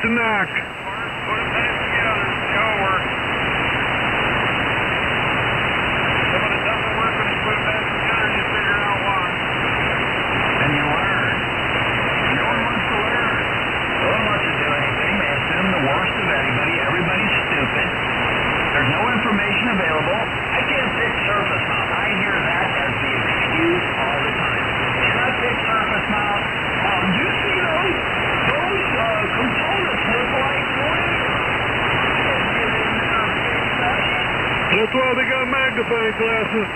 the knock. Put it back together. It'll work. But when it doesn't work, when you put it back together, you figure out why. And you learn. No one wants to learn. No one wants to do anything. They assume the worst of anybody. Everybody's stupid. There's no information available. I can't fix surface mount. I hear that as the excuse all the time. Cannot fix surface mount. Do you see those components look like wood? That's why they got magnifying glasses.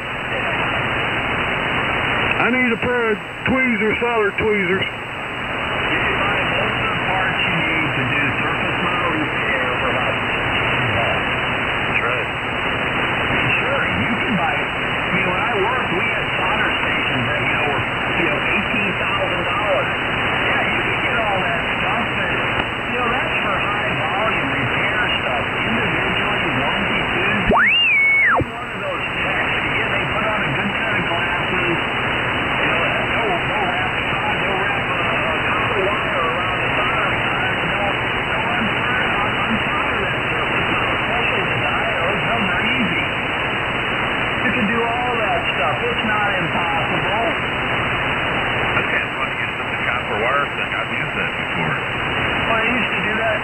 I need a pair of tweezers, solder tweezers. You can buy most of the parts you need to do surface mount repair for about $60. That's right. Sure, you can buy. I mean, when I worked, we had solder stations that were $18,000. Yeah, you can get all that stuff, but that's for high volume repair stuff. Individually, onesie, twosie. Every one of those techs, they put on a good set of glasses. They'll wrap copper wire around the solder pad, and they'll unsolder that surface mount, especially the diodes. They're easy. You can do all that stuff. It's not impossible. That's kind of fun to get the copper wire thing. I've used that before. Well, I used to do that.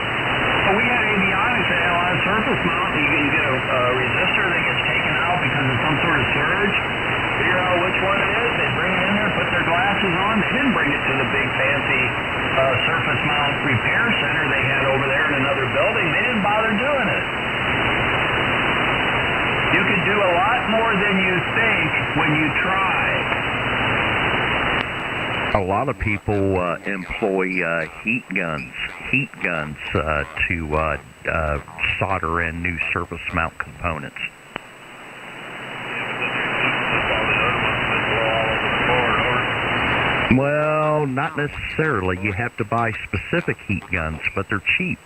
Well, we had avionics that had a lot of surface mount. You can get a resistor that gets taken out because of some sort of surge. Figure out which one it is. They bring it in there, put their glasses on. They didn't bring it to the big fancy surface mount repair center they had over there in another building. They didn't bother doing it. You can do a lot more than you think when you try. A lot of people employ heat guns to solder in new surface mount components. Well, not necessarily. You have to buy specific heat guns, but they're cheap.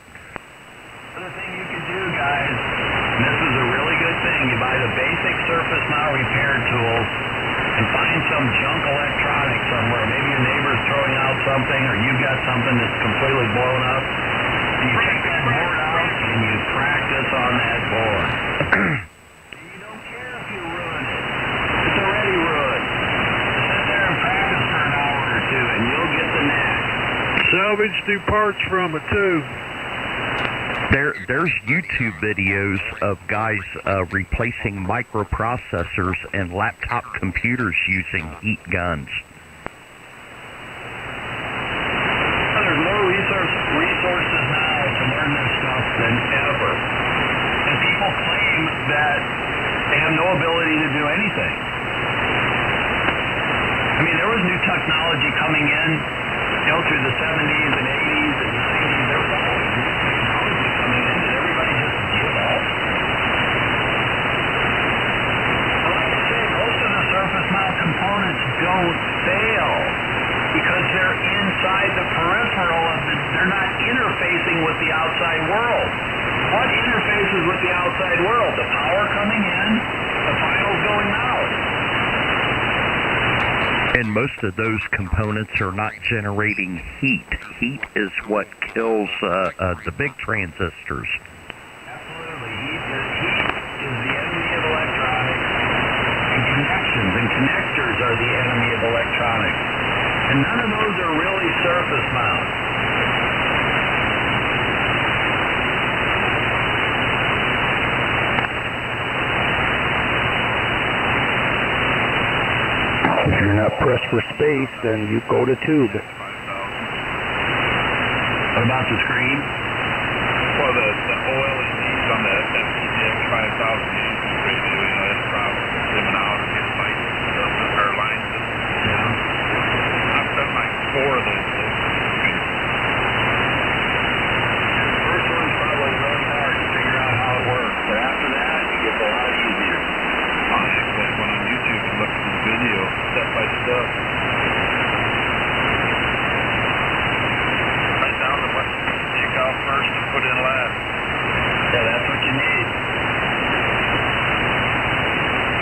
Another thing you can do, guys, and this is a really good thing, you buy the basic surface mount repair tools and find some junk electronics somewhere. Maybe your neighbor's throwing out something, or you've got something that's completely blown up. And you take that board out and you practice on that board. You don't care if you ruin it. It's already ruined. Just sit there and practice for an hour or two, and you'll get the knack. Salvage do parts from it, too. There's YouTube videos of guys replacing microprocessors and laptop computers using heat guns. There's more resources now to learn this stuff than ever. And people claim that they have no ability to do anything. I mean, there was new technology coming in, through the 70s and 80s and 90s. There was always new technology coming in. Did everybody just give up? Well, like I say, most of the surface mount components don't fail because they're inside the peripheral of they're not interfacing with the outside world. What interfaces with the outside world? The power coming in, the files going out. And most of those components are not generating heat. Heat is what kills the big transistors. Absolutely. Heat is the enemy of electronics. And connections and connectors are the enemy of electronics. And none of those are really surface mount. If you're not pressed for space, then you go to tube. What about the screen? Well, the OLEDs on the FTDX 5000 radio, that's a problem. Dimming out or getting light or lines. Yeah. I've done like 4 of those. The first one's probably really hard to figure out how it works, but after that, it gets a lot easier. I actually went on YouTube and looked at the video step by step. Write down the what to take out first and put in last. Yeah, that's what you need.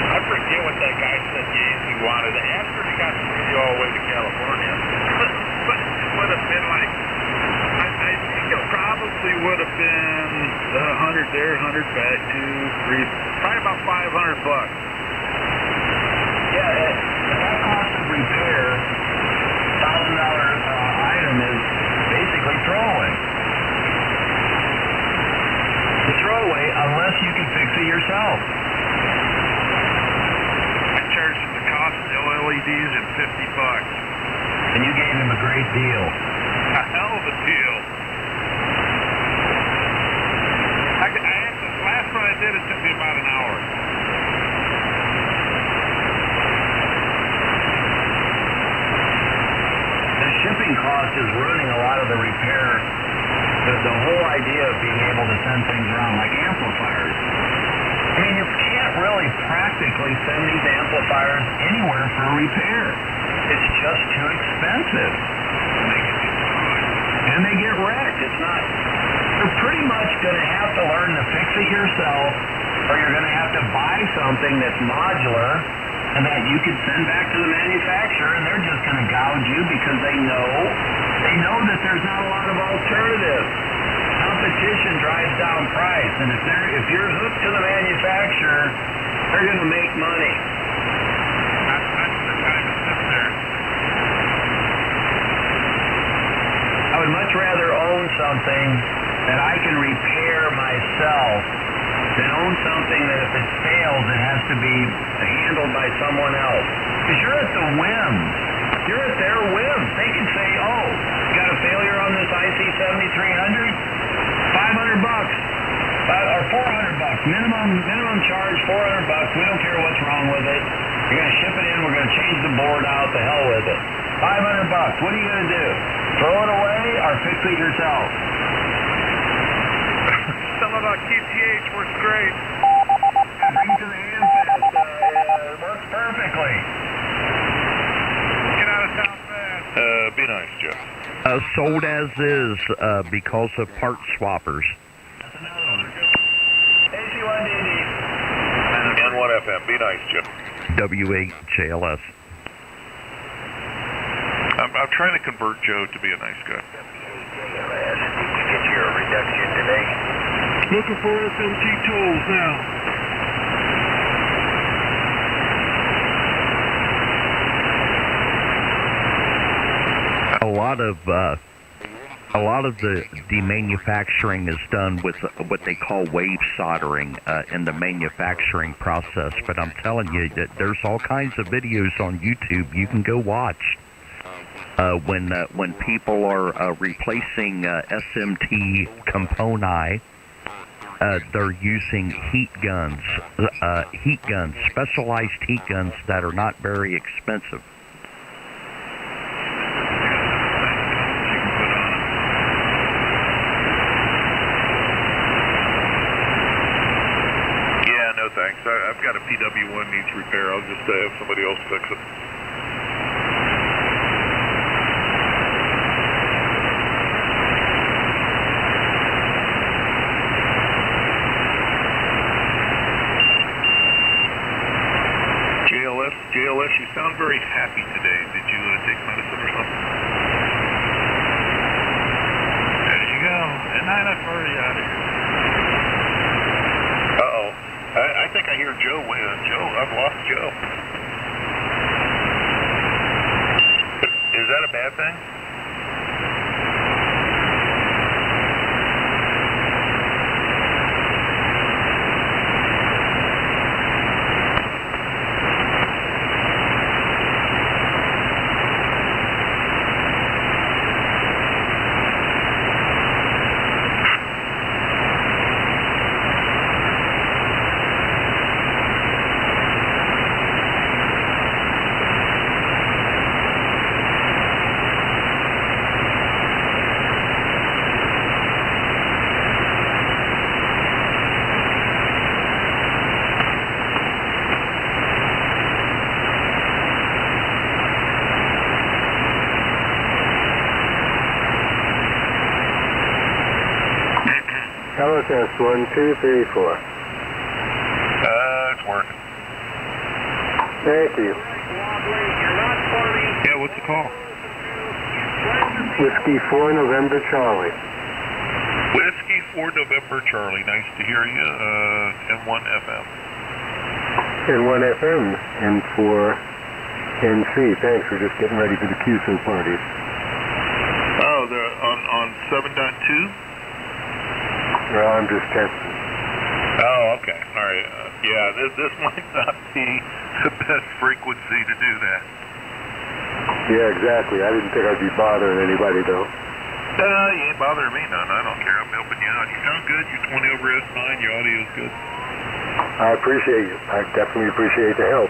I forget what that guy said games he wanted. After he got the video all the way to California, but it would have been like, I think it'll probably been 100 there, 100 back, 2, 3, probably about $500. Yeah, that cost of repair, $1,000 item is basically throwaway. It's throwaway unless you can fix it yourself. I charged him the cost of the LEDs and $50. And you gave him a great deal. A hell of a deal. The last one I did, it took me about an hour. The shipping cost is ruining a lot of the repair. The whole idea of being able to send things around, like amplifiers. I mean, you can't really practically send these amplifiers anywhere for repair. It's just too expensive. And they get wrecked. It's not... You're pretty much going to have to learn to fix it yourself, or you're going to have to buy something that's modular and that you could send back to the manufacturer, and they're just going to gouge you because they know that there's not a lot of alternatives. Competition drives down price, and if you're hooked to the manufacturer, they're going to make money. That's the time to sit there. I would much rather own something that I can repair myself than own something that if it fails, it has to be handled by someone else. Because you're at the whim. You're at their whim. They can say, oh, got a failure on this IC7300? $500. Or $400. Minimum charge, $400. We don't care what's wrong with it. You're going to ship it in. We're going to change the board out. The hell with it. $500. What are you going to do? Throw it away or fix it yourself? Something about QTH works great. Bring it to the Hamfest. It works perfectly. Get out of town fast. Be nice, Jeff. Sold as is because of part swappers. That's another one. AC1DD. N1FM. Be nice, Jim. W8JLS. I'm trying to convert Joe to be a nice guy. Get your reduction today. Looking for SMT tools now. A lot of the demanufacturing is done with what they call wave soldering in the manufacturing process. But I'm telling you that there's all kinds of videos on YouTube you can go watch when people are replacing SMT components. They're using heat guns, specialized heat guns that are not very expensive. Yeah, no thanks. I've got a PW1 needs repair. I'll just have somebody else fix it. JLS, you sound very happy today. Did you take medicine or something? There you go. And I've already out of here. Uh-oh. I think I hear Joe win. Joe, I've lost Joe. Is that a bad thing? LSS 1234. It's working. Thank you. Yeah, what's the call? Whiskey 4 November Charlie. Whiskey for November Charlie. Nice to hear you. N1 FM. N1 FM and for NC. Thanks. We're just getting ready for the QSO party. Oh, they're on 7.2? Well, I'm just testing. Oh, okay. All right. Yeah, this might not be the best frequency to do that. Yeah, exactly. I didn't think I'd be bothering anybody, though. You ain't bothering me none. I don't care. I'm helping you out. You sound good. You're 20 over S9. Your audio's good. I appreciate you. I definitely appreciate the help.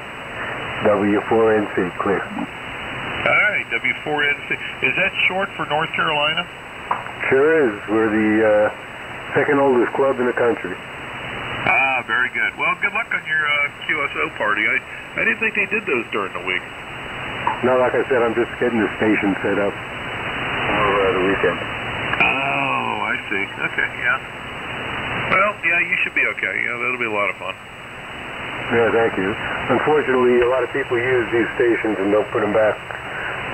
W4NC, clear. All right, W4NC. Is that short for North Carolina? Sure is. We're the second oldest club in the country. Ah, very good. Well, good luck on your QSO party. I didn't think they did those during the week. No, like I said, I'm just getting the station set up for the weekend. Oh, I see. Okay, yeah. Well, yeah, you should be okay. Yeah, that'll be a lot of fun. Yeah, thank you. Unfortunately, a lot of people use these stations and don't put them back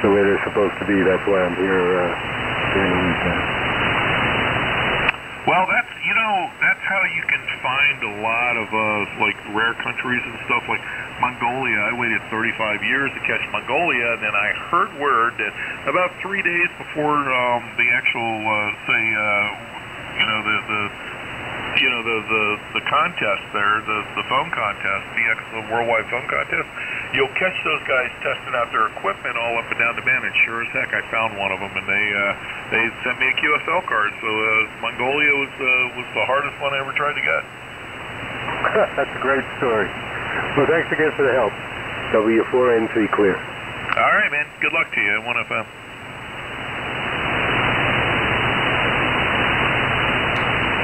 the way they're supposed to be. That's why I'm here during the weekend. Well, that's how you can find a lot of like rare countries and stuff. Like Mongolia, I waited 35 years to catch Mongolia, and then I heard word that about 3 days before the actual the contest there, the phone contest, the worldwide phone contest, you'll catch those guys testing out their equipment all up and down the band, and sure as heck I found one of them, and they sent me a QSL card. So Mongolia was the hardest one I ever tried to get. That's a great story. Well, thanks again for the help. W4NC clear. All right, man. Good luck to you. 1FM.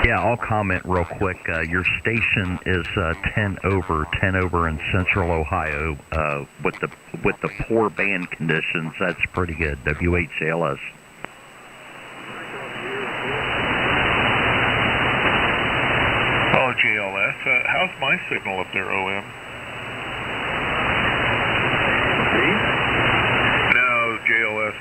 Yeah, I'll comment real quick. Your station is 10 over in Central Ohio. With the poor band conditions, that's pretty good. WHLS. Oh, JLS. How's my signal up there, OM? No, JLS.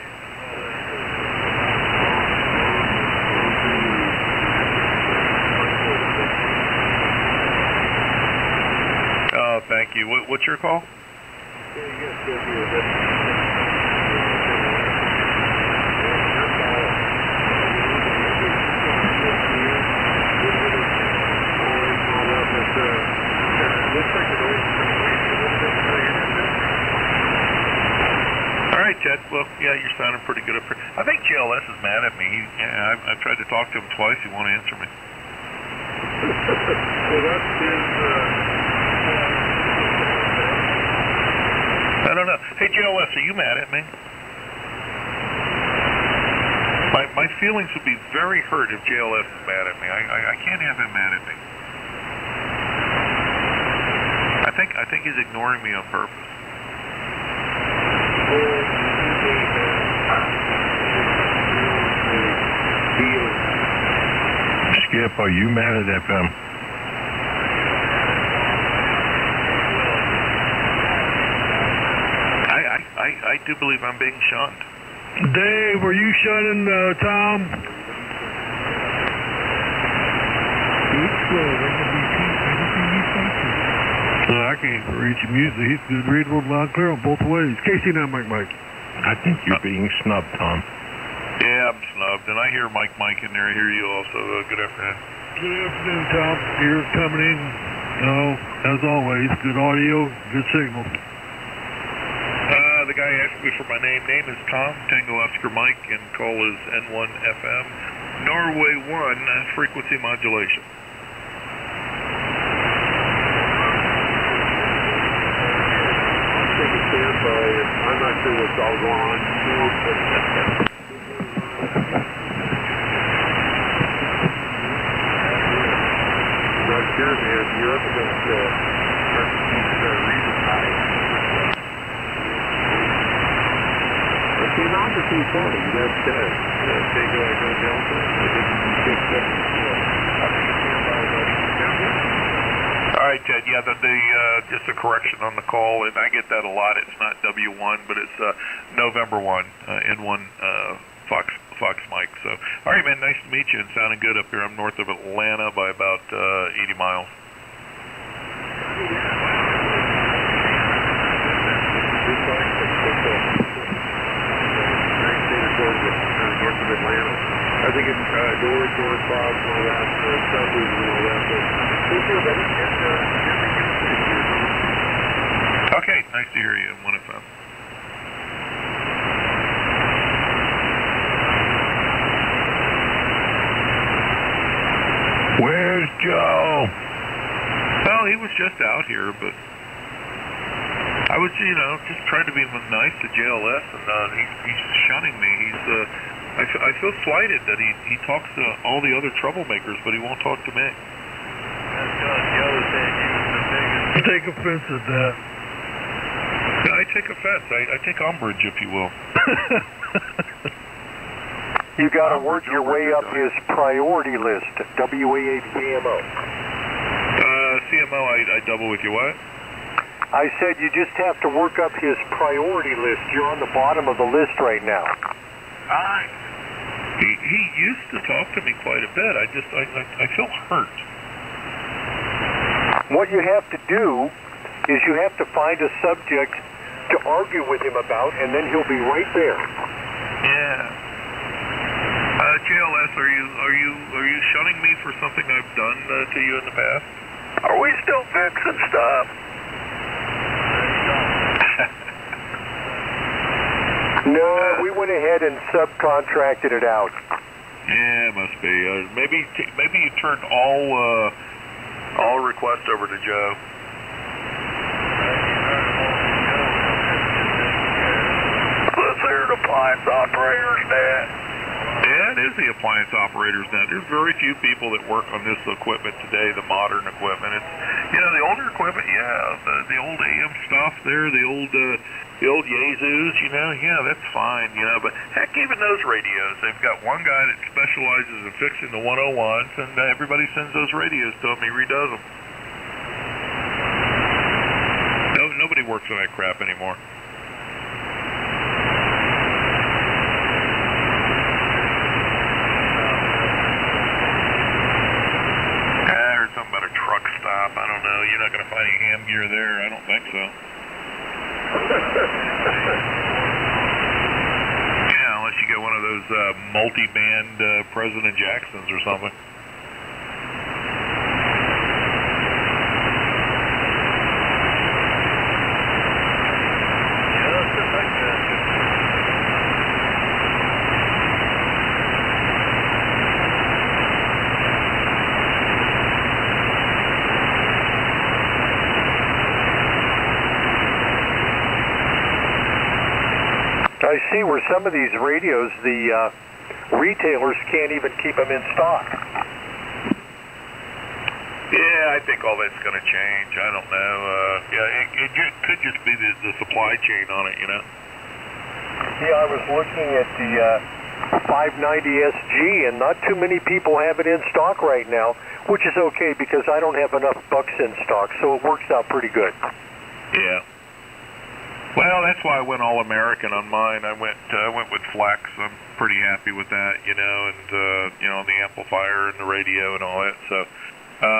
Oh, thank you. What's your call? All right, Ted. Well, yeah, you're sounding pretty good up here. I think JLS is mad at me. I've tried to talk to him twice. He won't answer me. Well, that's his... I don't know. Hey, JLS, are you mad at me? My feelings would be very hurt if JLS is mad at me. I can't have him mad at me. I think he's ignoring me on purpose. Skip, are you mad at FM? I do believe I'm being shunned. Dave, were you shunning Tom? I can't read your music. He's good, readable, loud, clear on both ways. Casey now, Mike. I think you're being snubbed, Tom. Yeah, I'm snubbed, and I hear Mike in there. I hear you also. Good afternoon. Good afternoon, Tom. You're coming in. As always, good audio, good signal. The guy asked me for my name. Name is Tom, Tango Oscar Mike, and call is N1 FM, Norway 1, frequency modulation. Take a standby. I'm not sure what's all going on. Not sure, man. You're up against reason high. Came out to 240. That's Tango Echo Delta. I didn't think that. All right, Ted. Yeah, just a correction on the call, and I get that a lot. It's not W1, but it's November 1, N1 Fox Mike. So, all right, man, nice to meet you, and sounding good up here. I'm north of Atlanta by about 80 miles. North of Atlanta. I think it's Doors, Bob, and all that, suburbs and all that. But thank you, buddy. Okay, nice to hear you on 1FM. Where's Joe? Well, he was just out here, but I was, just trying to be nice to JLS, and he's shunning me. I feel slighted that he talks to all the other troublemakers, but he won't talk to me. That's because Joe said you was the biggest. I take offense at that. Yeah, I take offense. I take umbrage, if you will. You got to work your way up his priority list, WA8CMO. CMO, I double with you, what? I said you just have to work up his priority list. You're on the bottom of the list right now. He used to talk to me quite a bit. I feel hurt. What you have to do is you have to find a subject to argue with him about, and then he'll be right there. Yeah. JLS, are you shunning me for something I've done to you in the past? Are we still fixing stuff? No, we went ahead and subcontracted it out. Yeah, it must be. Maybe you turned all requests over to Joe. Let's hear the appliance operator's net. Yeah, it is the appliance operator's net. There's very few people that work on this equipment today, the modern equipment. It's, the older equipment, the old AM stuff there, the old Yaesus, that's fine, but heck, even those radios, they've got one guy that specializes in fixing the 101s, and everybody sends those radios to him, he redoes them. Nobody works on that crap anymore. Something about a truck stop. I don't know. You're not going to find any ham gear there. I don't think so. Yeah, unless you get one of those multi-band President Jacksons or something. I see where some of these radios, the retailers can't even keep them in stock. Yeah, I think all that's going to change. I don't know. It could just be the supply chain on it, Yeah, I was looking at the 590SG, and not too many people have it in stock right now, which is okay because I don't have enough bucks in stock, so it works out pretty good. Yeah. Well, that's why I went all American on mine. I went with Flex. I'm pretty happy with that, and the amplifier and the radio and all that. So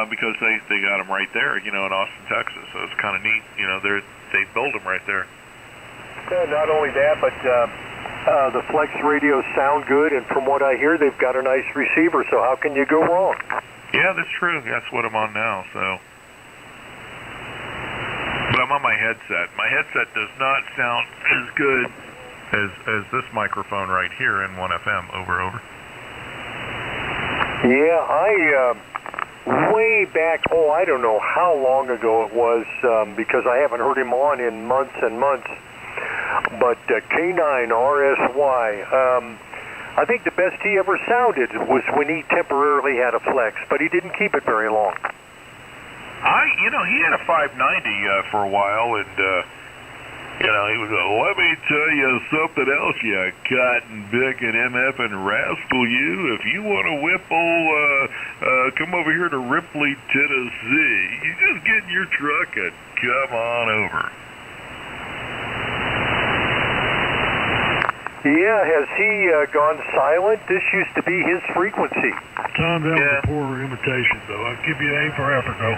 because they got them right there, in Austin, Texas. So it's kind of neat. They build them right there. Not only that, but the Flex radios sound good, and from what I hear, they've got a nice receiver. So how can you go wrong? Yeah, that's true. That's what I'm on now. So. But I'm on my headset. My headset does not sound as good as this microphone right here in 1FM. Over. Yeah, I way back, I don't know how long ago it was, because I haven't heard him on in months and months, but K9RSY, I think the best he ever sounded was when he temporarily had a Flex, but he didn't keep it very long. He had a 590 for a while, and he was, let me tell you something else, you cotton bick and MF and rascal you. If you want to whipple, come over here to Ripley, Tennessee. You just get in your truck and come on over. Yeah, has he gone silent? This used to be his frequency. Tom, that was a poor imitation, though. I'll give you A for effort, though.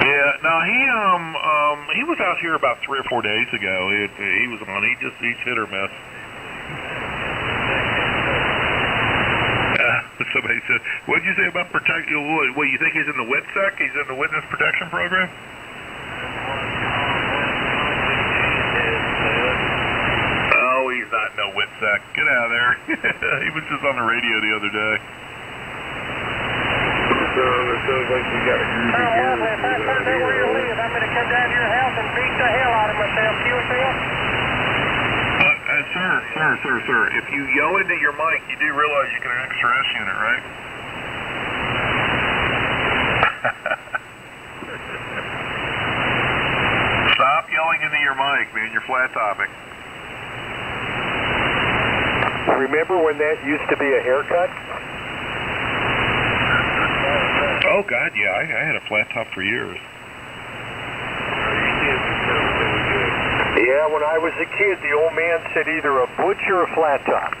Yeah, no, he was out here about 3 or 4 days ago. He was on. He's hit or miss. Somebody said, "What did you say about protection? What you think he's in the WITSEC? He's in the Witness Protection Program?" Oh, he's not in no WITSEC. Get out of there. He was just on the radio the other day. So it sounds like we got a groovy here. If I find out where you live, I'm going to come down to your house and beat the hell out of myself. QSL? Sir. If you yell into your mic, you do realize you get an extra S unit, right? Stop yelling into your mic, man. You're flat topic. Remember when that used to be a haircut? Oh, God, yeah. I had a flat top for years. Yeah, when I was a kid, the old man said either a butch or a flat top.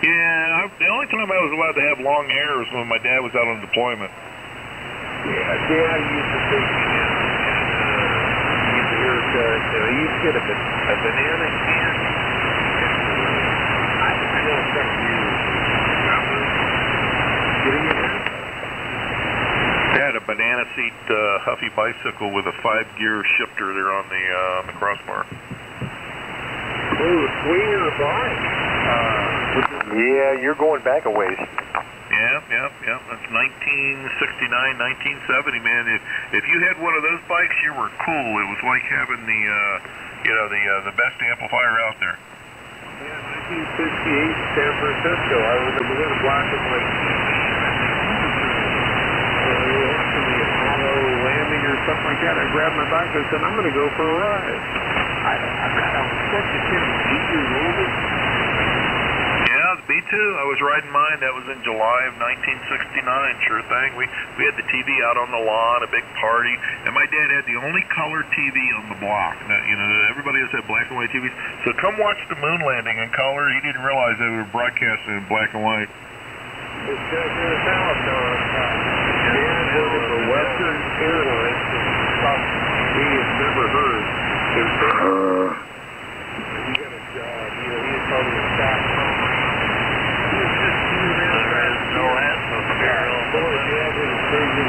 Yeah, the only time I was allowed to have long hair was when my dad was out on deployment. Yeah, Dad used to take me in and use a haircut. He used to get a banana can. I know it's got years. Getting it. They had a banana seat Huffy bicycle with a 5-gear shifter there on the crossbar. Oh, the swinger bike. Yeah, you're going back a ways. Yeah. That's 1969, 1970, man. If you had one of those bikes, you were cool. It was like having the best amplifier out there. Yeah, 1968 San Francisco. I remember we had a black and white TV. The Apollo landing or something like that. I grabbed my bike and said, I'm going to go for a ride. I was such a kid. I'm 8 years old. Yeah, me too. I was riding mine. That was in July of 1969. Sure thing. We had the TV out on the lawn, a big party, and my dad had the only color TV on the block. Now, everybody else had black and white TVs. So come watch the moon landing in color. He didn't realize they were broadcasting in black and white. It's just in the south, Dad working for Western Airlines. He has never heard. He got a job. He was probably a staff. He was just no atmosphere. Boy, Dad was crazy.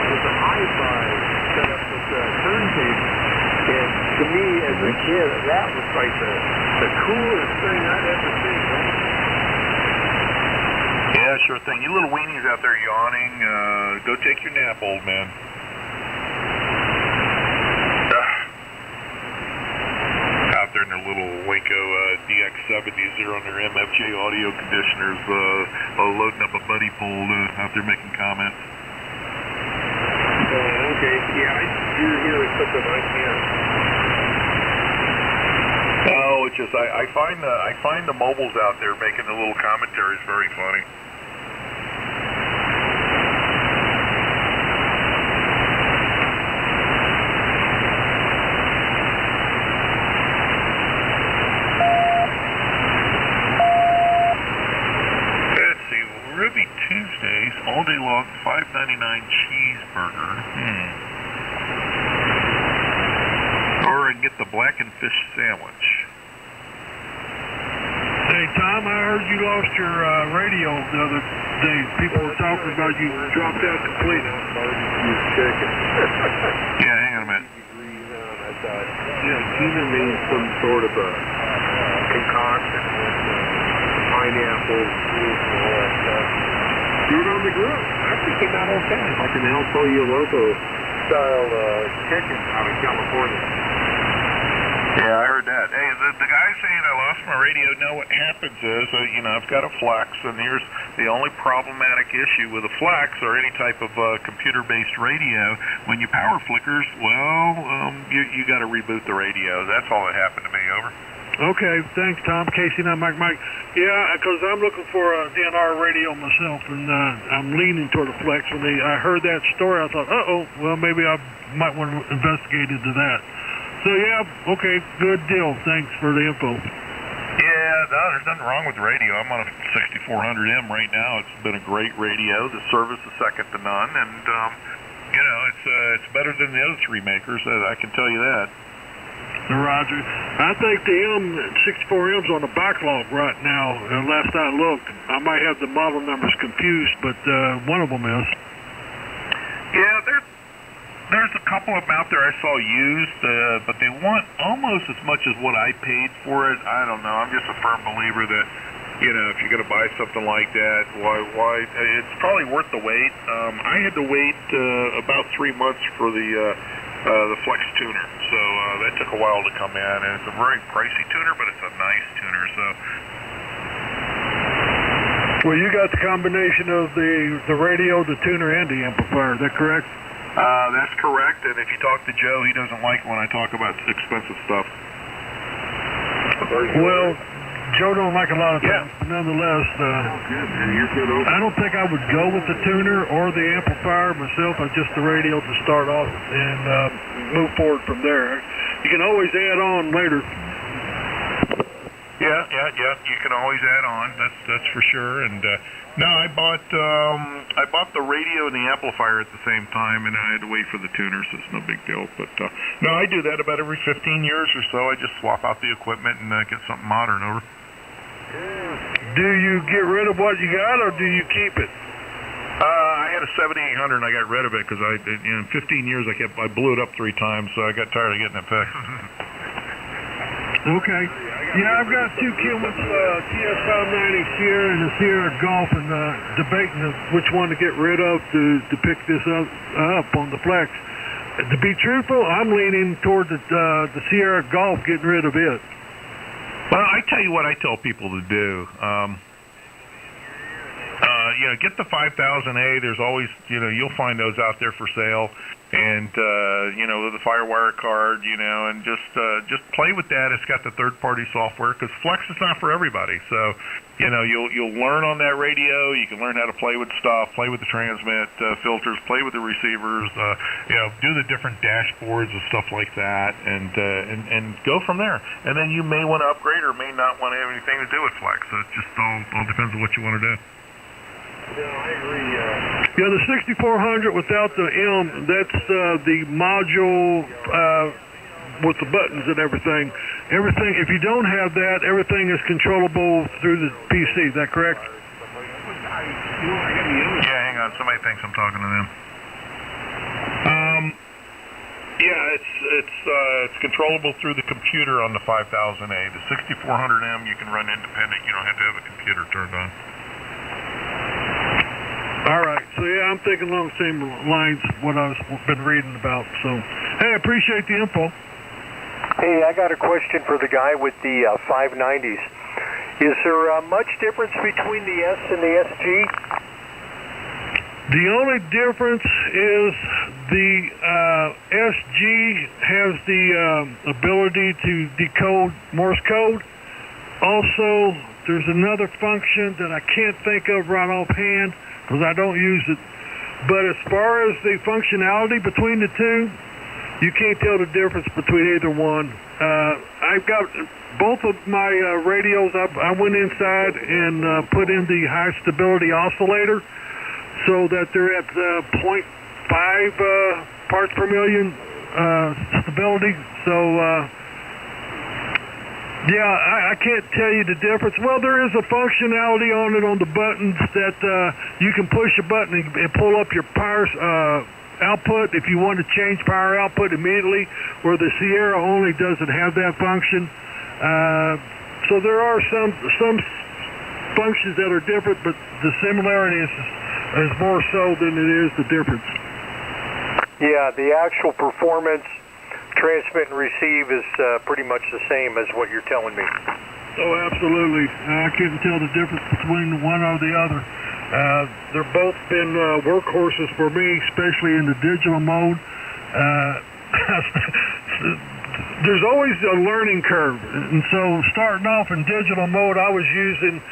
With a hi-fi set up with the turntable. And to me, as a kid, that was like the coolest thing I'd ever seen. Yeah, sure thing. You little weenies out there yawning, go take your nap, old man. Out there in their little Waco DX70s, they're on their MFJ audio conditioners, loading up a buddy pool out there making comments. Okay, yeah, you're hearing something I can't. Oh, it's just I find the mobiles out there making the little commentaries very funny. Let's see, Ruby Tuesdays, all day long, $5.99 cheeseburger. Or I can get the blackened fish sandwich. Hey, Tom, I heard you lost your radio the other day. People were talking about you dropped out completely. Yeah, hang on a minute. I thought, Tina made some sort of a concoction with pineapple, all that stuff. Do it on the grill. Actually came out okay. Like an El Pollo Loco style chicken out of California. Yeah, I heard that. Hey, the guy saying I lost my radio, no, what happens is, I've got a flex, and here's the only problematic issue with a flex or any type of computer-based radio. When your power flickers, well, you got to reboot the radio. That's all that happened to me, over. Okay, thanks, Tom. Casey and Mike. Yeah, because I'm looking for a DNR radio myself, and I'm leaning toward a Flex. When I heard that story, I thought, well, maybe I might want to investigate into that. So, yeah, okay, good deal. Thanks for the info. Yeah, no, there's nothing wrong with the radio. I'm on a 6400M right now. It's been a great radio. The service is second to none, and, it's better than the other three makers. I can tell you that. Roger. I think the 64M's on the backlog right now. Last I looked, I might have the model numbers confused, but one of them is. Yeah, there's a couple of them out there I saw used, but they want almost as much as what I paid for it. I don't know. I'm just a firm believer that, if you're going to buy something like that, why? It's probably worth the wait. I had to wait about 3 months for the Flex tuner, so that took a while to come in, and it's a very pricey tuner, but it's a nice tuner. So, well, you got the combination of the radio, the tuner, and the amplifier. Is that correct? That's correct. And if you talk to Joe, he doesn't like when I talk about expensive stuff. Well, Joe don't like a lot of things, but nonetheless, I don't think I would go with the tuner or the amplifier myself. Just the radio to start off and move forward from there. You can always add on later. Yeah. You can always add on. That's for sure. And no, I bought the radio and the amplifier at the same time, and I had to wait for the tuner, so it's no big deal. But no, I do that about every 15 years or so. I just swap out the equipment and get something modern over. Do you get rid of what you got, or do you keep it? I had a 7800 and I got rid of it because in 15 years I blew it up 3 times, so I got tired of getting it fixed. Okay. Yeah, I've got 2 Kilmans, TS590 Sierra and a Sierra Golf, and debating which one to get rid of to pick this up on the Flex. To be truthful, I'm leaning toward the Sierra Golf, getting rid of it. Well, I tell you what I tell people to do. Get the 5000A. There's always, you'll find those out there for sale. And, with the Firewire card, and just play with that. It's got the third-party software, because Flex is not for everybody. So, you'll learn on that radio. You can learn how to play with stuff, play with the transmit filters, play with the receivers, do the different dashboards and stuff like that, and go from there. And then you may want to upgrade or may not want to have anything to do with Flex. So it just all depends on what you want to do. Yeah, I agree. Yeah, the 6400 without the M, that's the module with the buttons and everything. Everything, if you don't have that, everything is controllable through the PC. Is that correct? Yeah, hang on. Somebody thinks I'm talking to them. It's controllable through the computer on the 5000A. The 6400M you can run independent. You don't have to have a computer turned on. All right. So, yeah, I'm thinking along the same lines what I've been reading about. So, hey, I appreciate the info. Hey, I got a question for the guy with the 590s. Is there much difference between the S and the SG? The only difference is the SG has the ability to decode Morse code. Also, there's another function that I can't think of right offhand because I don't use it. But as far as the functionality between the two, you can't tell the difference between either one. I've got both of my radios. I went inside and put in the high stability oscillator so that they're at 0.5 parts per million stability. So, I can't tell you the difference. Well, there is a functionality on it on the buttons that you can push a button and pull up your power output if you want to change power output immediately, where the Sierra only doesn't have that function. So there are some functions that are different, but the similarity is more so than it is the difference. Yeah, the actual performance, transmit and receive, is pretty much the same as what you're telling me. Oh, absolutely. I couldn't tell the difference between one or the other. They're both been workhorses for me, especially in the digital mode. there's always a learning curve. And so starting off in digital mode, I was using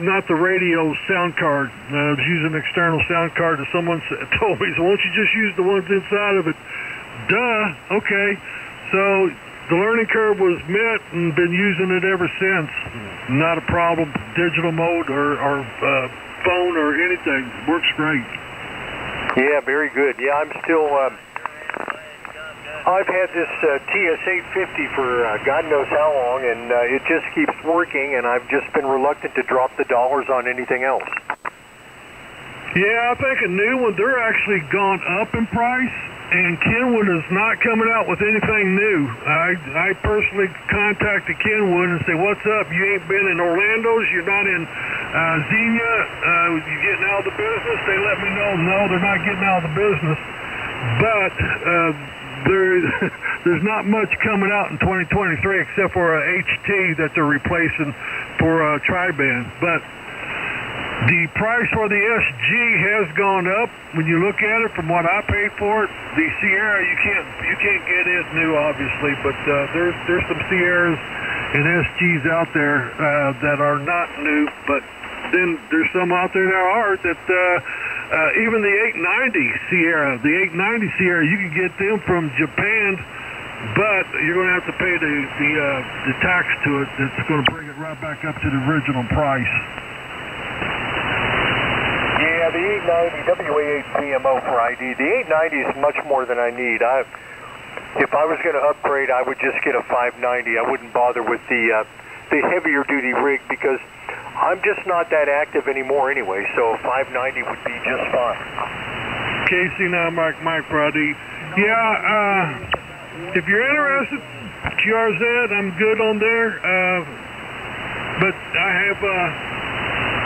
not the radio sound card. I was using an external sound card that someone told me, so why don't you just use the ones inside of it? Duh, okay. So the learning curve was met and been using it ever since. Not a problem. Digital mode or phone or anything. Works great. Yeah, very good. Yeah, I'm still... I've had this TS-850 for God knows how long, and it just keeps working, and I've just been reluctant to drop the dollars on anything else. Yeah, I think a new one, they're actually gone up in price, and Kenwood is not coming out with anything new. I personally contacted Kenwood and say, what's up? You ain't been in Orlando's, you're not in Xenia, you getting out of the business? They let me know, no, they're not getting out of the business. But there's not much coming out in 2023 except for a HT that they're replacing for a Sideband. But the price for the SG has gone up. When you look at it from what I paid for it, the Sierra you can't get it new obviously, but there's some Sierras and SGs out there that are not new, but then there's some out there that are that even the 890 Sierra, you can get them from Japan, but you're going to have to pay the tax to it. That's going to bring it right back up to the original price. Yeah, the 890 WA8VMO for ID. The 890 is much more than I need. If I was going to upgrade, I would just get a 590. I wouldn't bother with the heavier duty rig because I'm just not that active anymore anyway, so a 590 would be just fine. KC9 Mike Brady. Yeah, if you're interested, QRZ, I'm good on there, but I have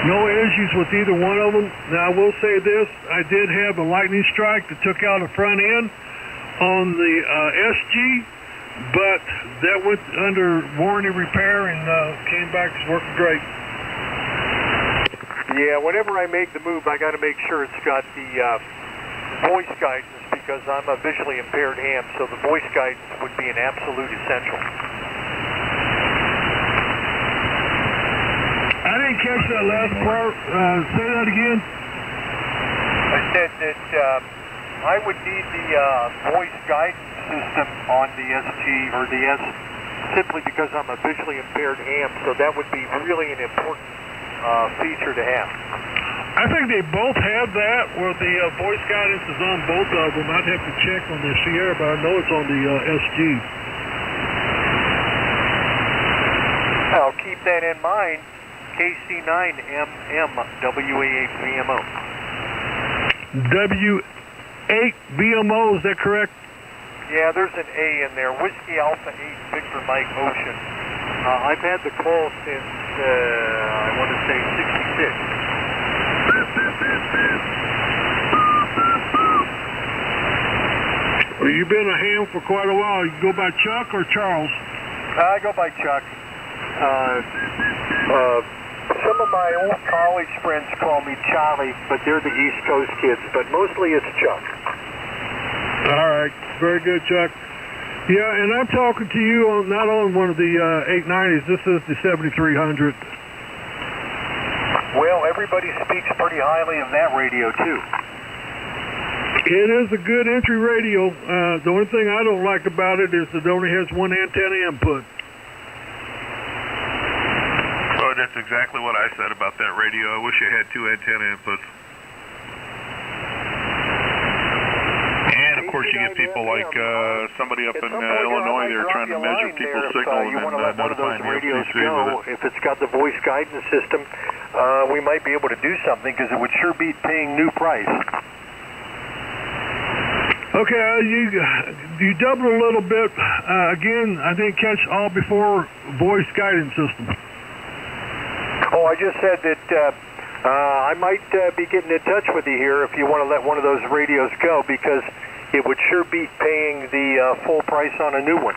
no issues with either one of them. Now, I will say this, I did have a lightning strike that took out a front end on the SG, but that went under warranty repair and came back, it's working great. Yeah, whenever I make the move, I got to make sure it's got the voice guidance because I'm a visually impaired ham, so the voice guidance would be an absolute essential. I didn't catch that last part. Say that again. I said that I would need the voice guidance system on the SG or the S simply because I'm a visually impaired ham, so that would be really an important feature to have. I think they both have that, where the voice guidance is on both of them. I'd have to check on the Sierra, but I know it's on the SG. I'll keep that in mind. KC9MM WA8VMO. W8VMO, is that correct? Yeah, there's an A in there. Whiskey Alpha 8 Victor Mike Ocean. I've had the call since, I want to say, 66. Well, you've been a ham for quite a while. You go by Chuck or Charles? I go by Chuck. Some of my old college friends call me Charlie, but they're the East Coast kids, but mostly it's Chuck. All right. Very good, Chuck. Yeah, and I'm talking to you on not on one of the 890s. This is the 7300. Well, everybody speaks pretty highly of that radio, too. It is a good entry radio. The only thing I don't like about it is it only has one antenna input. Oh, that's exactly what I said about that radio. I wish it had two antenna inputs. And, of course, you get people like somebody up in Illinois, they're trying to measure people's signal and then notifying the UTC with it. If it's got the voice guidance system, we might be able to do something because it would sure beat paying new price. Okay, you doubled a little bit. Again, I didn't catch all before voice guidance system. Oh, I just said that I might be getting in touch with you here if you want to let one of those radios go because it would sure beat paying the full price on a new one.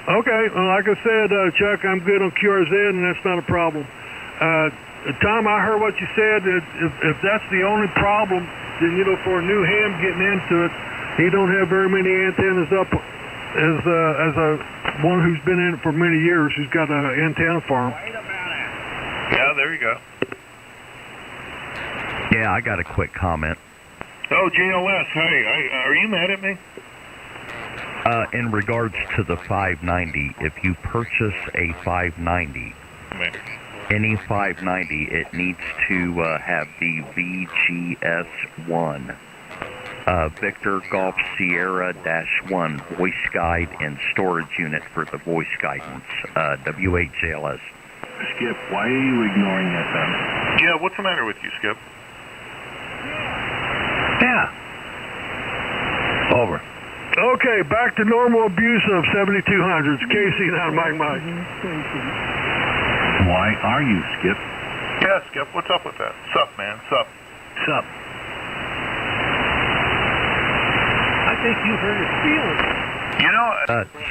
Okay, well, like I said, Chuck, I'm good on QRZ, and that's not a problem. Tom, I heard what you said. If that's the only problem, then, for a new ham getting into it, he don't have very many antennas up as a one who's been in it for many years, who's got an antenna farm. Yeah, there you go. Yeah, I got a quick comment. Oh, JLS, hey, are you mad at me? In regards to the 590, if you purchase a 590, any 590, it needs to have the VGS1, Victor Golf Sierra -1 voice guide and storage unit for the voice guidance, W8JLS. Skip, why are you ignoring that then? Yeah, what's the matter with you, Skip? Yeah. Over. Okay, back to normal abuse of 7200s. Casey and Mike. Why are you, Skip? Yeah, Skip, what's up with that? Sup, man, sup. Sup? I think you hurt his feelings. You know...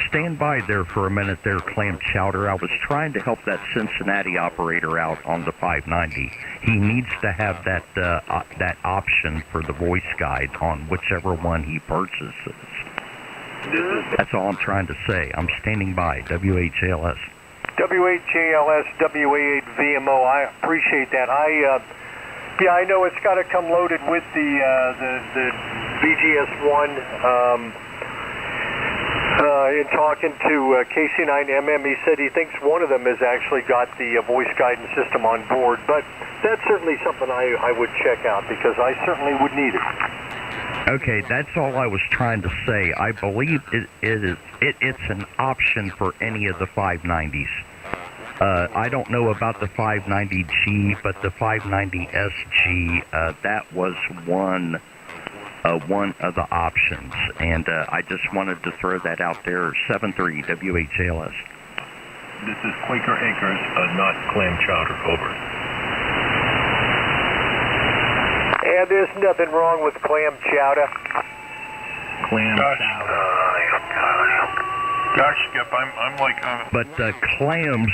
Stand by there for a minute there, Clam Chowder. I was trying to help that Cincinnati operator out on the 590. He needs to have that option for the voice guide on whichever one he purchases. That's all I'm trying to say. I'm standing by. W8JLS. W8JLS, WA8VMO. I appreciate that. I know it's got to come loaded with the VGS1. In talking to KC9MM, he said he thinks one of them has actually got the voice guidance system on board, but that's certainly something I would check out because I certainly would need it. Okay, that's all I was trying to say. I believe it's an option for any of the 590s. I don't know about the 590G, but the 590SG, that was one of the options, and I just wanted to throw that out there. 73 WHLS. This is Quaker Acres, not Clam Chowder. Over. And there's nothing wrong with clam chowder. Clam chowder. Gosh, Skip, I'm like... But clams,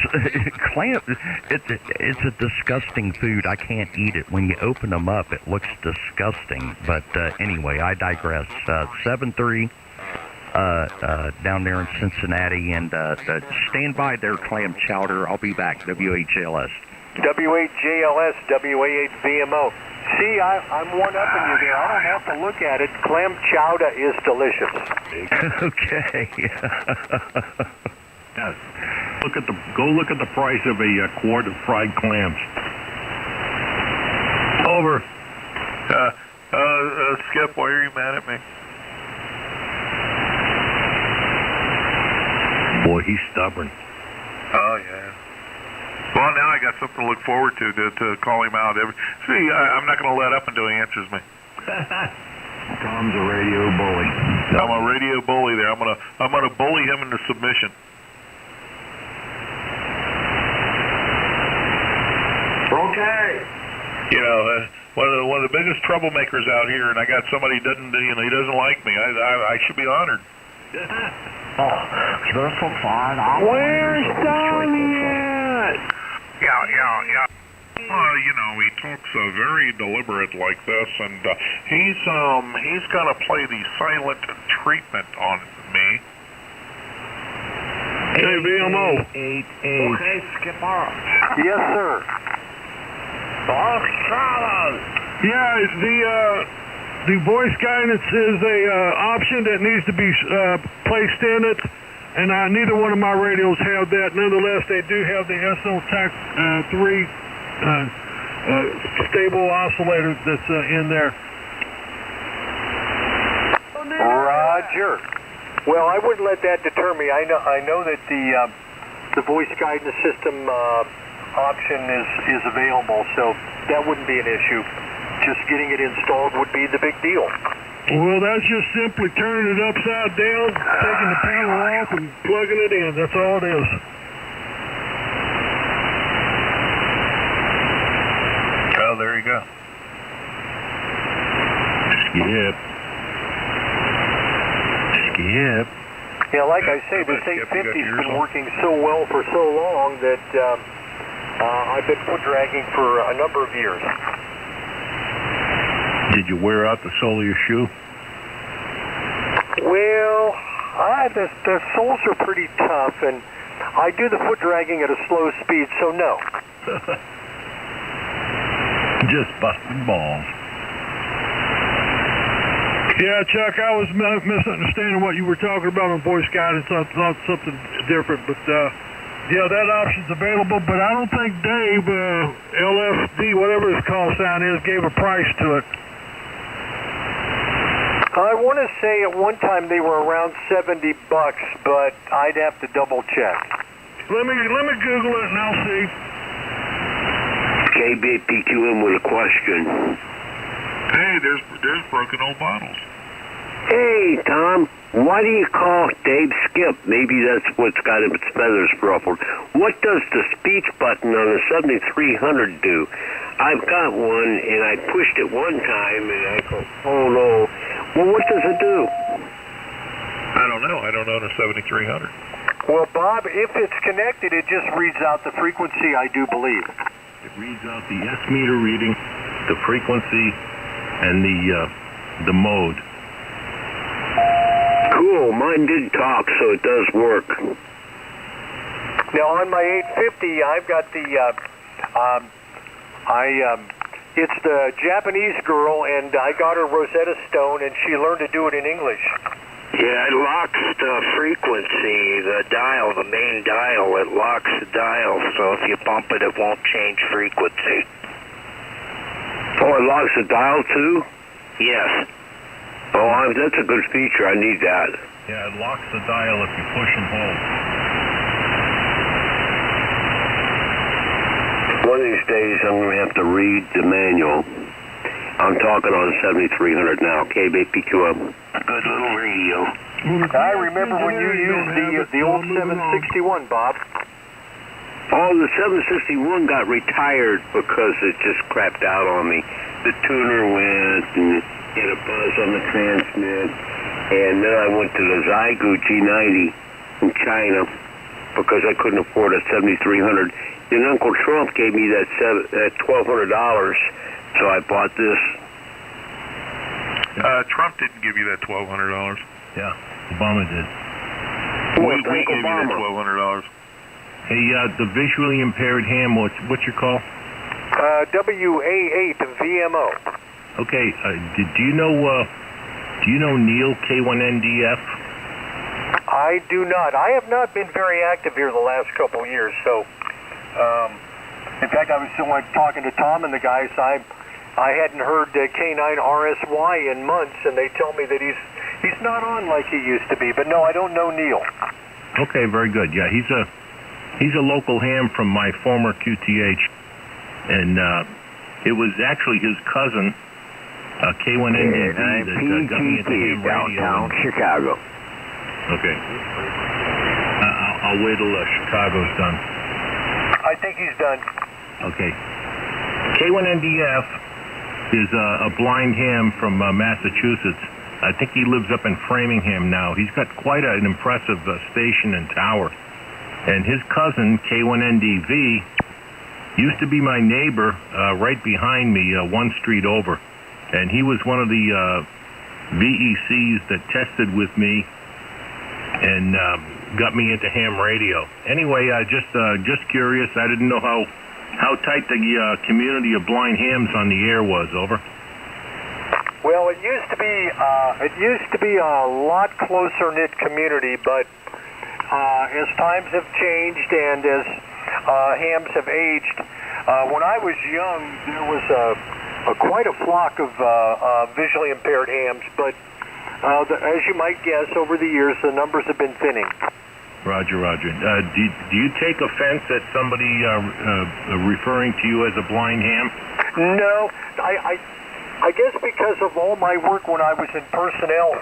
it's a disgusting food. I can't eat it. When you open them up, it looks disgusting. But anyway, I digress. 7-3 down there in Cincinnati, and stand by there, Clam Chowder. I'll be back. WHLS. W8JLS, WA8VMO. See, I'm one-upping you there. I don't have to look at it. Clam chowder is delicious. Okay. Yes. Go look at the price of a quart of fried clams. Over. Skip, why are you mad at me? Boy, he's stubborn. Oh, yeah. Well, now I got something to look forward to call him out. See, I'm not going to let up until he answers me. Tom's a radio bully. I'm a radio bully there. I'm gonna bully him into submission. Okay. You know, one of the biggest troublemakers out here, and I got somebody who doesn't, he doesn't like me. I should be honored. Where's Tommy at? Yeah. He talks very deliberate like this, and he's gonna play the silent treatment on me. Hey, VMO. Okay, Skipper. Yes, sir. Yeah, the voice guidance is a option that needs to be placed in it, and neither one of my radios have that. Nonetheless, they do have the SL-TAC 3 stable oscillator that's in there. Roger. Well, I wouldn't let that deter me. I know that the voice guidance system option is available, so that wouldn't be an issue. Just getting it installed would be the big deal. Well, that's just simply turning it upside down, taking the panel off, and plugging it in. That's all it is. Oh, there you go. Skip. Yeah, like I say, this 850's been working so well for so long that I've been foot dragging for a number of years. Did you wear out the sole of your shoe? Well, The soles are pretty tough, and I do the foot dragging at a slow speed, so no. Just busting balls. Yeah, Chuck, I was misunderstanding what you were talking about on Boy Scout. It's not something different, but yeah, that option's available. But I don't think Dave, LFD, whatever his call sign is, gave a price to it. I want to say at one time they were around $70, but I'd have to double check. Let me Google it and I'll see. kb8UFO with a question. Hey, there's broken old bottles. Hey, Tom, why do you call Dave Skip? Maybe that's what's got his feathers ruffled. What does the speech button on the 7300 do? I've got one, and I pushed it one time, and I go, oh no. Well, what does it do? I don't know. I don't own a 7300. Well, Bob, if it's connected, it just reads out the frequency, I do believe. It reads out the S meter reading, the frequency, and the mode. Cool. Mine did talk, so it does work. Now, on my 850, I've got the, it's the Japanese girl, and I got her Rosetta Stone, and she learned to do it in English. Yeah, it locks the frequency, the dial, the main dial. It locks the dial, so if you bump it, it won't change frequency. Oh, it locks the dial too? Yes. Oh, that's a good feature. I need that. Yeah, it locks the dial if you push and hold. One of these days, I'm going to have to read the manual. I'm talking on 7300 now, kb8UFO. Good little radio. I remember when you used the old 761, Bob. Oh, the 761 got retired because it just crapped out on me. The tuner went and had a buzz on the transmit, and then I went to the Zygu G90 in China because I couldn't afford a 7300. Then Uncle Trump gave me that $1,200, so I bought this. Trump didn't give you that $1,200. Yeah, Obama did. We gave you that $1,200. Hey, the visually impaired ham, what's your call? WA8VMO. Okay, do you know Neil K1NDF? I do not. I have not been very active here the last couple of years, so in fact, I was still talking to Tom and the guys. I hadn't heard K9RSY in months, and they tell me that he's not on like he used to be. But no, I don't know Neil. Okay, very good. Yeah, he's a local ham from my former QTH, and it was actually his cousin, K1NDV, that got me into ham radio. Downtown Chicago. Okay. I'll wait till Chicago's done. I think he's done. Okay. K1NDF is a blind ham from Massachusetts. I think he lives up in Framingham now. He's got quite an impressive station and tower. And his cousin, K1NDV, used to be my neighbor right behind me, one street over. And he was one of the VECs that tested with me and got me into ham radio. Anyway, just curious. I didn't know how tight the community of blind hams on the air was. Over. Well, it used to be a lot closer knit community, but as times have changed and as hams have aged, when I was young, there was quite a flock of visually impaired hams, but as you might guess, over the years, the numbers have been thinning. Roger. Do you take offense at somebody referring to you as a blind ham? No, I guess because of all my work when I was in personnel,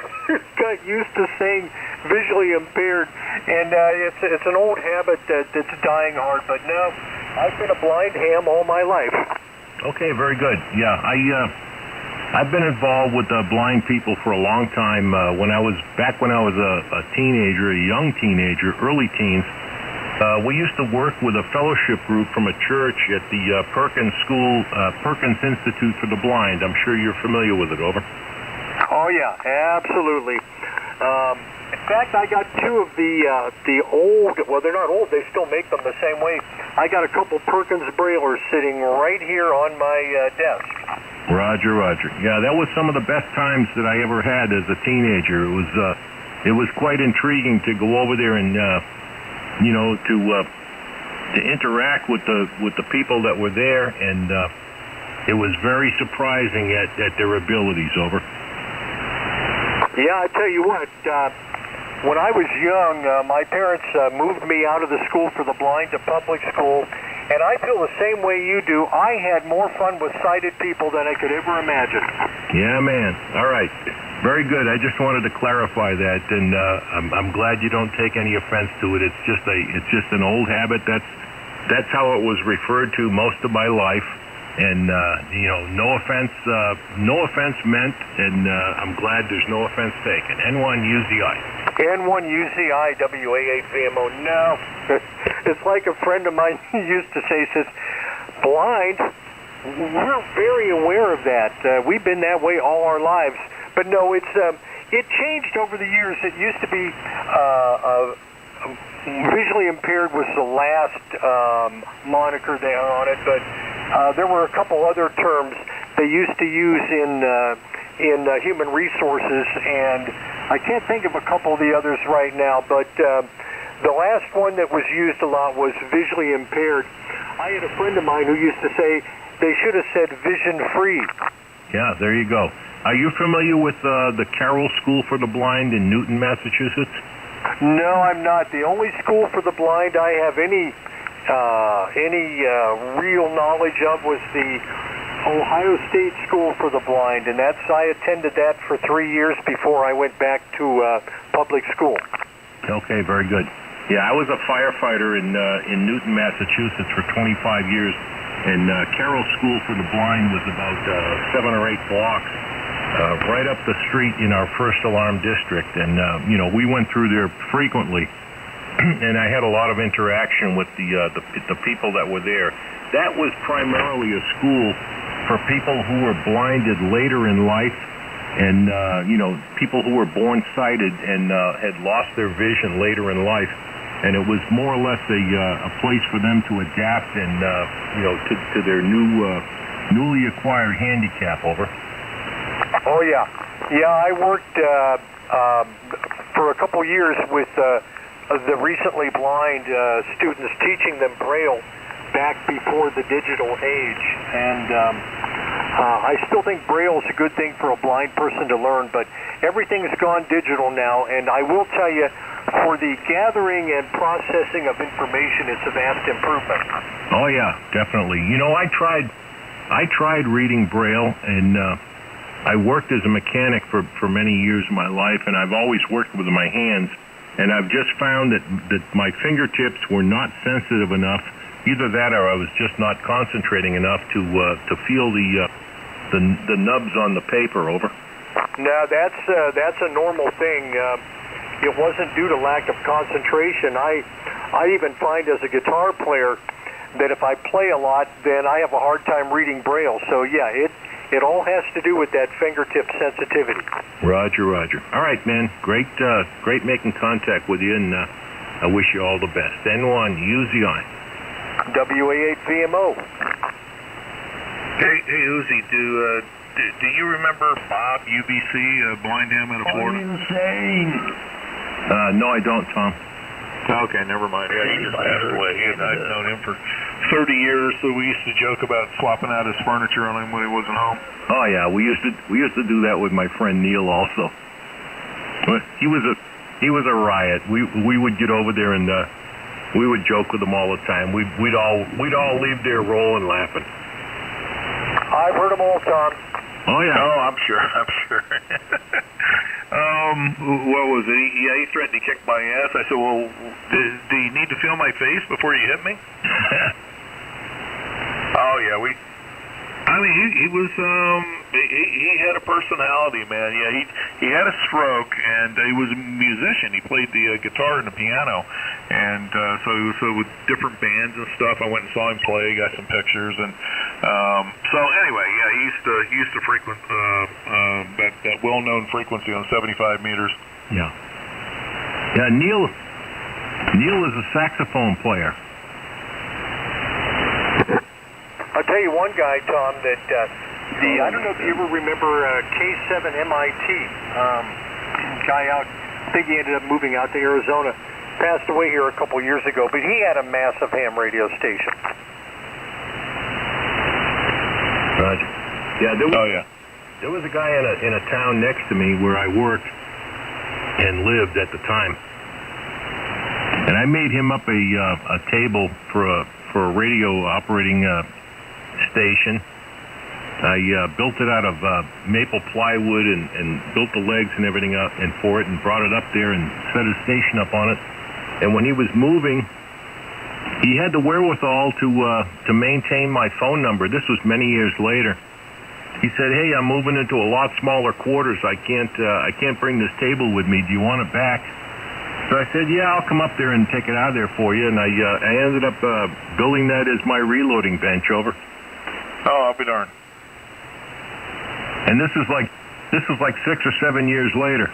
got used to saying visually impaired, and it's an old habit that's dying hard. But no, I've been a blind ham all my life. Okay, very good. Yeah, I've been involved with blind people for a long time. When I was a teenager, a young teenager, early teens, we used to work with a fellowship group from a church at the Perkins School, Perkins Institute for the Blind. I'm sure you're familiar with it. Over. Oh yeah, absolutely. In fact, I got two of the old, well, they're not old, they still make them the same way. I got a couple Perkins Braillers sitting right here on my desk. Roger, Roger. Yeah, that was some of the best times that I ever had as a teenager. It was quite intriguing to go over there and, to interact with the people that were there, and it was very surprising at their abilities. Over. Yeah, I tell you what, when I was young, my parents moved me out of the school for the blind to public school, and I feel the same way you do. I had more fun with sighted people than I could ever imagine. Yeah, man. All right. Very good. I just wanted to clarify that, and I'm glad you don't take any offense to it. It's just an old habit. That's how it was referred to most of my life, and no offense meant, and I'm glad there's no offense taken. N1UZI. N1UZI WA8VMO. No, it's like a friend of mine used to say. Says, blind. We're very aware of that. We've been that way all our lives. But no, it changed over the years. It used to be visually impaired was the last moniker there on it, but there were a couple other terms they used to use in human resources, and I can't think of a couple of the others right now, but the last one that was used a lot was visually impaired. I had a friend of mine who used to say they should have said vision-free. Yeah, there you go. Are you familiar with the Carroll School for the Blind in Newton, Massachusetts? No, I'm not. The only school for the blind I have any real knowledge of was the Ohio State School for the Blind, and I attended that for 3 years before I went back to public school. Okay, very good. Yeah, I was a firefighter in Newton, Massachusetts for 25 years, and Carroll School for the Blind was about 7 or 8 blocks right up the street in our first alarm district, and we went through there frequently, and I had a lot of interaction with the people that were there. That was primarily a school for people who were blinded later in life, and people who were born sighted and had lost their vision later in life, and it was more or less a place for them to adapt and to their newly acquired handicap. Over. Oh yeah, I worked for a couple years with the recently blind students, teaching them Braille back before the digital age, and I still think Braille is a good thing for a blind person to learn, but everything's gone digital now, and I will tell you, for the gathering and processing of information, it's a vast improvement. Oh yeah, definitely. I tried reading Braille, and I worked as a mechanic for many years of my life, and I've always worked with my hands, and I've just found that my fingertips were not sensitive enough. Either that, or I was just not concentrating enough to feel the nubs on the paper. Over. No, that's a normal thing. It wasn't due to lack of concentration. I even find as a guitar player that if I play a lot, then I have a hard time reading Braille. So yeah, it all has to do with that fingertip sensitivity. Roger. All right, man. Great making contact with you, and I wish you all the best. N1UZI. WA8VMO. Hey, Uzi, do you remember Bob UBC, blind ham out of Florida? Insane. No, I don't, Tom. Okay, never mind. Yeah, he just passed away. I'd known him for 30 years, so we used to joke about swapping out his furniture on him when he wasn't home. Oh yeah, we used to do that with my friend Neil also. But he was a riot. We would get over there and we would joke with him all the time. We'd all leave there rolling, laughing. I've heard them all, Tom. Oh yeah. Oh, I'm sure. What was it? Yeah, he threatened to kick my ass. I said, well, do you need to feel my face before you hit me? Oh yeah, he was, he had a personality, man. Yeah, he had a stroke, and he was a musician. He played the guitar and the piano, and so with different bands and stuff. I went and saw him play, got some pictures, and so anyway, yeah, he used to frequent that well-known frequency on 75 meters. Yeah. Yeah, Neil is a saxophone player. I'll tell you one guy, Tom, that I don't know if you ever remember K7MIT, guy out, I think he ended up moving out to Arizona, passed away here a couple years ago, but he had a massive ham radio station. Roger. Yeah, there was a guy in a town next to me where I worked and lived at the time, and I made him up a table for a radio operating station. I built it out of maple plywood and built the legs and everything up and for it and brought it up there and set a station up on it. And when he was moving, he had the wherewithal to maintain my phone number. This was many years later. He said, "Hey, I'm moving into a lot smaller quarters. I can't bring this table with me. Do you want it back?" So I said, "Yeah, I'll come up there and take it out of there for you." And I ended up building that as my reloading bench. Over. Oh, I'll be darned. And this is like 6 or 7 years later.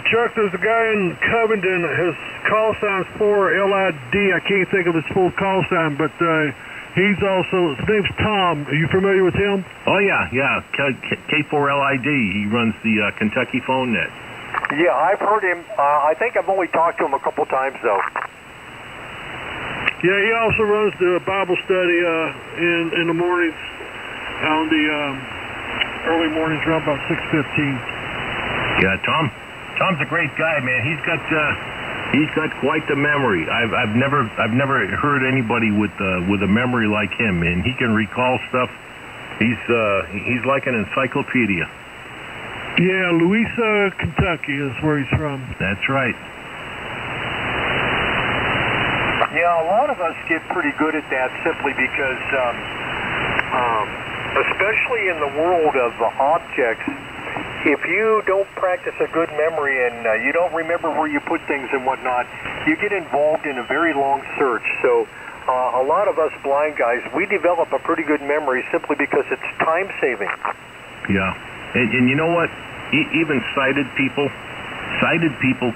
Chuck, there's a guy in Covington. His call sign's 4LID. I can't think of his full call sign, but his name's Tom. Are you familiar with him? Oh, yeah. K4LID. He runs the Kentucky phone net. Yeah, I've heard him. I think I've only talked to him a couple times, though. Yeah, he also runs the Bible study in the mornings, on the early mornings around about 6:15. Yeah, Tom's a great guy, man. He's got quite the memory. I've never heard anybody with a memory like him, and he can recall stuff. He's like an encyclopedia. Yeah, Louisa, Kentucky is where he's from. That's right. Yeah, a lot of us get pretty good at that simply because, especially in the world of objects, if you don't practice a good memory and you don't remember where you put things and whatnot, you get involved in a very long search. So a lot of us blind guys, we develop a pretty good memory simply because it's time-saving. Yeah. And you know what? Even sighted people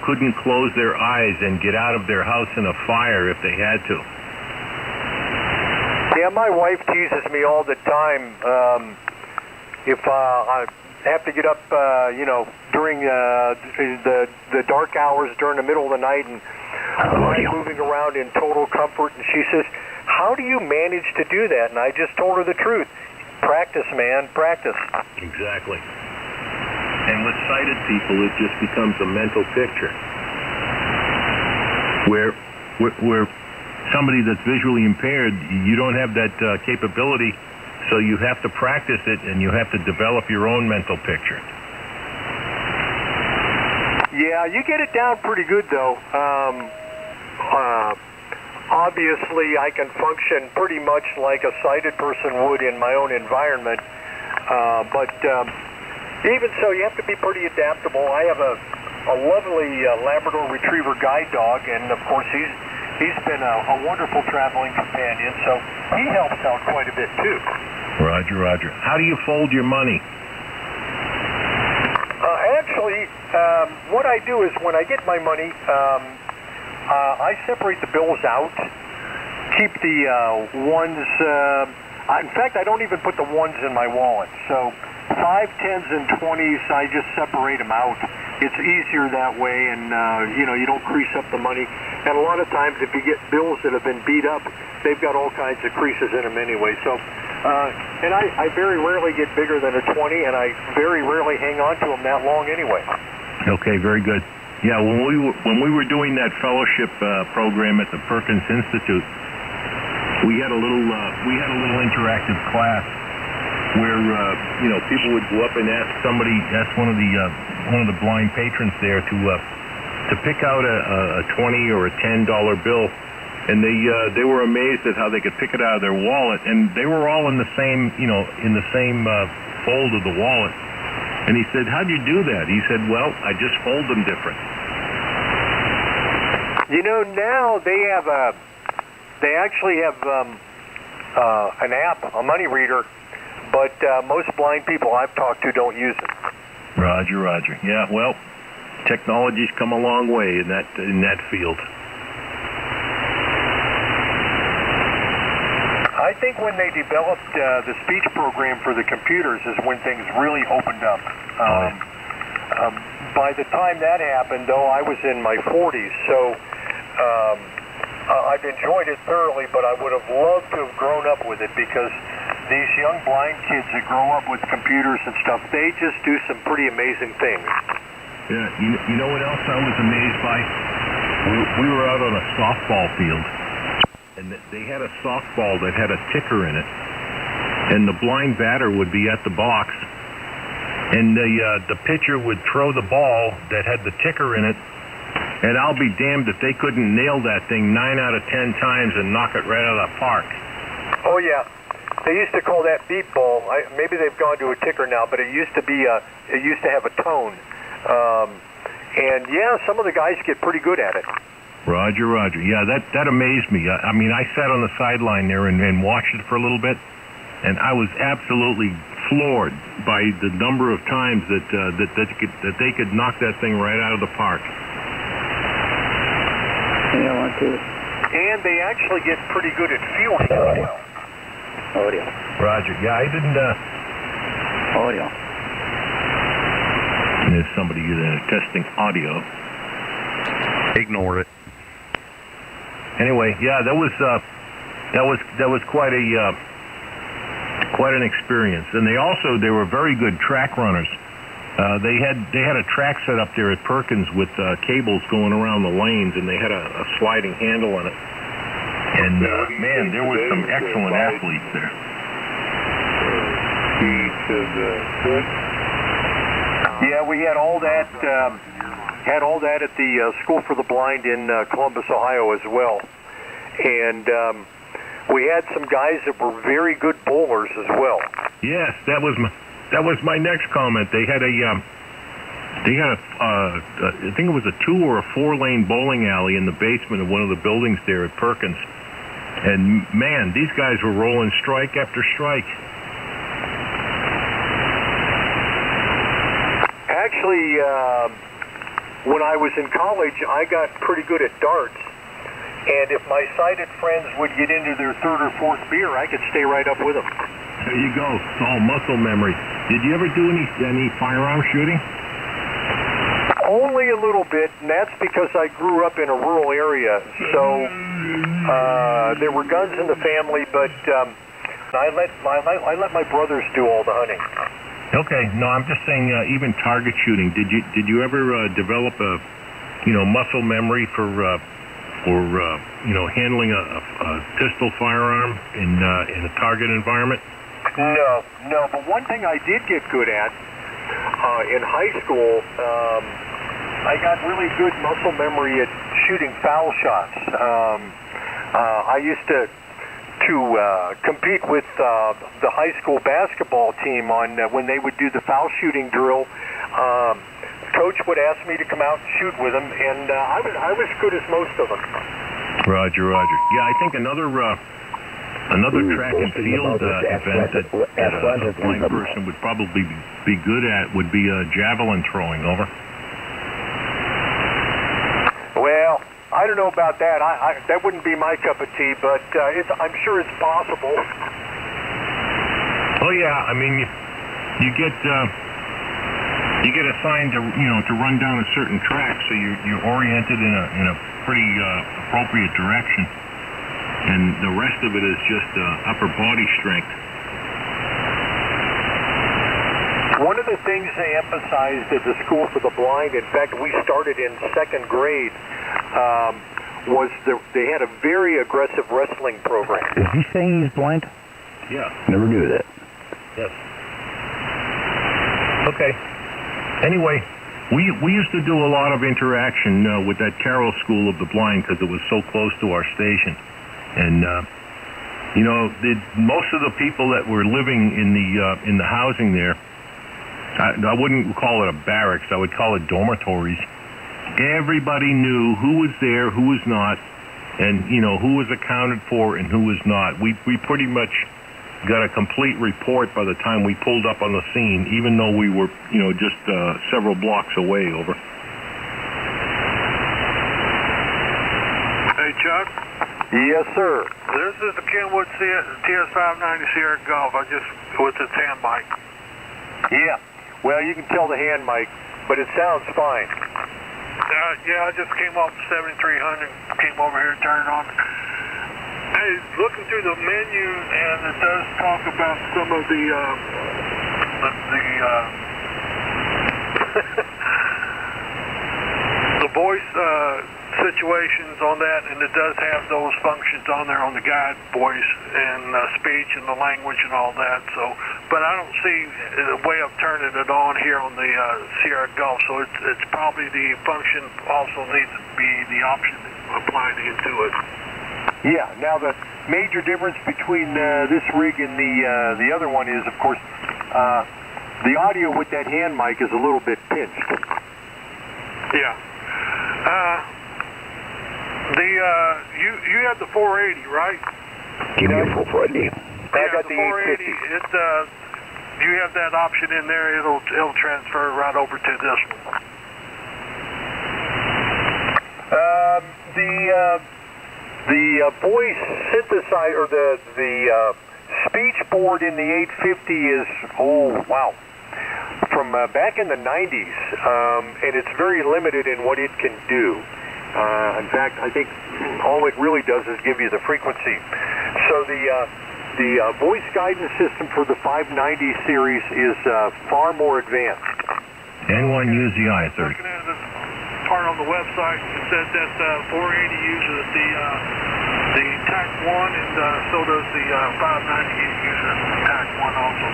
couldn't close their eyes and get out of their house in a fire if they had to. Yeah, my wife teases me all the time. If I have to get up, during the dark hours during the middle of the night, and I'm moving around in total comfort, and she says, "How do you manage to do that?" And I just told her the truth. Practice, man, practice. Exactly. And with sighted people, it just becomes a mental picture. Where somebody that's visually impaired, you don't have that capability, so you have to practice it and you have to develop your own mental picture. Yeah, you get it down pretty good, though. Obviously, I can function pretty much like a sighted person would in my own environment, but even so, you have to be pretty adaptable. I have a lovely Labrador Retriever guide dog, and of course he's been a wonderful traveling companion, so he helps out quite a bit too. Roger. How do you fold your money? Actually, what I do is when I get my money, I separate the bills out, keep the ones. In fact, I don't even put the ones in my wallet. So 5, 10s, and 20s, I just separate them out. It's easier that way, and you don't crease up the money. And a lot of times, if you get bills that have been beat up, they've got all kinds of creases in them anyway. So, and I very rarely get bigger than a 20, and I very rarely hang on to them that long anyway. Okay, very good. Yeah, when we were doing that fellowship program at the Perkins Institute, we had a little interactive class where people would go up and ask one of the blind patrons there to pick out a $20 or a $10 bill, and they were amazed at how they could pick it out of their wallet, and they were all in the same fold of the wallet. And he said, "How'd you do that?" He said, "Well, I just fold them different." Now they actually have an app, a money reader, but most blind people I've talked to don't use it. Roger. Yeah, well, technology's come a long way in that field. I think when they developed the speech program for the computers is when things really opened up. By the time that happened, though, I was in my 40s, so I've enjoyed it thoroughly, but I would have loved to have grown up with it because these young blind kids that grow up with computers and stuff, they just do some pretty amazing things. Yeah, you know what else I was amazed by? We were out on a softball field, and they had a softball that had a ticker in it, and the blind batter would be at the box, and the pitcher would throw the ball that had the ticker in it, and I'll be damned if they couldn't nail that thing 9 out of 10 times and knock it right out of the park. Oh yeah, they used to call that beep ball. Maybe they've gone to a ticker now, but it used to be it used to have a tone, and yeah, some of the guys get pretty good at it. Roger. Yeah, that amazed me. I mean, I sat on the sideline there and watched it for a little bit, and I was absolutely floored by the number of times that they could knock that thing right out of the park. Yeah, I want to. And they actually get pretty good at fielding as well. Audio. Roger. Yeah, I didn't. Audio. There's somebody testing audio. Ignore it. Anyway, yeah, that was quite an experience, and they were very good track runners. They had a track set up there at Perkins with cables going around the lanes, and they had a sliding handle on it. And man, there was some excellent athletes there. Yeah, we had all that. At the School for the Blind in Columbus, Ohio, as well, and we had some guys that were very good bowlers as well. Yes, that was my next comment. They had I think it was a 2 or a 4 lane bowling alley in the basement of one of the buildings there at Perkins, and man, these guys were rolling strike after strike. Actually, when I was in college, I got pretty good at darts. And if my sighted friends would get into their 3rd or 4th beer, I could stay right up with them. There you go. It's all muscle memory. Did you ever do any firearm shooting? Only a little bit, and that's because I grew up in a rural area. So there were guns in the family, but I let my brothers do all the hunting. Okay. No, I'm just saying even target shooting. Did you ever develop a muscle memory for handling a pistol firearm in a target environment? No. But one thing I did get good at in high school, I got really good muscle memory at shooting foul shots. I used to compete with the high school basketball team on when they would do the foul shooting drill. Coach would ask me to come out and shoot with him, and I was good as most of them. Roger. Yeah, I think another track and field event that a blind person would probably be good at would be javelin throwing. Over. Well, I don't know about that. That wouldn't be my cup of tea, but I'm sure it's possible. Oh yeah, I mean you get assigned to run down a certain track, so you're oriented in a pretty appropriate direction, and the rest of it is just upper body strength. One of the things they emphasized at the School for the Blind, in fact, we started in 2nd grade, was they had a very aggressive wrestling program. Is he saying he's blind? Yeah. Never knew that. Yes. Okay. Anyway, we used to do a lot of interaction with that Carroll School of the Blind because it was so close to our station, and most of the people that were living in the housing there, I wouldn't call it a barracks. I would call it dormitories. Everybody knew who was there, who was not, and who was accounted for and who was not. We pretty much got a complete report by the time we pulled up on the scene, even though we were just several blocks away. Over. Yes, sir. This is the Kenwood TS590 Sierra Golf. I just with its hand mic. Yeah. Well, you can tell the hand mic, but it sounds fine. Yeah, I just came off 7300, came over here and turned it on. Hey, looking through the menu, and it does talk about some of the the voice situations on that, and it does have those functions on there on the guide voice and speech and the language and all that. So, but I don't see a way of turning it on here on the Sierra Golf. So it's probably the function also needs to be the option applied into it. Yeah. Now the major difference between this rig and the other one is, of course, the audio with that hand mic is a little bit pinched. Yeah. You have the 480, right? Give me a 440. I got the 480. 850. You have that option in there. It'll transfer right over to this one. The voice synthesizer, or the speech board in the 850 is, from back in the 90s, and it's very limited in what it can do. In fact, I think all it really does is give you the frequency. So the voice guidance system for the 590 series is far more advanced. Anyone use the i30? Looking at this part on the website, it said that 480 uses the TAC 1, and so does the 590 uses TAC 1 also.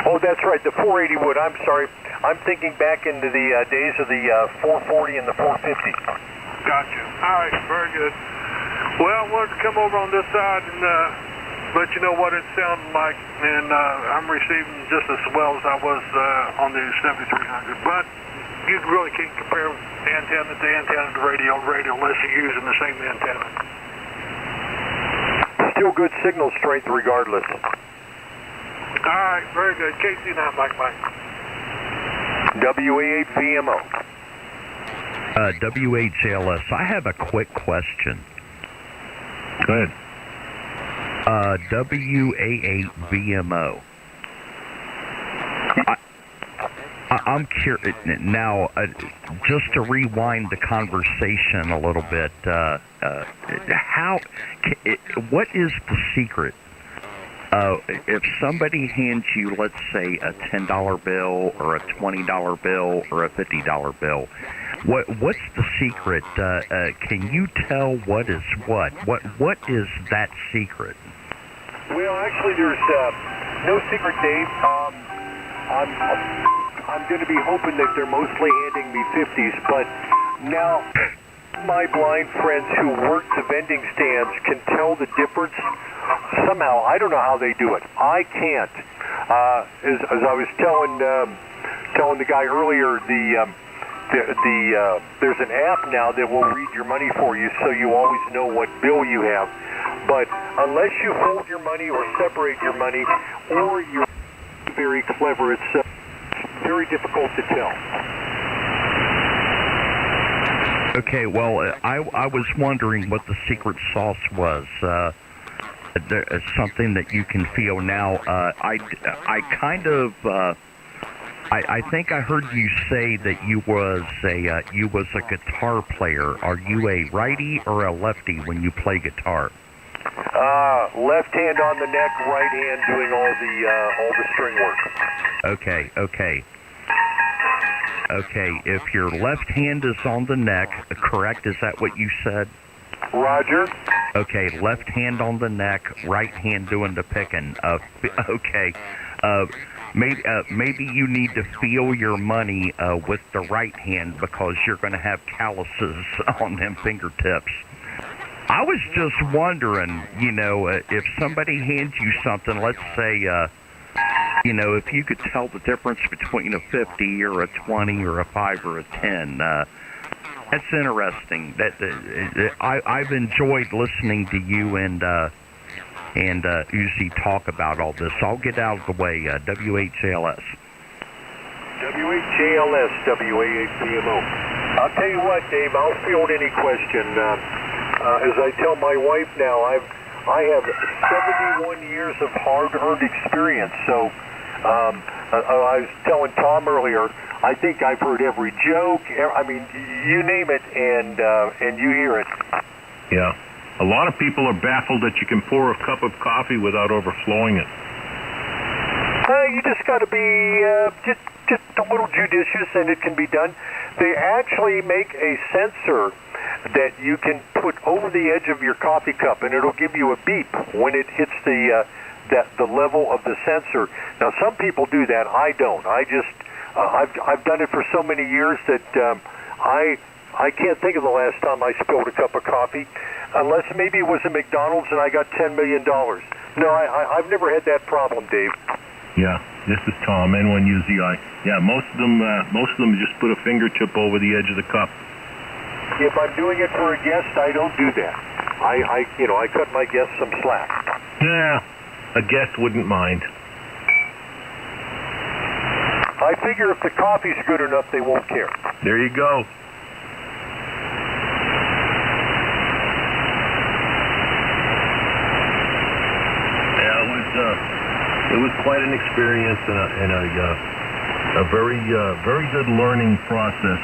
Oh, that's right, the 480 would. I'm sorry. I'm thinking back into the days of the 440 and the 450. Gotcha. All right, very good. Well, I wanted to come over on this side and let you know what it sounded like, and I'm receiving just as well as I was on the 7300. But you really can't compare antenna to antenna to radio unless you're using the same antenna. Still good signal strength regardless. All right, very good. KC9, Mike. WA8VMO. WHLS, I have a quick question. Go ahead. WA8VMO. I'm curious now. Just to rewind the conversation a little bit, what is the secret? If somebody hands you, let's say, a $10 bill or a $20 bill or a $50 bill, what's the secret? Can you tell what is what? What is that secret? Well, actually, there's no secret, Dave. I'm going to be hoping that they're mostly handing me 50s, but now my blind friends who work the vending stands can tell the difference. Somehow, I don't know how they do it. I can't. As I was telling the guy earlier, there's an app now that will read your money for you, so you always know what bill you have. But unless you hold your money or separate your money, or you're very clever, it's very difficult to tell. Okay, well, I was wondering what the secret sauce was. There's something that you can feel now. I think I heard you say that you was a guitar player. Are you a righty or a lefty when you play guitar? Left hand on the neck, right hand doing all the string work. Okay. If your left hand is on the neck, correct? Is that what you said? Roger. Okay, left hand on the neck, right hand doing the picking. Okay. Maybe you need to feel your money with the right hand because you're going to have calluses on them fingertips. I was just wondering, if somebody hands you something, let's say, if you could tell the difference between a 50 or a 20 or a 5 or a 10, that's interesting. I've enjoyed listening to you and Uzi talk about all this. I'll get out of the way. WHLS. WHJLS, WA8VMO. I'll tell you what, Dave, I'll field any question. As I tell my wife now, I have 71 years of hard-earned experience. So I was telling Tom earlier, I think I've heard every joke. I mean, you name it, and you hear it. Yeah. A lot of people are baffled that you can pour a cup of coffee without overflowing it. You just got to be just a little judicious, and it can be done. They actually make a sensor that you can put over the edge of your coffee cup, and it'll give you a beep when it hits the level of the sensor. Now, some people do that. I don't. I just I've done it for so many years that I can't think of the last time I spilled a cup of coffee, unless maybe it was a McDonald's and I got $10 million. No, I've never had that problem, Dave. Yeah, this is Tom, N1UZI. Yeah, most of them just put a fingertip over the edge of the cup. If I'm doing it for a guest, I don't do that. I cut my guests some slack. Yeah, a guest wouldn't mind. I figure if the coffee's good enough, they won't care. There you go. It was quite an experience and a very good learning process,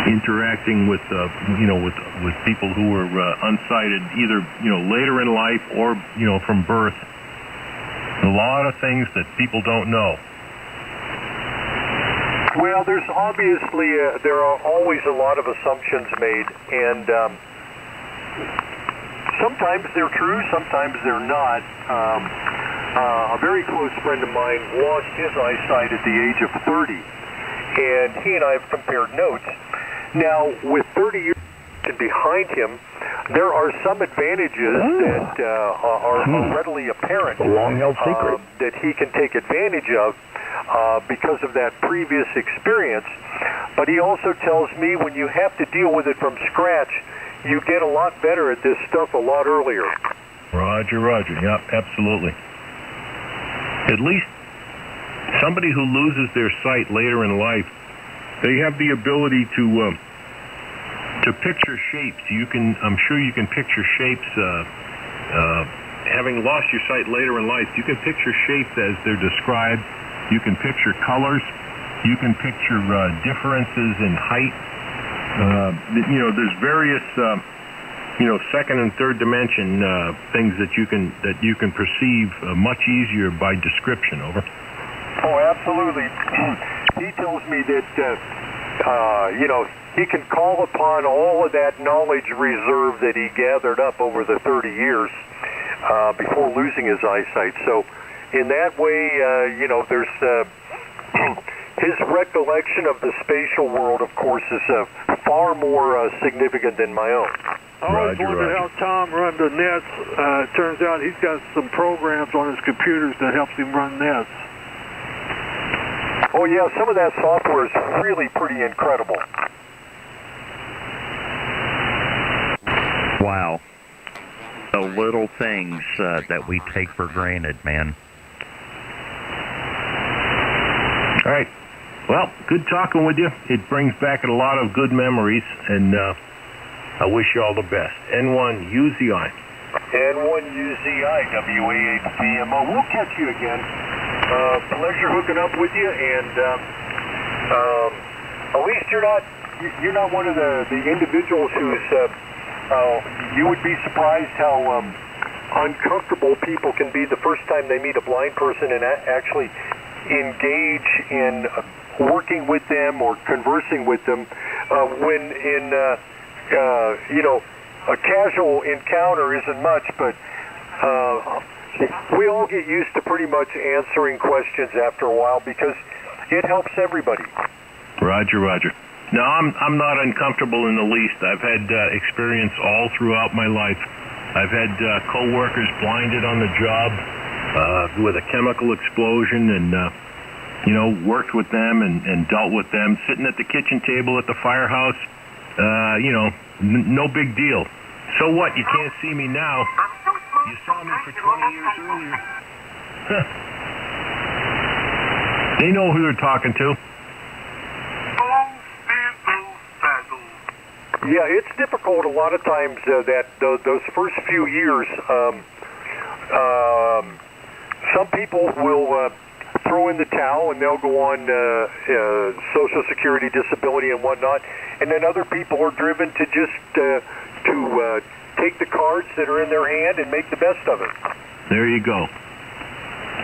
interacting with people who were unsighted, either later in life or from birth. A lot of things that people don't know. Well, there's obviously there are always a lot of assumptions made, and sometimes they're true, sometimes they're not. A very close friend of mine lost his eyesight at the age of 30, and he and I have compared notes. Now, with 30 years behind him, there are some advantages that are readily apparent. A long-held secret. That he can take advantage of because of that previous experience. But he also tells me when you have to deal with it from scratch, you get a lot better at this stuff a lot earlier. Roger. Yeah, absolutely. At least somebody who loses their sight later in life, they have the ability to picture shapes. I'm sure you can picture shapes. Having lost your sight later in life, you can picture shapes as they're described. You can picture colors. You can picture differences in height. There's various second and third dimension things that you can perceive much easier by description. Over. Oh, absolutely. He tells me that he can call upon all of that knowledge reserve that he gathered up over the 30 years before losing his eyesight. So, in that way, there's his recollection of the spatial world, of course, is far more significant than my own. I always wondered how Tom run the nets. Turns out he's got some programs on his computers that helps him run nets. Oh, yeah, some of that software is really pretty incredible. Wow. The little things that we take for granted, man. All right. Well, good talking with you. It brings back a lot of good memories, and I wish you all the best. N1UZI. N1UZI, WA8BMO. We'll catch you again. Pleasure hooking up with you, and at least you're not one of the individuals who's you would be surprised how uncomfortable people can be the first time they meet a blind person and actually engage in working with them or conversing with them when in a casual encounter isn't much, but we all get used to pretty much answering questions after a while because it helps everybody. Roger. No, I'm not uncomfortable in the least. I've had experience all throughout my life. I've had co-workers blinded on the job with a chemical explosion, and worked with them and dealt with them. Sitting at the kitchen table at the firehouse, no big deal. So what? You can't see me now. You saw me for 20 years earlier. They know who they're talking to. Yeah, it's difficult a lot of times those first few years. Some people will throw in the towel and they'll go on Social Security, disability, and whatnot, and then other people are driven to just take the cards that are in their hand and make the best of it. There you go.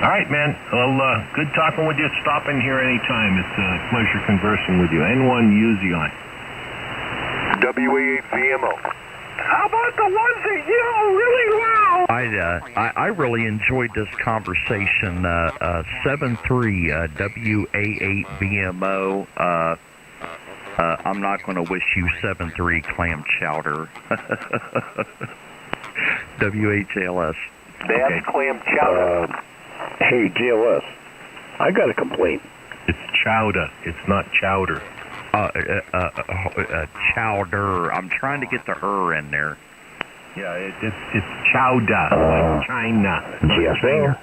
All right, man. Well, good talking with you. Stop in here anytime. It's a pleasure conversing with you. N1UZI. WA8VMO. How about the ones that yell really loud? I really enjoyed this conversation. 73 WA8VMO. I'm not going to wish you 73 clam chowder. WHLS. That's clam chowder. Hey, GLS, I got a complaint. It's chowder. It's not chowder. Chowder. I'm trying to get the in there. Yeah, it's chowder, like China. GSL.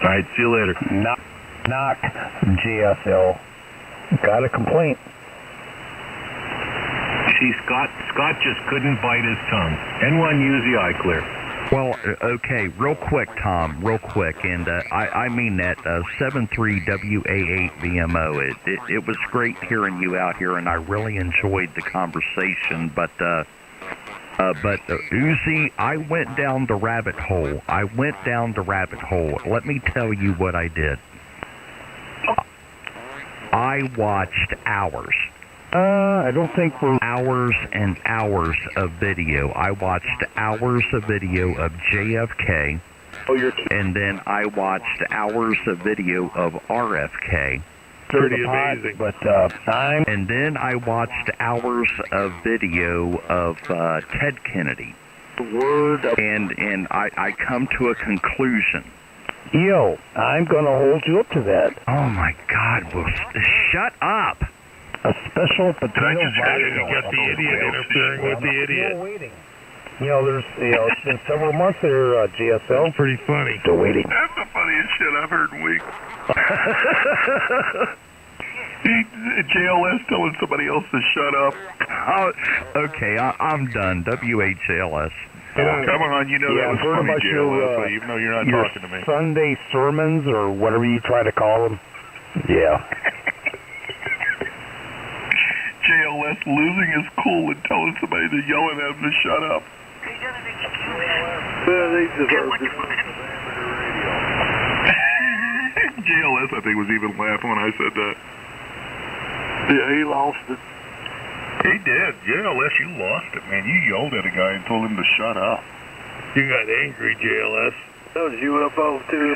All right, see you later. Knock, GSL. Got a complaint. See, Scott just couldn't bite his tongue. N1UZI clear. Well, okay, real quick, Tom, real quick, and I mean that 73 WA8VMO. It was great hearing you out here, and I really enjoyed the conversation. But Uzi, I went down the rabbit hole. Let me tell you what I did. I watched hours. I don't think we're... Hours and hours of video. I watched hours of video of JFK, and then I watched hours of video of RFK. Pretty amazing. But and then I watched hours of video of Ted Kennedy. And I come to a conclusion. Yo, I'm going to hold you up to that. Oh my God! Well, shut up. A special potato You got the idiot interfering with the idiot. Waiting. It's been several months there, GSL. That's pretty funny. Still waiting. That's the funniest shit I've heard in weeks. JLS telling somebody else to shut up. Oh, okay, I'm done. WHLS. Oh, come on, you know that was funny, JLS, even though you're not talking to me. Sunday sermons, or whatever you try to call them. Yeah. JLS losing his cool and telling somebody to yell at him to shut up. They deserve it. JLS, I think, was even laughing when I said that. Yeah, he lost it. He did. JLS, you lost it, man. You yelled at a guy and told him to shut up. You got angry, JLS. That was UFO, too.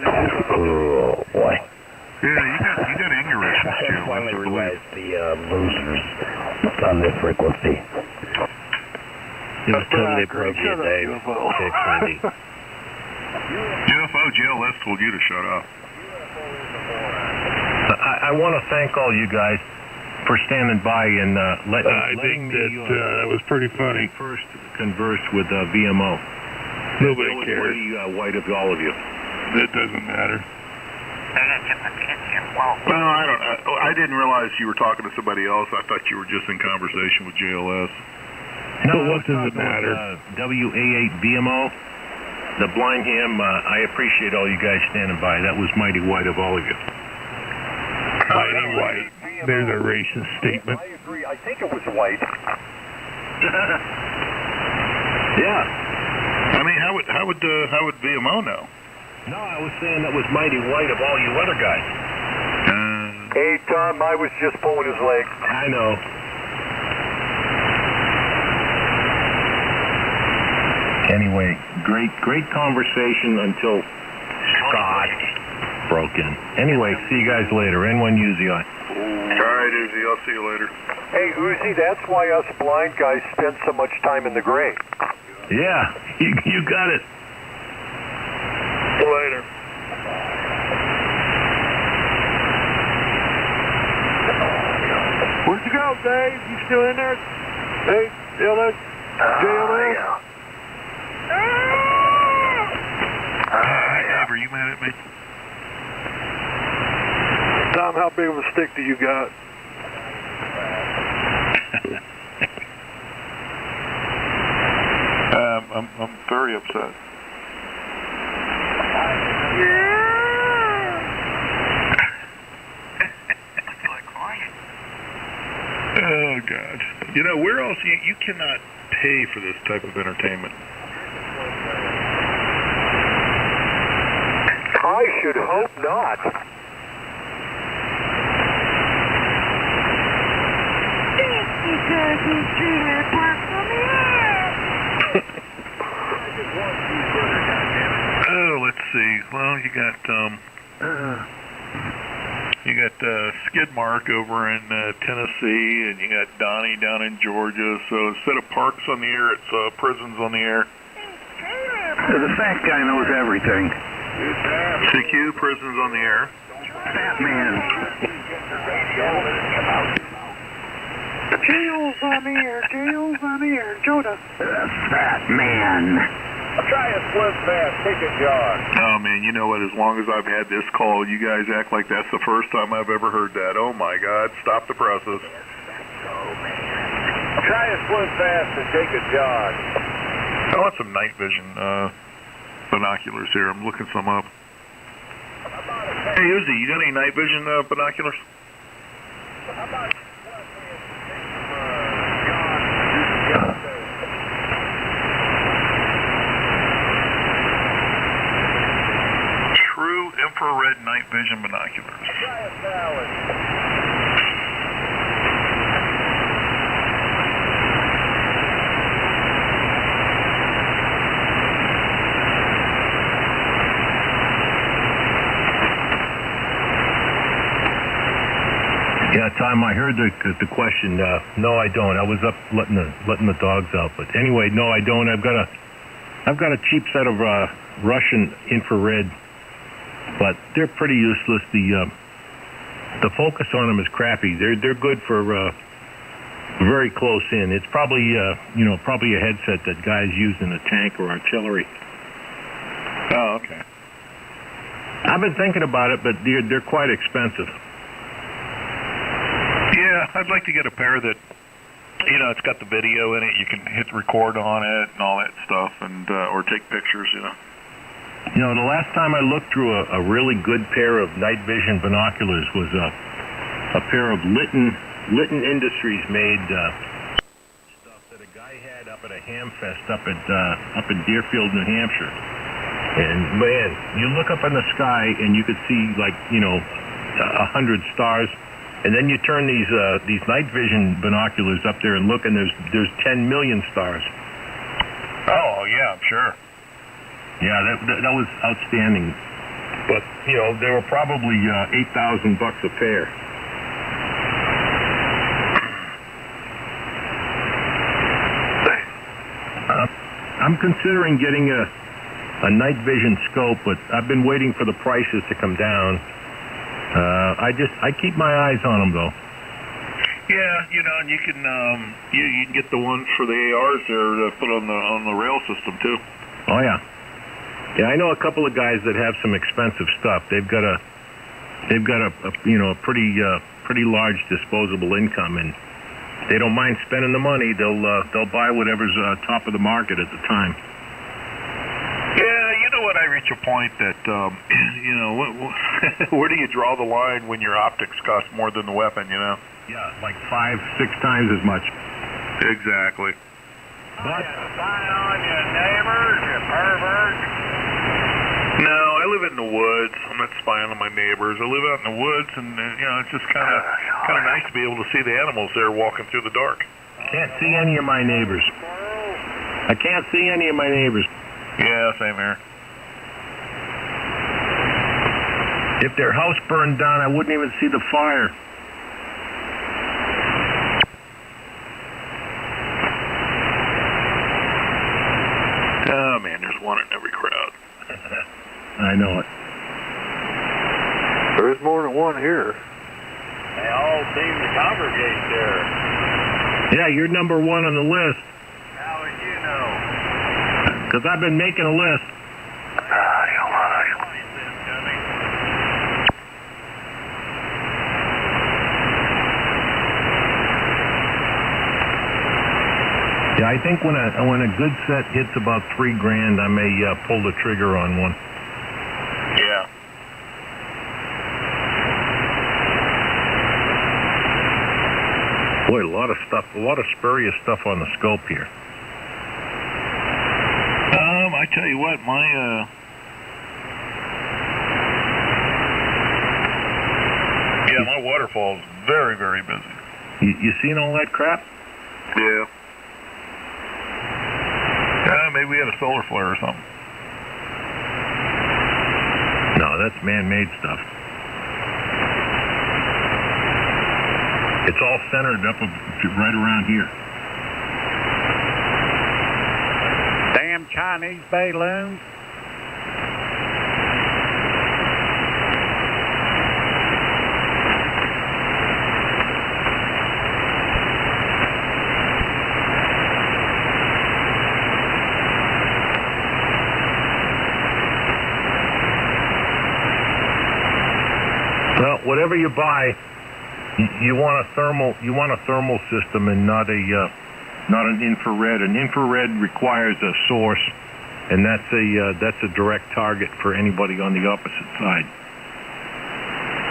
Oh, boy. Yeah, you got anger issues, I JLS. finally realized the losers on this frequency. It was totally appropriate, Dave. UFO, JLS told you to shut up. I want to thank all you guys for standing by and letting me that was pretty funny. First converse with VMO. Nobody That was cares. pretty white of all of you. That doesn't matter. Well, I didn't realize you were talking to somebody else. I thought you were just in conversation with JLS. No, what does it matter? WA8VMO, the blind ham, I appreciate all you guys standing by. That was mighty white of all of you. Mighty white. There's a racist statement. I agree. I think it was white. Yeah. I mean, how would VMO know? No, I was saying that was mighty white of all you other guys. Hey, Tom, I was just pulling his leg. I know. Anyway, great conversation until Scott broke in. Anyway, see you guys later. N1UZI. All right, Uzi, I'll see you later. Hey, Uzi, that's why us blind guys spend so much time in the gray. Yeah, you got it. Later. Where'd you go, Dave? You still in there? Hey, JLS? JLS? Dave, are you mad at me? Tom, how big of a stick do you got? I'm very upset. Oh God! You know where else you cannot pay for this type of entertainment. I should hope not. Oh, let's see. Well, you got Skidmark over in Tennessee, and you got Donnie down in Georgia. So instead of parks on the air, it's prisons on the air. The fat guy knows everything. CQ, prisons on the air. Fat man. Jails on the air, jails on the air, Jonah. Fat man. Try a split fast, take a jog. Oh man, you know what? As long as I've had this call, you guys act like that's the first time I've ever heard that. Oh my God! Stop the presses. Try a split fast and take a jog. I want some night vision binoculars here. I'm looking some up. Hey Uzi, you got any night vision binoculars? True infrared night vision binoculars. Yeah, Tom, I heard the question. No, I don't. I was up letting the dogs out, but anyway, no, I don't. I've got a cheap set of Russian infrared, but they're pretty useless. The focus on them is crappy. They're good for very close in. It's probably probably a headset that guys use in a tank or artillery. Oh, okay. I've been thinking about it, but they're quite expensive. Yeah, I'd like to get a pair that, it's got the video in it. You can hit record on it and all that stuff, and or take pictures. The last time I looked through a really good pair of night vision binoculars was a pair of Litton Industries made stuff that a guy had up at a ham fest up in Deerfield, New Hampshire. And man, you look up in the sky and you could see 100 stars. And then you turn these night vision binoculars up there and look, and there's 10 million stars. Oh yeah, I'm sure. Yeah, that was outstanding. But they were probably $8,000 a pair. I'm considering getting a night vision scope, but I've been waiting for the prices to come down. I keep my eyes on them though. Yeah, and you can you can get the ones for the ARs there to put on the rail system too. Oh yeah. Yeah, I know a couple of guys that have some expensive stuff. They've got a pretty large disposable income, and they don't mind spending the money. They'll buy whatever's top of the market at the time. Yeah, you know what? I reach a point that where do you draw the line when your optics cost more than the weapon? Yeah, like 5-6 times as much. Exactly. But Sign on you neighbors, you pervert. No, I live in the woods. I'm not spying on my neighbors. I live out in the woods, and it's just kind of nice to be able to see the animals there walking through the dark. Can't see any of my neighbors. I can't see any of my neighbors. Yeah, same here. If their house burned down, I wouldn't even see the fire. Oh man, there's one in every crowd. I know it. There's more than one here. They all seem to congregate there. Yeah, you're number one on the list. How would you know? Because I've been making a list. Yeah, Yeah, I think when a good set hits about $3,000, I may pull the trigger on one. Yeah. Boy, a lot of spurious stuff on the scope here. I tell you what, my waterfall's very, very busy. You seen all that crap? Yeah. Maybe we had a solar flare or something. No, that's man-made stuff. It's all centered up right around here. Damn Chinese balloons. Well, whatever you buy, you want a thermal system and not an infrared. An infrared requires a source, and that's a direct target for anybody on the opposite side.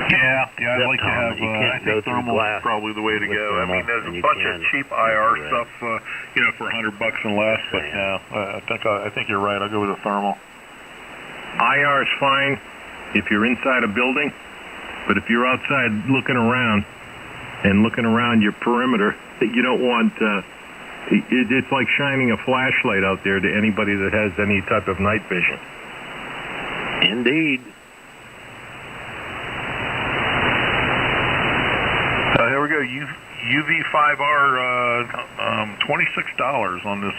Yeah, I'd like to have. I think thermal is probably the way to go. I mean, there's a bunch of cheap IR stuff, for $100 and less. But I think you're right. I'll go with a thermal. IR is fine if you're inside a building, but if you're outside looking around your perimeter, you don't want. It's like shining a flashlight out there to anybody that has any type of night vision. Indeed. Here we go. UV5R, $26 on this.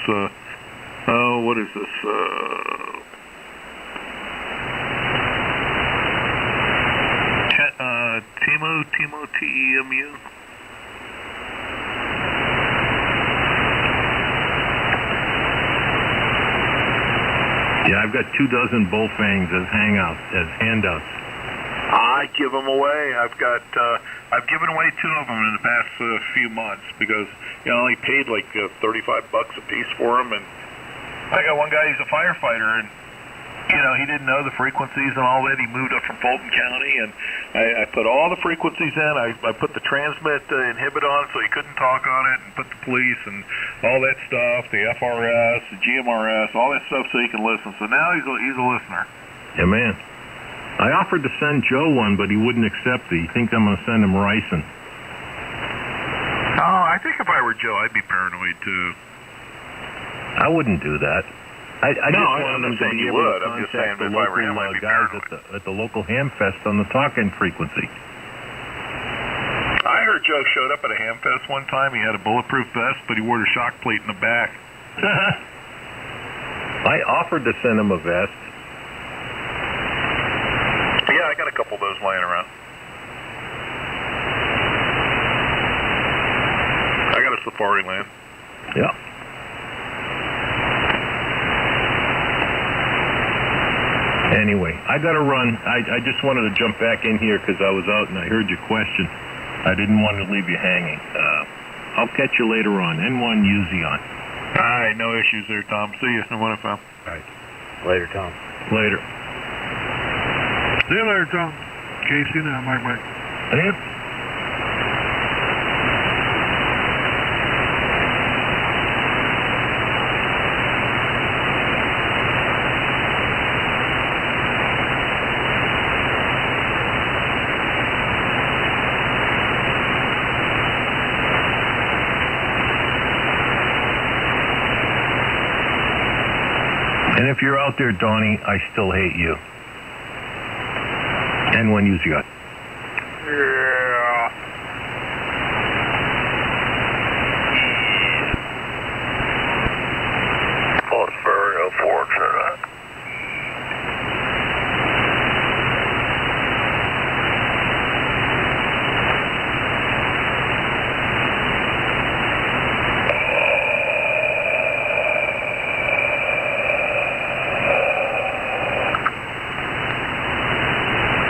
What is this? Temo TEMU. Yeah, I've got 24 bull fangs as handouts. I give them away. I've given away 2 of them in the past few months because I only paid like $35 a piece for them, and I got one guy who's a firefighter, and he didn't know the frequencies and all that. He moved up from Fulton County, and I put all the frequencies in. I put the transmit inhibit on so he couldn't talk on it, and put the police and all that stuff, the FRS, the GMRS, all that stuff so he can listen. So now he's a listener. Yeah, man. I offered to send Joe one, but he wouldn't accept it. He thinks I'm going to send him ricin. Oh, I think if I were Joe, I'd be paranoid too. I wouldn't do that. I just wanted them to be able to I'm just saying contact the local guys at the local ham fest on the talk-in frequency. I heard Joe showed up at a ham fest one time. He had a bulletproof vest, but he wore the shock plate in the back. I offered to send him a vest. Yeah, I got a couple of those laying around. I got a Safari Land. Yeah. Anyway, I got to run. I just wanted to jump back in here because I was out and I heard your question. I didn't want to leave you hanging. I'll catch you later on. N1 Uzi on. All right, no issues there, Tom. See you in 1FM. All right. Later, Tom. Later. See you later, Tom. Casey now, Mike. Yep. And if you're out there, Donnie, I still hate you. N1 Uzi on. Yeah. Well, it's very unfortunate.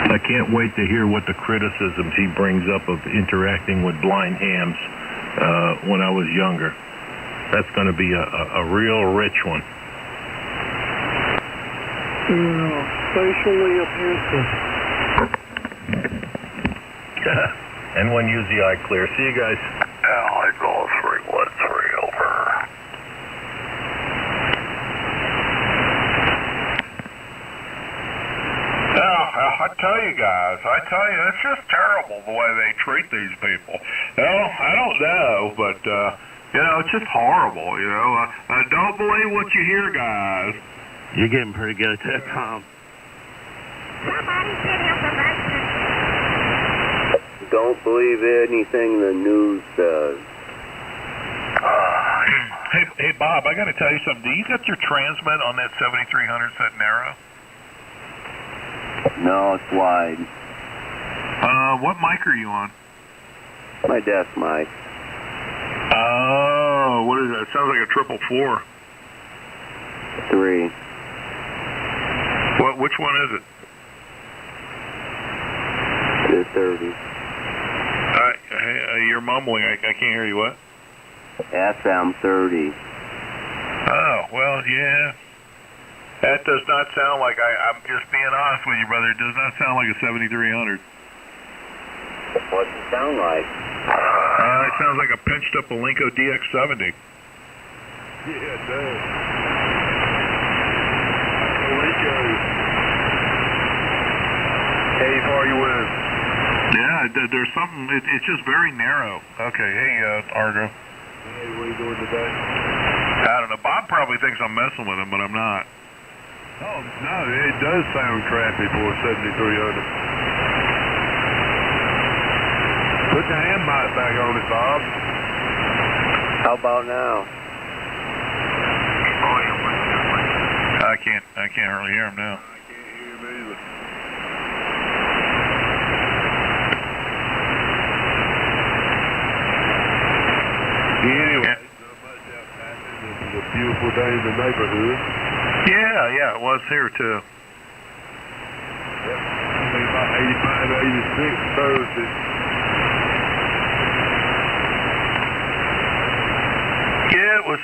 I can't wait to hear what the criticisms he brings up of interacting with blind hams when I was younger. That's going to be a real rich one. Facially offensive. N1 UZI clear. See you guys. Allied Golf 313 over. Yeah, I tell you guys, it's just terrible the way they treat these people. I don't know, but, it's just horrible, don't believe what you hear, guys. You're getting pretty good at that, Tom. Don't believe anything the news does. Hey, Bob, I got to tell you something. Do you got your transmit on that 7300 set narrow? No, it's wide. What mic are you on? My desk mic. Oh, what is that? It sounds like a 444. 3. Which one is it? The 30. You're mumbling. I can't hear you. What? SM30. Oh, well, yeah. That does not sound like, I'm just being honest with you, brother, it does not sound like a 7300. What's it sound like? It sounds like a pinched up Alinco DX70. Yeah, it does. Alinco. Hey, how are you with? Yeah, there's something, it's just very narrow. Okay, hey, Argo. Hey, what are you doing today? I don't know, Bob probably thinks I'm messing with him, but I'm not. Oh, no, it does sound crappy for a 7300. Put the hand mic back on it, Bob. How about now? I can't hardly hear him now. I can't hear him either. Anyway, so much else happened. This is a beautiful day in the neighborhood. Yeah, it was here too. Yep. Maybe about 85 to 86 Thursday. Yeah, it was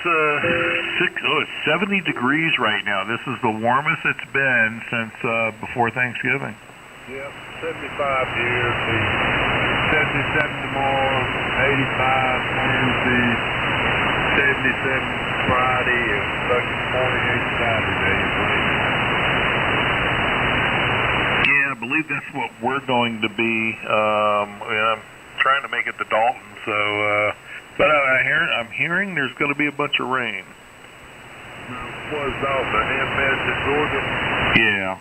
it's 70 degrees right now. This is the warmest it's been since before Thanksgiving. Yep, 75 here, 77 tomorrow, 85 Thursday, 77 Friday, and 48 Saturday. Yeah, I believe that's what we're going to be. I'm trying to make it to Dalton, so but I'm hearing there's going to be a bunch of rain. Where's Dalton? MS in Georgia? Yeah.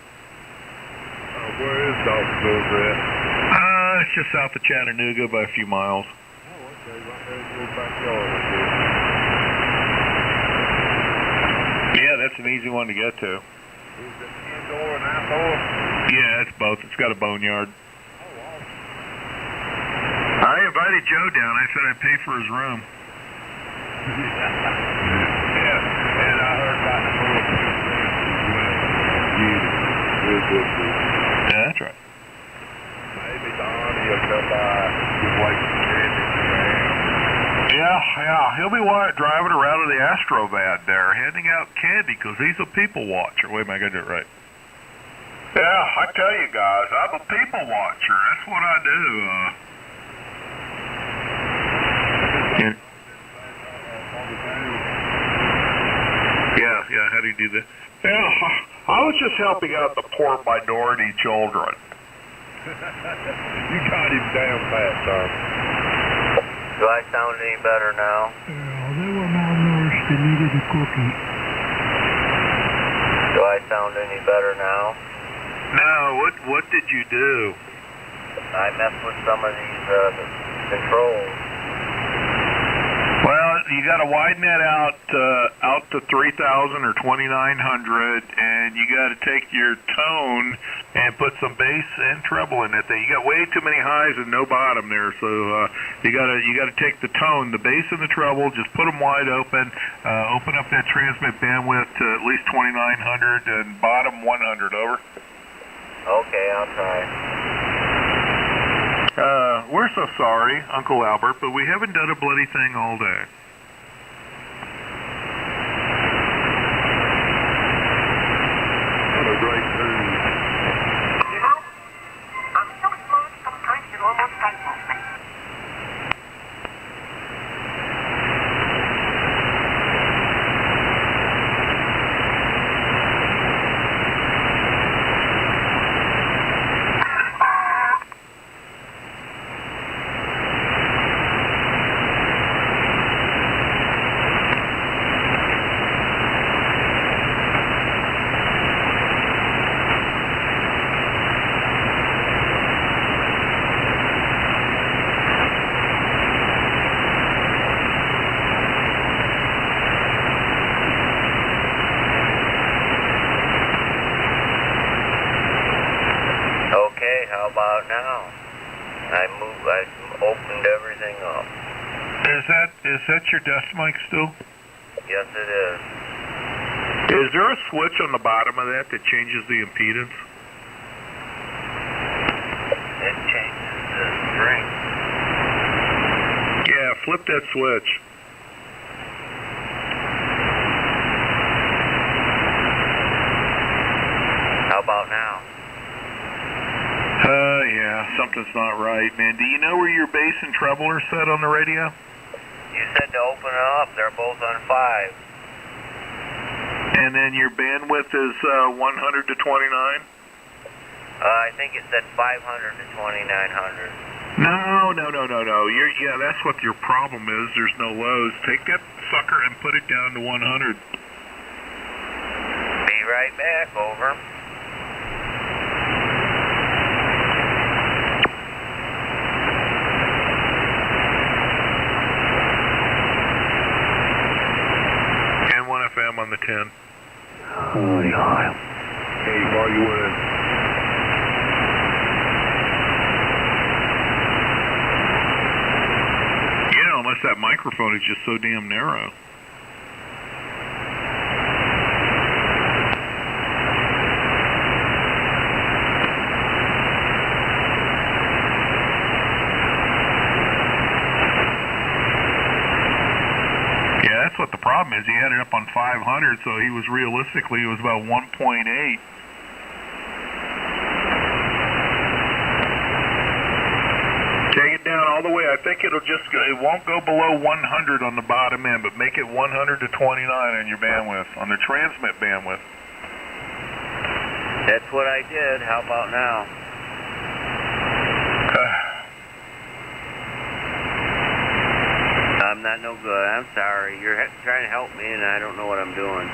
Where is Dalton, Georgia at? It's just south of Chattanooga by a few miles. Oh, okay, right there in your backyard. Yeah, that's an easy one to get to. Is it indoor and outdoor? Yeah, it's both. It's got a boneyard. Oh, awesome. I invited Joe down. I said I'd pay for his room. Yeah, and I heard about the book as well. Real good book. Yeah, that's right. Maybe Donnie will come by and wait for candy around. Yeah, he'll be driving around in the Astrovan there, handing out candy because he's a people watcher. Wait a minute, I got to do it right. Yeah, I tell you guys, I'm a people watcher. That's what I do. Yeah, how do you do that? Yeah, I was just helping out the poor minority children. You got him down pat, Tom. Do I sound any better now? They were malnourished and needed a cookie. Do I sound any better now? No, what did you do? I messed with some of these controls. Well, you got to widen that out to 3,000 or 2,900, and you got to take your tone and put some bass and treble in that thing. You got way too many highs and no bottom there, so you got to take the tone, the bass and the treble, just put them wide open, open up that transmit bandwidth to at least 2,900 and bottom 100. Over. Okay, I'll try. We're so sorry, Uncle Albert, but we haven't done a bloody thing all day. Right turn. I'm so smart, sometimes it almost frightens me. Okay, how about now? I opened everything up. Is that your desk mic still? Yes, it is. Is there a switch on the bottom of that changes the impedance? It changes the string. Yeah, flip that switch. How about now? Yeah, something's not right, man. Do you know where your bass and treble are set on the radio? You said to open it up. They're both on 5. And then your bandwidth is 100 to 29? I think it said 500 to 2900. No. Yeah, that's what your problem is. There's no lows. Take that sucker and put it down to 100. Be right back. Over. And 1 FM on the 10. Holy hell. Hey, while you want to... Yeah, unless that microphone is just so damn narrow. Yeah, that's what the problem is. He had it up on 500, so he was realistically, it was about 1.8. Take it down all the way. I think it won't go below 100 on the bottom end, but make it 100 to 29 on your bandwidth, on the transmit bandwidth. That's what I did. How about now? I'm not no good. I'm sorry. You're trying to help me, and I don't know what I'm doing.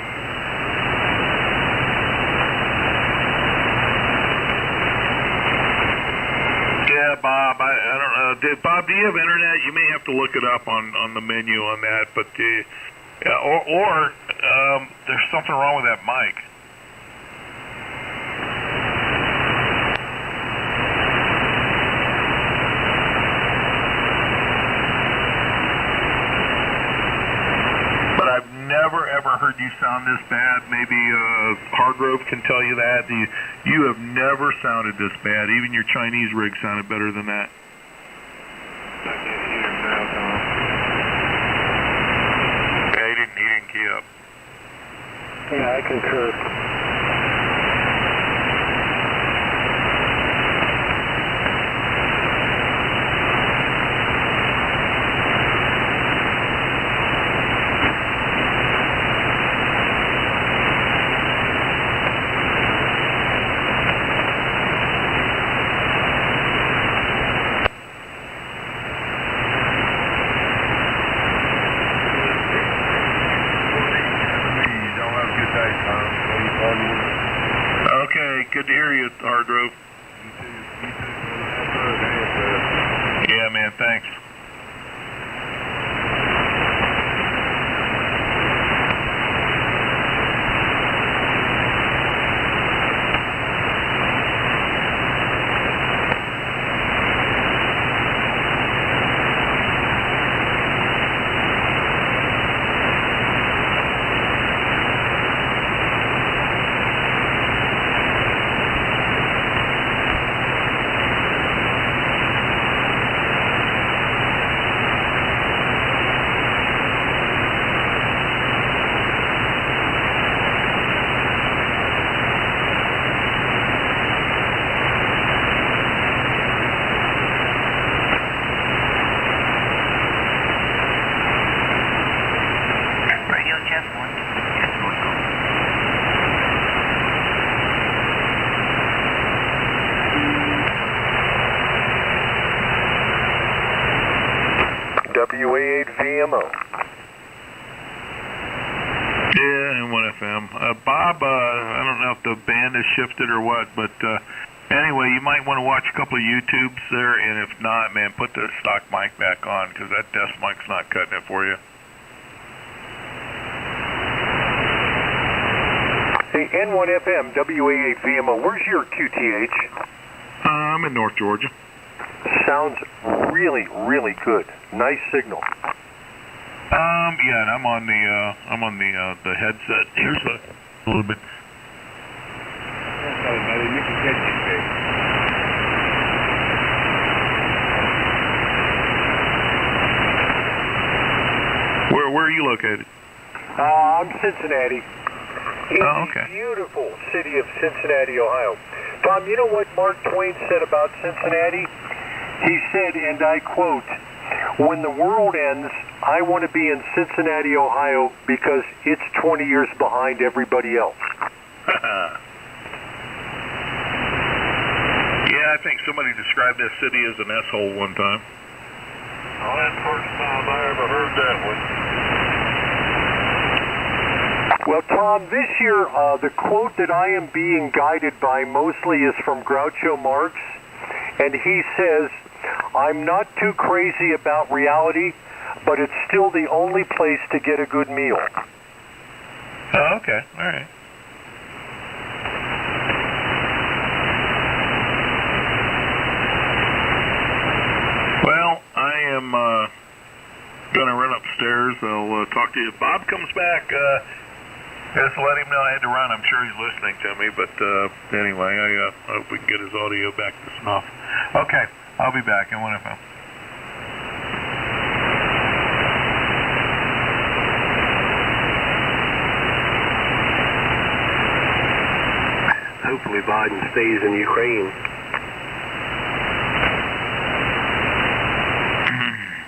Yeah, Bob. I don't know. Bob, do you have internet? You may have to look it up on the menu on that. But or there's something wrong with that mic. But I've never ever heard you sound this bad. Maybe Hargrove can tell you that. You have never sounded this bad. Even your Chinese rig sounded better than that. I can't hear him now, Tom. Yeah, he didn't key up. Yeah, I concur. Okay, good to hear you, Hargrove. Yeah, man, thanks. WA8VMO. Yeah, and 1FM. Bob, I don't know if the band has shifted or what, but anyway, you might want to watch a couple of YouTubes there, and if not, man, put the stock mic back on, because that desk mic's not cutting it for you. Hey, N1FM, WA8VMO, where's your QTH? I'm in North Georgia. Sounds really, really good. Nice signal. Yeah, and I'm on the headset. Here's a little bit. Where are you located? I'm Cincinnati. In Oh, okay. the beautiful city of Cincinnati, Ohio. Tom, you know what Mark Twain said about Cincinnati? He said, and I quote, "When the world ends, I want to be in Cincinnati, Ohio, because it's 20 years behind everybody else." Yeah, I think somebody described this city as an S-hole one time. Oh, that's the first time I ever heard that one. Well, Tom, this year, the quote that I am being guided by mostly is from Groucho Marx, and he says, "I'm not too crazy about reality, but it's still the only place to get a good meal." Oh, okay. All right. Well, I am going to run upstairs. I'll talk to you. If Bob comes back, just let him know I had to run. I'm sure he's listening to me, but anyway, I hope we can get his audio back to snuff. Okay, I'll be back in 1FM. Hopefully Biden stays in Ukraine.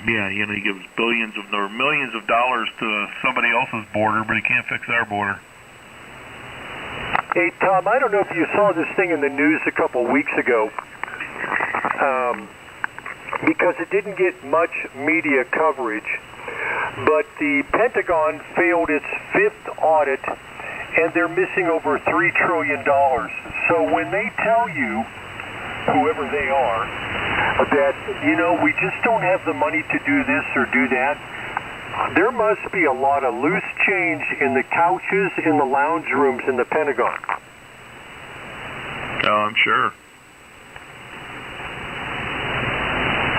Yeah, you know, he gives billions of or millions of dollars to somebody else's border, but he can't fix our border. Hey, Tom, I don't know if you saw this thing in the news a couple weeks ago, because it didn't get much media coverage, but the Pentagon failed its 5th audit, and they're missing over $3 trillion. So when they tell you, whoever they are, that, you know, we just don't have the money to do this or do that, there must be a lot of loose change in the couches, in the lounge rooms in the Pentagon. Oh, I'm sure.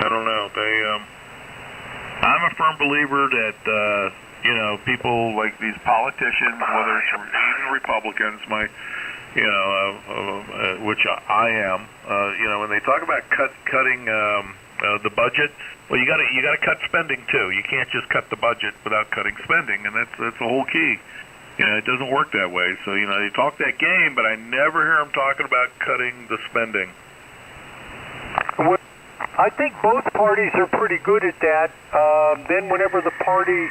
I don't know. I'm a firm believer that, you know, people like these politicians, whether it's even Republicans, which I am, you know, when they talk about cutting the budget, well, you got to cut spending too. You can't just cut the budget without cutting spending, and that's the whole key. You know, it doesn't work that way. So, you know, they talk that game, but I never hear them talking about cutting the spending. Well, I think both parties are pretty good at that. Then whenever the party,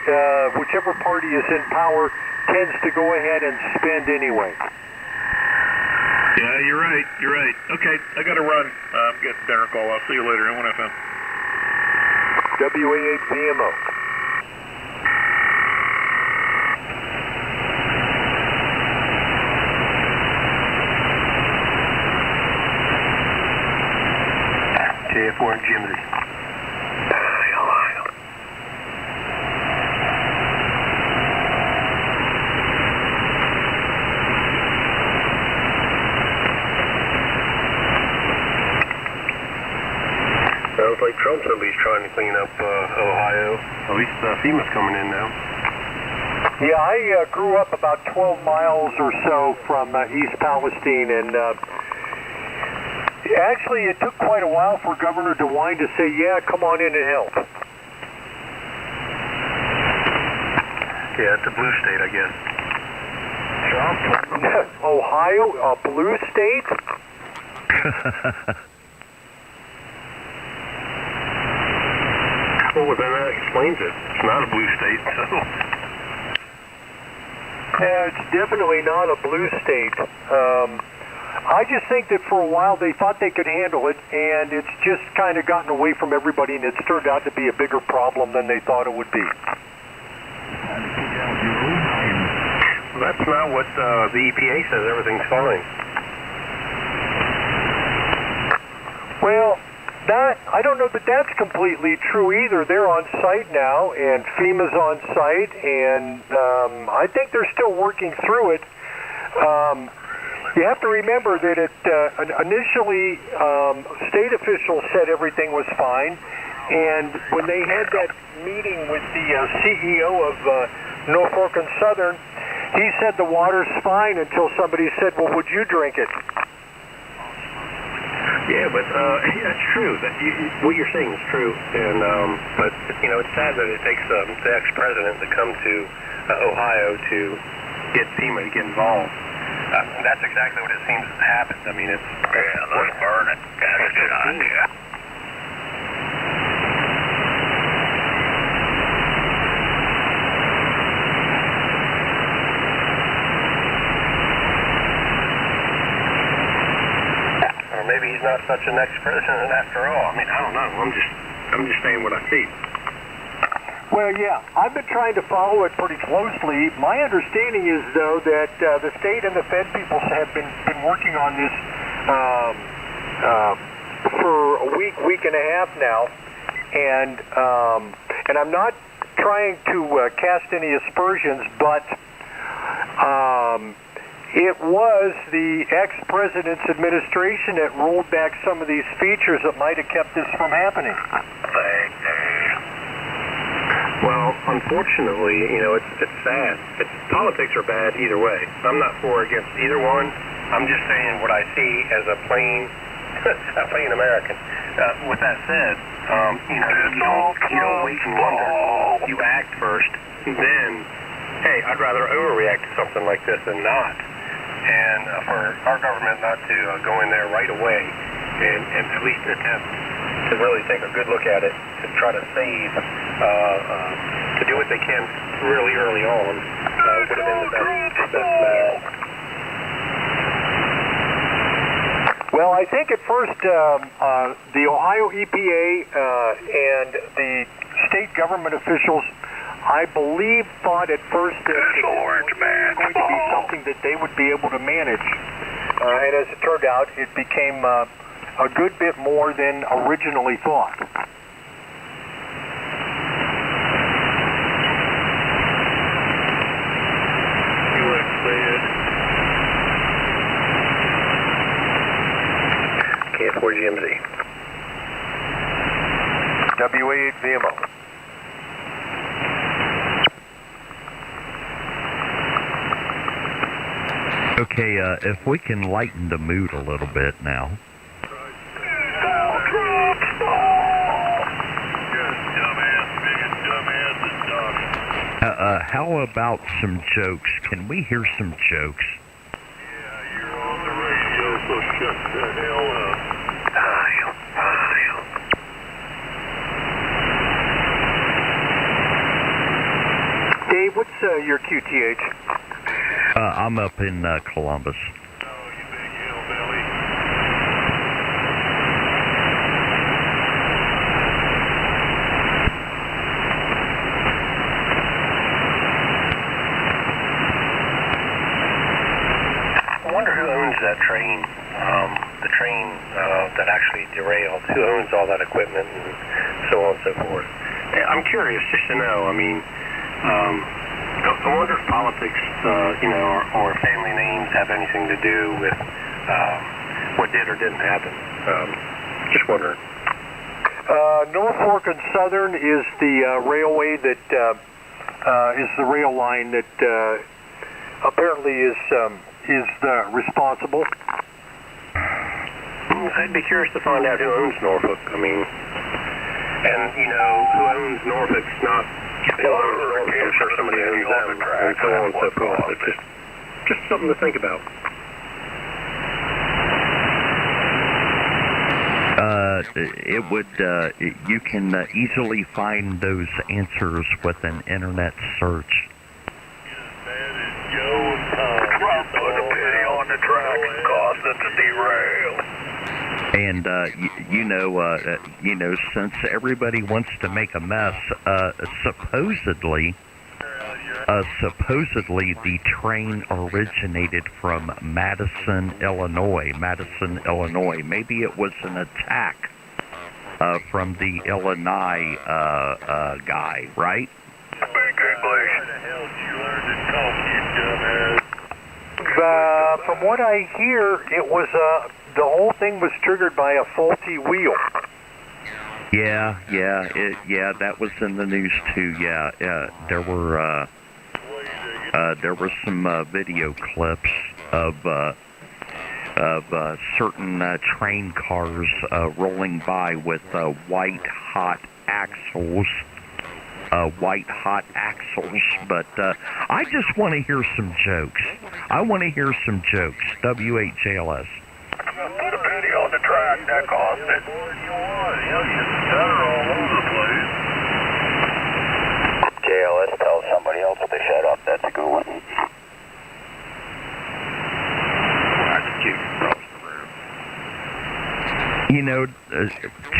whichever party is in power, tends to go ahead and spend anyway. Yeah, you're right. You're right. Okay, I got to run. I'm getting dinner call. I'll see you later. N1FM. WA8VMO. JF1 Jimmy. Sounds like Trump's at least trying to clean up Ohio. At least FEMA's coming in now. Yeah, I grew up about 12 miles or so from East Palestine, and actually it took quite a while for Governor DeWine to say, yeah, come on in and help. Yeah, it's a blue state, I guess. Trump? Ohio, a blue state? Well, then that explains it. It's not a blue state, so... Yeah, it's definitely not a blue state. I just think that for a while they thought they could handle it, and it's just kind of gotten away from everybody, and it's turned out to be a bigger problem than they thought it would be. Well, that's not what the EPA says. Everything's fine. Well, I don't know that that's completely true either. They're on site now, and FEMA's on site, and I think they're still working through it. You have to remember that initially state officials said everything was fine, and when they had that meeting with the CEO of Norfolk and Southern, he said the water's fine until somebody said, well, would you drink it? Yeah, but that's true. What you're saying is true, and but it's sad that it takes the ex-president to come to Ohio to get FEMA to get involved. That's exactly what it seems to happen. I mean, it's let's burn it. That's a good idea. Or maybe he's not such an ex-president after all. I mean, I don't know. I'm just saying what I see. Well, yeah, I've been trying to follow it pretty closely. My understanding is, though, that the state and the Fed people have been working on this for a week and a half now, and I'm not trying to cast any aspersions, but it was the ex-president's administration that rolled back some of these features that might have kept this from happening. Well, unfortunately, it's sad. Politics are bad either way. I'm not for or against either one. I'm just saying what I see as a plain American. With that said, you don't wait and wonder. You act first, then, hey, I'd rather overreact to something like this than not. And for our government not to go in there right away and at least attempt to really take a good look at it, to try to save, to do what they can really early on, would have been the best bet. Well, I think at first the Ohio EPA and the state government officials, I believe, thought at first that it was going to be something that they would be able to manage. And as it turned out, it became a good bit more than originally thought. KF4GMZ. WA8VMO. Okay, if we can lighten the mood a little bit now. How about some jokes? Can we hear some jokes? Yeah, you're on the radio, so shut the hell up. Dave, what's your QTH? I'm up in Columbus. Oh, you big hillbilly. I wonder who owns that train, the train that actually derailed. Who owns all that equipment and so on and so forth. I'm curious just to know. I mean, I wonder if politics, or family names have anything to do with what did or didn't happen. Just wondering. Norfolk and Southern is the railway that is the rail line that apparently is responsible. I'd be curious to find out who owns Norfolk. I mean, and who owns Norfolk's not. I'm sure somebody owns them, and so on and so forth. It's just something to think about. It would, you can easily find those answers with an internet search. As bad as Joe and Tom. Put a pity on the track and caused it to derail. And since everybody wants to make a mess, supposedly the train originated from Madison, Illinois. Maybe it was an attack from the Illinois guy, right? Speak English. How the hell did you learn to talk, you dumbass? From what I hear, it was the whole thing was triggered by a faulty wheel. Yeah, that was in the news too. Yeah, there were some video clips of certain train cars rolling by with white hot axles. But I just want to hear some jokes. W8JLS. Put a penny on the track, that caused it. All over the place. JLS, tell somebody else to shut up. That's a good one.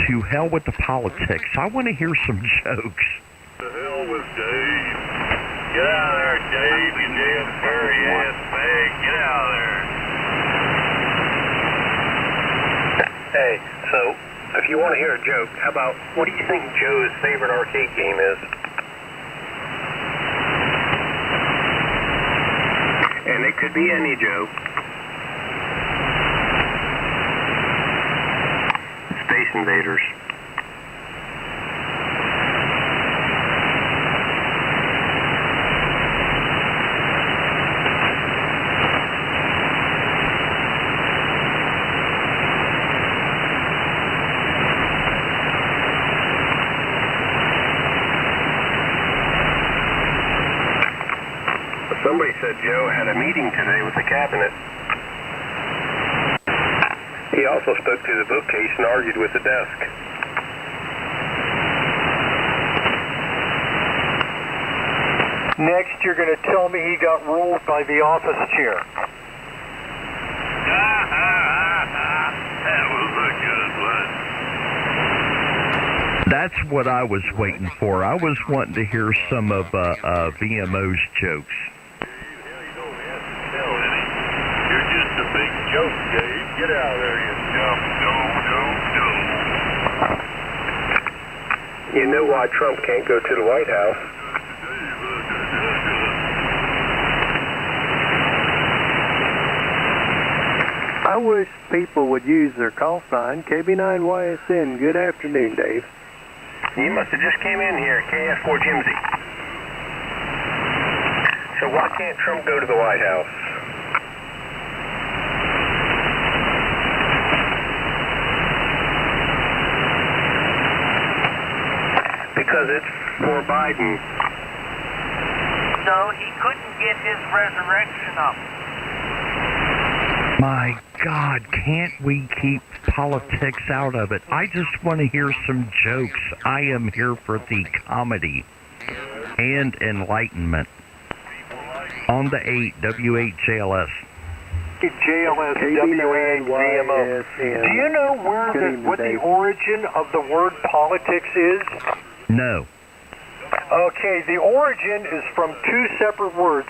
To hell with the politics. I want to hear some jokes. The hell with Dave. Get out of there, Dave, you damn furry ass bag. Get out of there. Hey, so, if you want to hear a joke, how about, what do you think Joe's favorite arcade game is? And it could be any Joe. Space Invaders. Somebody said Joe had a meeting today with the cabinet. He also spoke to the bookcase and argued with the desk. Next, you're going to tell me he got ruled by the office chair. That was a good one. That's what I was waiting for. I was wanting to hear some of VMO's jokes. You're just a big joke, Dave. Get out of there, you dumb You know why Trump can't go to the White House? I wish people would use their call sign, kb8UFO. Good afternoon, Dave. You must have just came in here, KF4 Jimsy. So why can't Trump go to the White House? Because it's for Biden. So he couldn't get his resurrection up. My God, can't we keep politics out of it? I just want to hear some jokes. I am here for the comedy and enlightenment. On the 8, W8JLS. JLS, W8VMO. Do you know what the origin of the word politics is? No. Okay, the origin is from two separate words,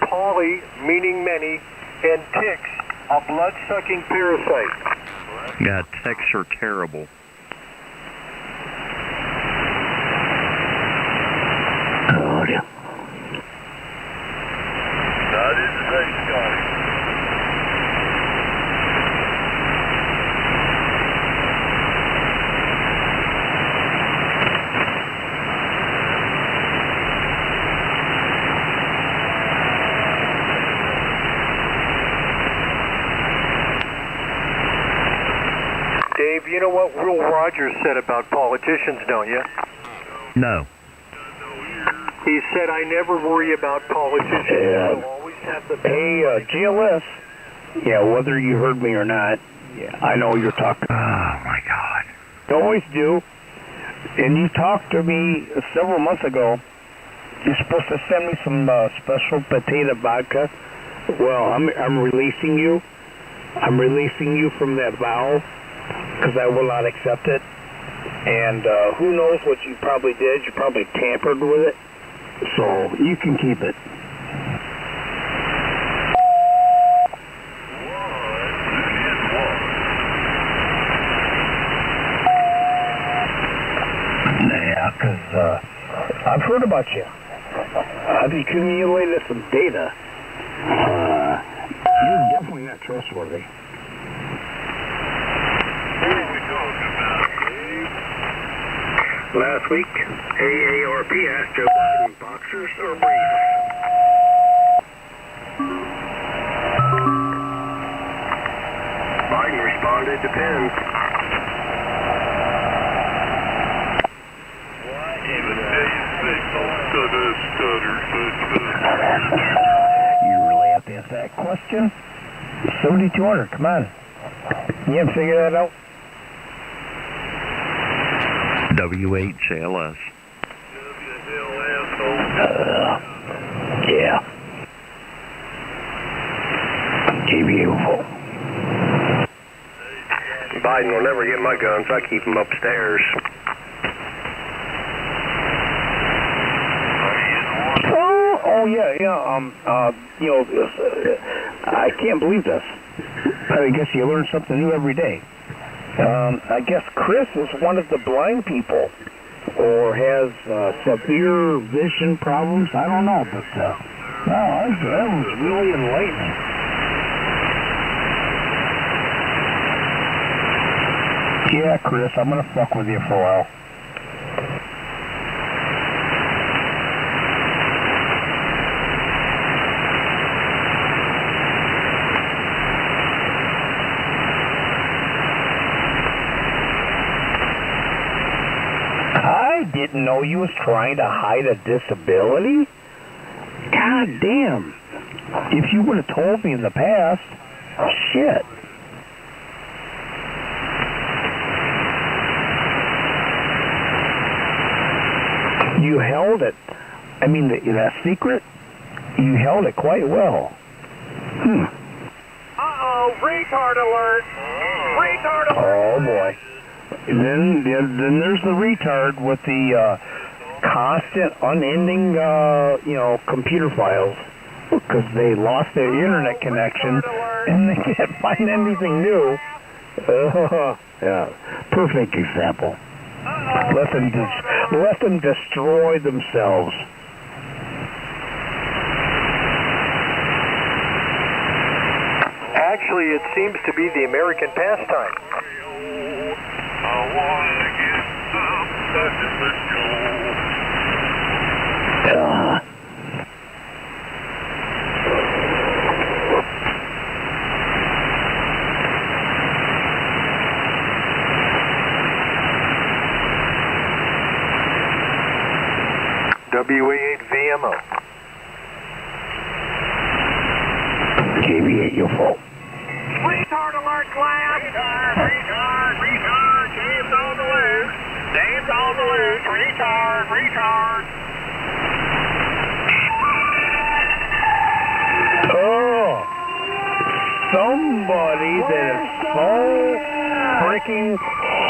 poly, meaning many, and ticks, a blood-sucking parasite. Yeah, ticks are terrible. Oh, yeah. That is right, Scotty. Dave, you know what Will Rogers said about politicians, don't you? No. He said, I never worry about politicians. I'll always have the... Hey, GLS. Yeah, whether you heard me or not, I know you're talking. Oh, my God. You always do. And you talked to me several months ago. You're supposed to send me some special potato vodka. Well, I'm releasing you. I'm releasing you from that vow because I will not accept it. And who knows what you probably did? You probably tampered with it. So you can keep it. Yeah, because I've heard about you. I've accumulated some data. You're definitely not trustworthy. Last week, AARP asked Joe Biden, boxers or briefs? Biden responded, depends. You really have to ask that question? 7,200, come on. You haven't figured that out? W8JLS. Yeah. kb8UFO. Biden will never get my guns. I keep them upstairs. Oh yeah. I can't believe this. I guess you learn something new every day. I guess Chris is one of the blind people, or has severe vision problems. I don't know, but that was really enlightening. Yeah, Chris, I'm gonna fuck with you for a while. I didn't know you was trying to hide a disability. God damn. If you would have told me in the past, shit. You held it. I mean, that secret, you held it quite well. Uh-oh, retard alert! Retard alert! Oh, boy. Then there's the retard with the constant, unending, computer files because they lost their internet connection and they can't find anything new. Yeah, perfect example. Let them destroy themselves. Actually, it seems to be the American pastime. I wanna get some WA8VMO. kb8UFO. Retard alert, class! Retard! Dave's on the loose! Dave's on the loose! Retard! Oh! Somebody that is so freaking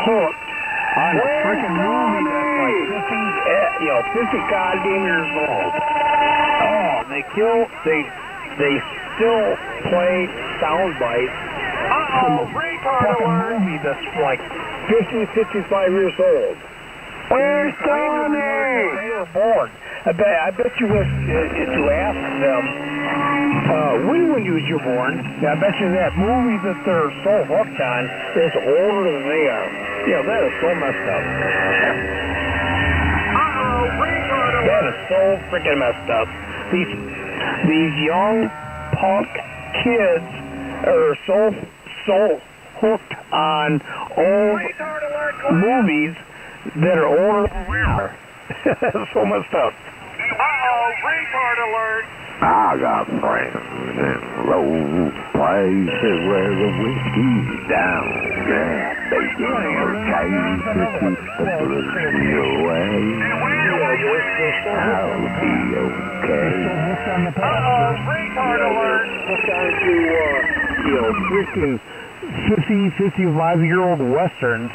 hooked on a freaking movie that's like 50 goddamn years old. Oh, they still play sound bites from a fucking movie that's like 50, 55 years old. Where's Tony? They were born. I bet you if you ask them, when you was born, I bet you that movie that they're so hooked on is older than they are. Yeah, that is so messed up. That is so freaking messed up. These young punk kids are so hooked on old movies that are older than we are. That's so messed up. Uh-oh, retard alert! I got friends in low places where the whiskey's down. Yeah, they give me a case to keep the blues away. I'll be okay. Retard alert! Hooked onto, freaking 50, 55-year-old westerns.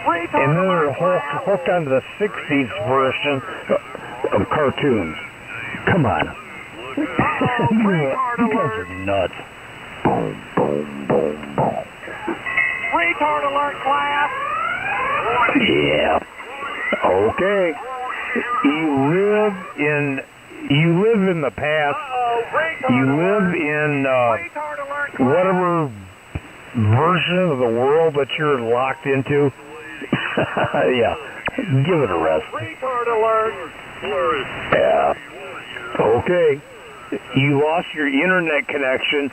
And then they're hooked onto the 60s version of cartoons. Come on. You guys are nuts. Boom, boom, boom, boom. Retard alert, class! Yeah. Okay. You live in the past. You live in whatever version of the world that you're locked into. Yeah. Give it a rest. Retard alert! Yeah. Okay. You lost your internet connection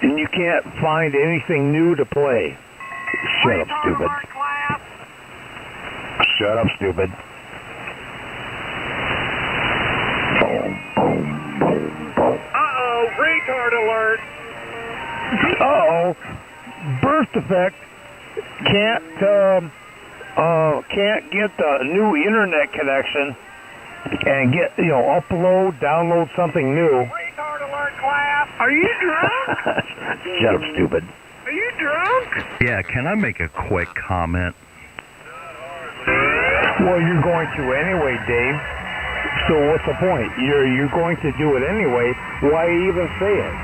and you can't find anything new to play. Shut up, stupid. Shut up, stupid. Boom, boom, boom, boom. Uh-oh, retard alert! Uh-oh. Birth defect. Can't get the new internet connection and get, upload, download something new. Retard alert, class! Are you drunk? Shut up, stupid. Are you drunk? Yeah, can I make a quick comment? Well, you're going to anyway, Dave. So what's the point? You're going to do it anyway. Why even say it?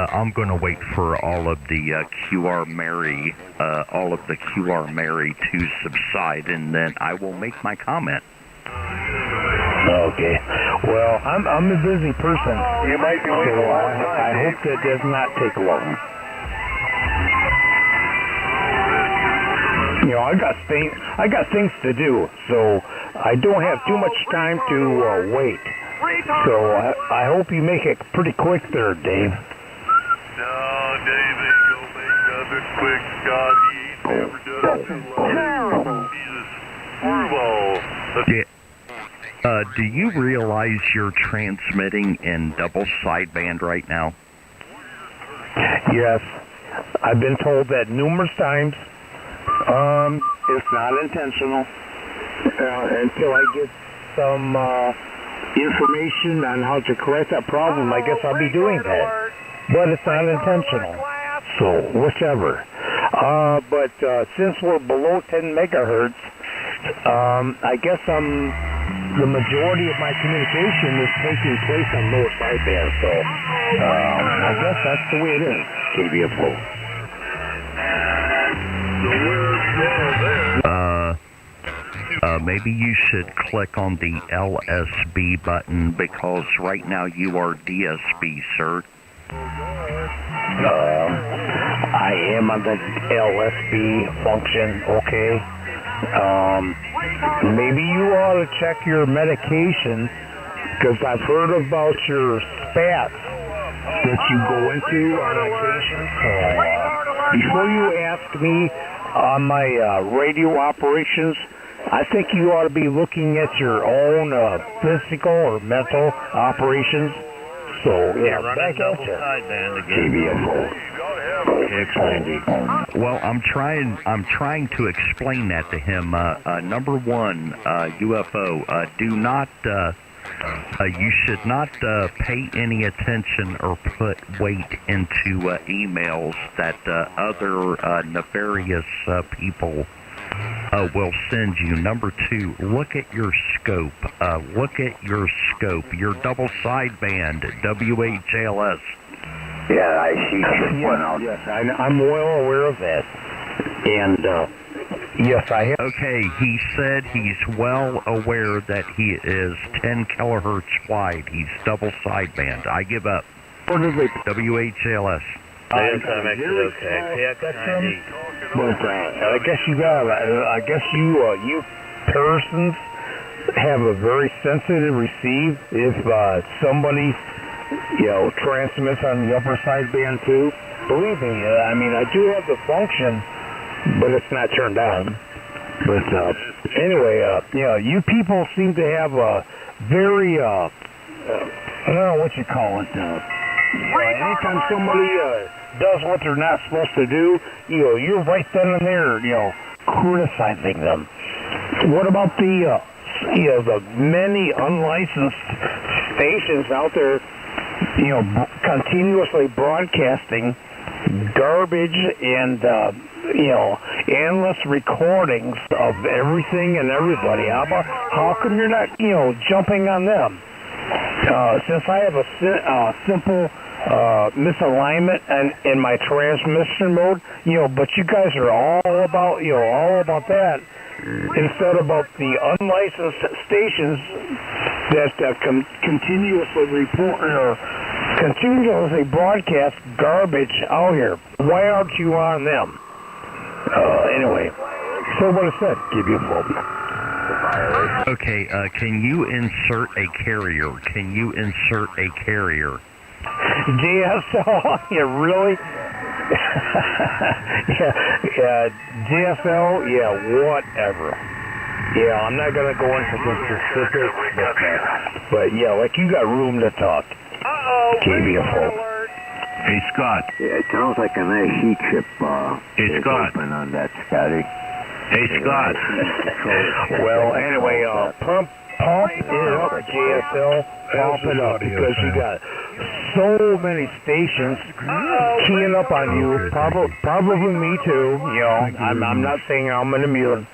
I'm going to wait for all of the QR Mary to subside, and then I will make my comment. Okay. Well, I'm a busy person. You might be waiting a long time. I hope that does not take long. I got things to do, so I don't have too much time to wait. So I hope you make it pretty quick there, Dave. No, Dave ain't gonna make nothing quick, Scott. He ain't never done it too long. He's a screwball. Do you realize you're transmitting in double sideband right now? Yes. I've been told that numerous times. It's not intentional. Until I get some information on how to correct that problem, I guess I'll be doing that. But it's not intentional. So, whichever. But since we're below 10 megahertz, I guess the majority of my communication is taking place on lower sideband. So, I guess that's the way it is. kb8UFO. Maybe you should click on the LSB button because right now you are DSB, sir. I am on the LSB function, okay? Maybe you ought to check your medication because I've heard about your spats that you go into on occasion. So, before you ask me on my radio operations, I think you ought to be looking at your own physical or mental operations. So, yeah, back at you. kb8UFO. Well, I'm trying to explain that to him. Number one, UFO, do not, you should not pay any attention or put weight into emails that other nefarious people will send you. Number two, look at your scope. Your double sideband, WHLS. Yeah, I see. Yes, I'm well aware of that. And, yes, I have. Okay, he said he's well aware that he is 10 kilohertz wide. He's double sideband. I give up. WHLS. KX90. KX90. But I guess you persons have a very sensitive receive if somebody transmits on the upper sideband too. Believe me, I mean I do have the function, but it's not turned on. But Anyway, you people seem to have a very, I don't know what you call it. Anytime somebody does what they're not supposed to do, you're right then and there, criticizing them. What about the many unlicensed stations out there, continuously broadcasting garbage and, endless recordings of everything and everybody? How come you're not, jumping on them? Since I have a simple misalignment in my transmission mode, but you guys are all about that, instead about the unlicensed stations that continuously broadcast garbage out here. Why aren't you on them? Anyway, so what I said, kb8UFO. Okay, can you insert a carrier? Can you insert a carrier? JSL? Yeah, really? JSL? Yeah, whatever. Yeah, I'm not going to go into the specifics, but yeah, like you got room to talk. kb8UFO. Hey, Scott. Yeah, it sounds like a nice heat chip hey, Scott. open on that, Scotty. Hey, Scott. Well, anyway, pump it up, JSL. Pump it up, because you got so many stations keying up on you. Probably me too. I'm not saying I'm an immune,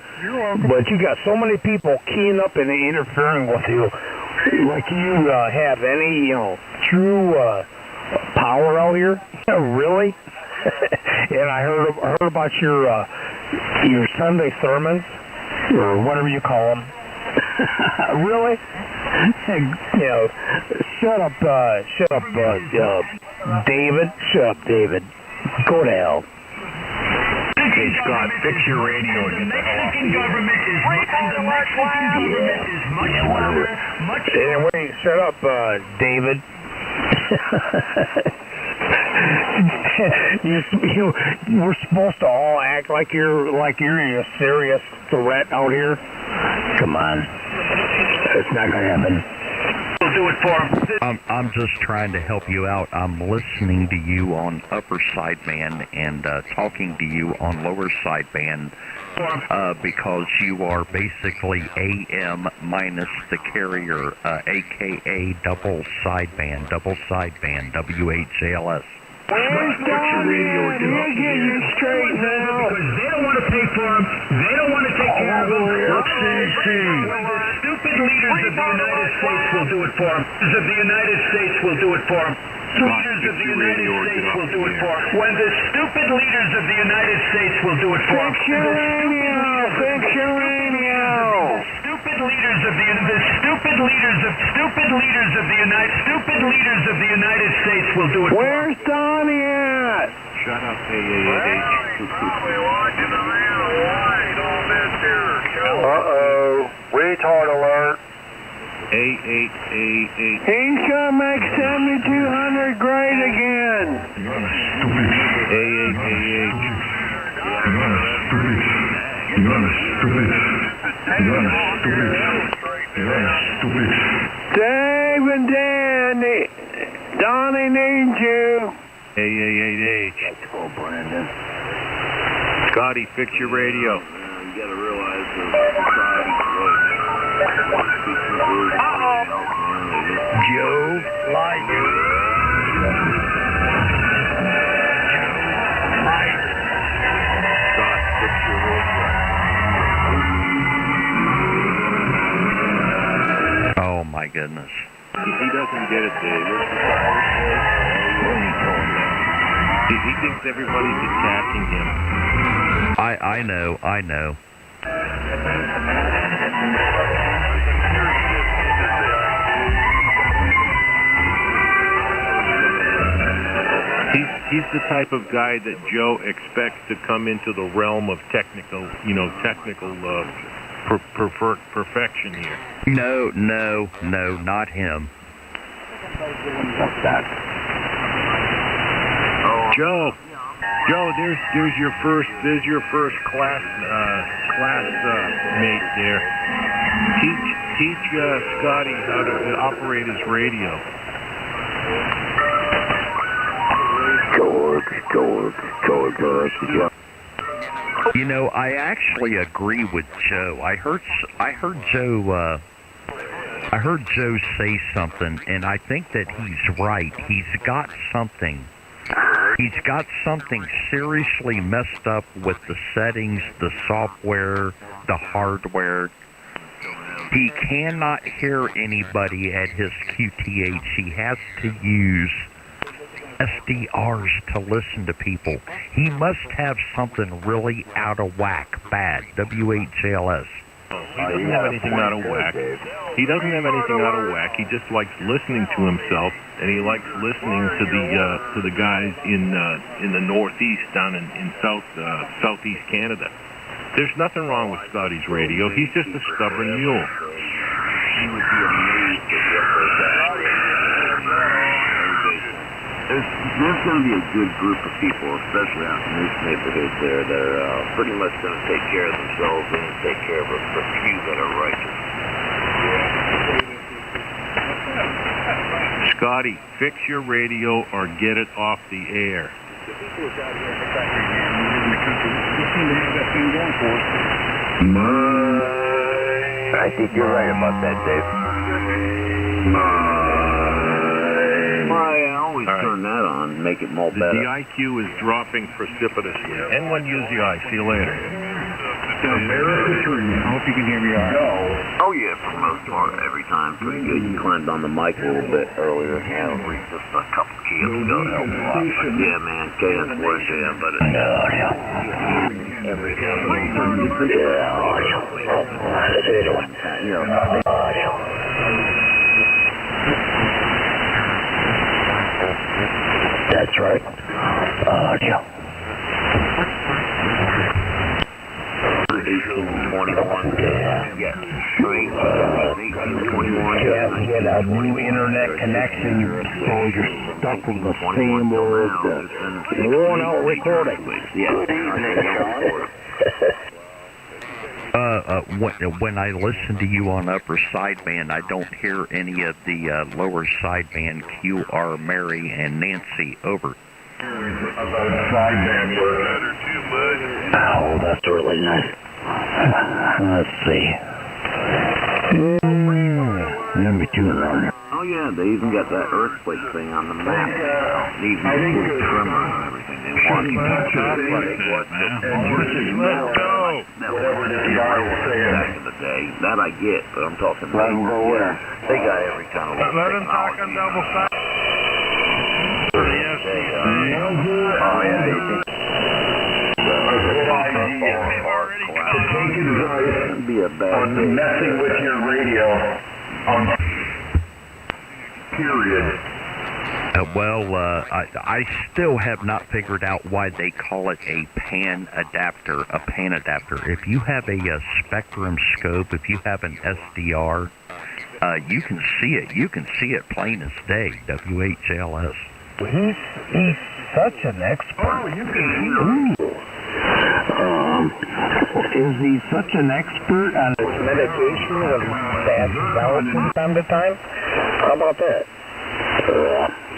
but you got so many people keying up and interfering with you. Like you have any, true power out here? Really? And I heard about your Sunday sermons, or whatever you call them. Really? Shut up, David. Shut up, David. Go to hell. Hey, Scott, fix your radio and get the hell off the air. Anyway, shut up, David. We're supposed to all act like you're a serious threat out here. Come on, it's not gonna happen. We'll do it for him. I'm just trying to help you out. I'm listening to you on upper sideband and talking to you on lower sideband because you are basically AM minus the carrier, aka double sideband, WHALS. Where's Don? You're getting straight now. Because they don't want to pay for them. They don't want to take care of them. Look, the stupid leaders of the United States will do it for them. Leaders of the United States will do it for them. Leaders of the United States will do it for them. When the stupid leaders of the United States will do it for them. Fix your radio. Stupid leaders of the United States will do it for them. Where's Donnie at? Shut up, AAH. Uh-oh. Retard alert. AAH. He's gonna make 7200 great again. Dave and Danny, Donnie needs you. AAH. Oh, Brandon. Scotty, fix your radio. You gotta realize the society's Joe Liger. Scott, fix your radio. Oh my goodness. He doesn't get it, Dave. He thinks everybody's attacking him. I know. He's the type of guy that Joe expects to come into the realm of technical perfection here. No, not him. What's that? Joe. Joe, there's your first class mate there. Teach Scotty how to operate his radio. George. You know, I actually agree with Joe. I heard Joe say something, and I think that he's right. He's got something seriously messed up with the settings, the software, the hardware. He cannot hear anybody at his QTH. He has to use SDRs to listen to people. He must have something really out of whack, bad. WHLS. He doesn't have anything out of whack. He doesn't have anything out of whack. He just likes listening to himself, and he likes listening to the guys in the Northeast down in Southeast Canada. There's nothing wrong with Scotty's radio. He's just a stubborn mule. He would be amazed at what there's going to be a good group of people, especially out in this neighborhood there, that are pretty much going to take care of themselves and take care of the few that are righteous. Scotty, fix your radio or get it off the air. I think you're right about that, Dave. I always turn that on, make it more better. The IQ is dropping precipitously. N1 UZI. See you later. I hope you can hear me all right. Oh, yeah, for the most part, every time. Pretty good. You climbed on the mic a little bit earlier. Yeah, just a couple kilos ago. Helped a lot. Yeah, man. Chaos was there, but it's... Every time. That's right. Audio. 1821. Yes. 1821. You get a new internet connection, so you're stuck with the same old, worn-out recording. When I listen to you on upper sideband, I don't hear any of the lower sideband QR, Mary, and Nancy. Over. Sideband. Oh, that's really nice. Let's see. Let me tune it on. Oh, yeah, they even got that earthquake thing on the map. They even put a trimmer and everything. They want you to back in the day. That I get, but I'm talking about they got every kind of let him talk on double side. Be a bad messing with your radio. Period. I still have not figured out why they call it a pan adapter. If you have a spectrum scope, if you have an SDR, you can see it. You can see it plain as day. WHLS. He's such an expert. Oh, you can see is he such an expert on medication and bad balance from time to time? How about that?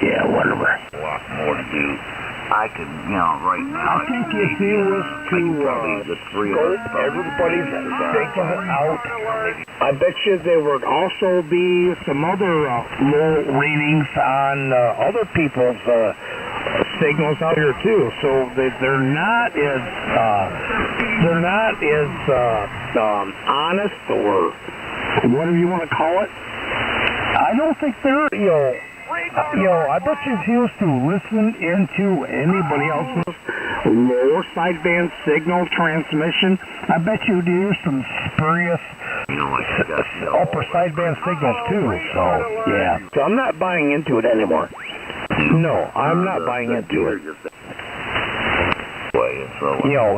Yeah, whatever. A lot more to do. I could, right now. I think if he was to scope everybody's signal out, I bet you there would also be some other low readings on other people's signals out here too. So they're not as honest or whatever you want to call it. I don't think they're I bet you if you used to listen into anybody else's lower sideband signal transmission, I bet you'd hear some spurious upper sideband signals too. So yeah. So I'm not buying into it anymore. No, I'm not buying into it.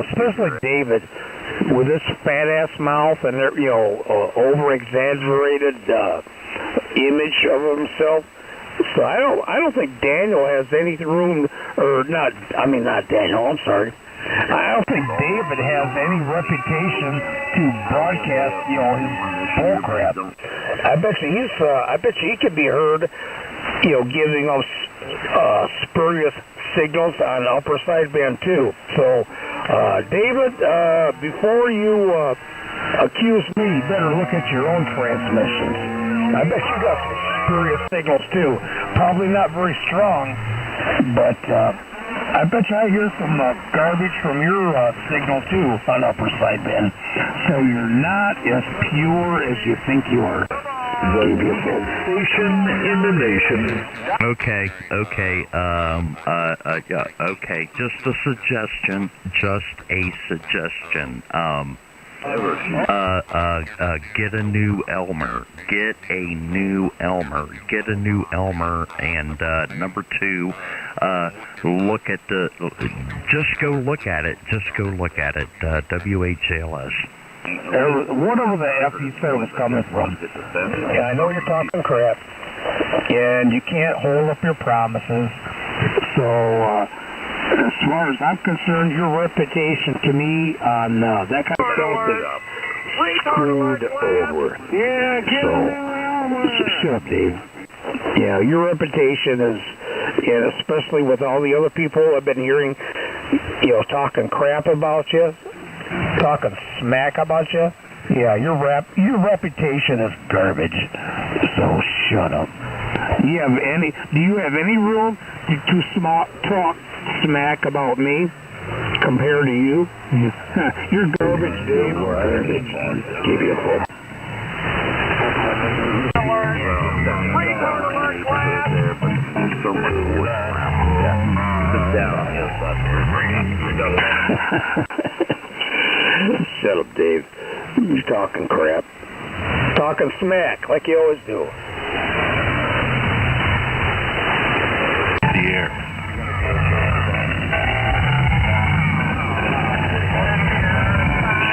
Especially David with his fat ass mouth and over exaggerated image of himself. So I don't think Daniel has any room, or not Daniel, I'm sorry. I don't think David has any reputation to broadcast, his bull crap. I bet you he could be heard, giving us spurious signals on the upper sideband too. So, David, before you accuse me, you better look at your own transmissions. I bet you got some spurious signals too. Probably not very strong, but I bet you I hear some garbage from your signal too on upper sideband. So you're not as pure as you think you are. Station in the nation. Okay. Just a suggestion. Get a new Elmer. And number two, just go look at it. WHLS. Whatever the F you said was coming from. Yeah, I know you're talking crap, and you can't hold up your promises. So, as far as I'm concerned, your reputation to me on that kind of stuff is screwed over. Yeah, shut up, Dave. Yeah, your reputation is, and especially with all the other people I've been hearing, talking crap about you, talking smack about you. Yeah, your reputation is garbage. So shut up. Do you have any room to talk smack about me compared to you? You're garbage, Dave. Garbage. Give you a phone. Shut up, Dave. You're talking crap. Talking smack, like you always do. The air.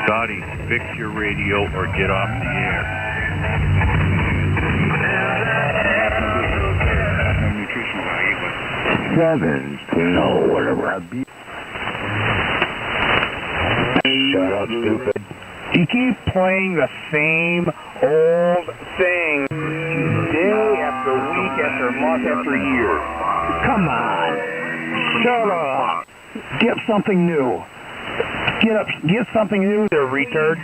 Scotty, fix your radio or get off the air. Whatever. Shut up, stupid. You keep playing the same old thing day after week after month after year. Come on. Shut up. Get something new. Get something new there, retard.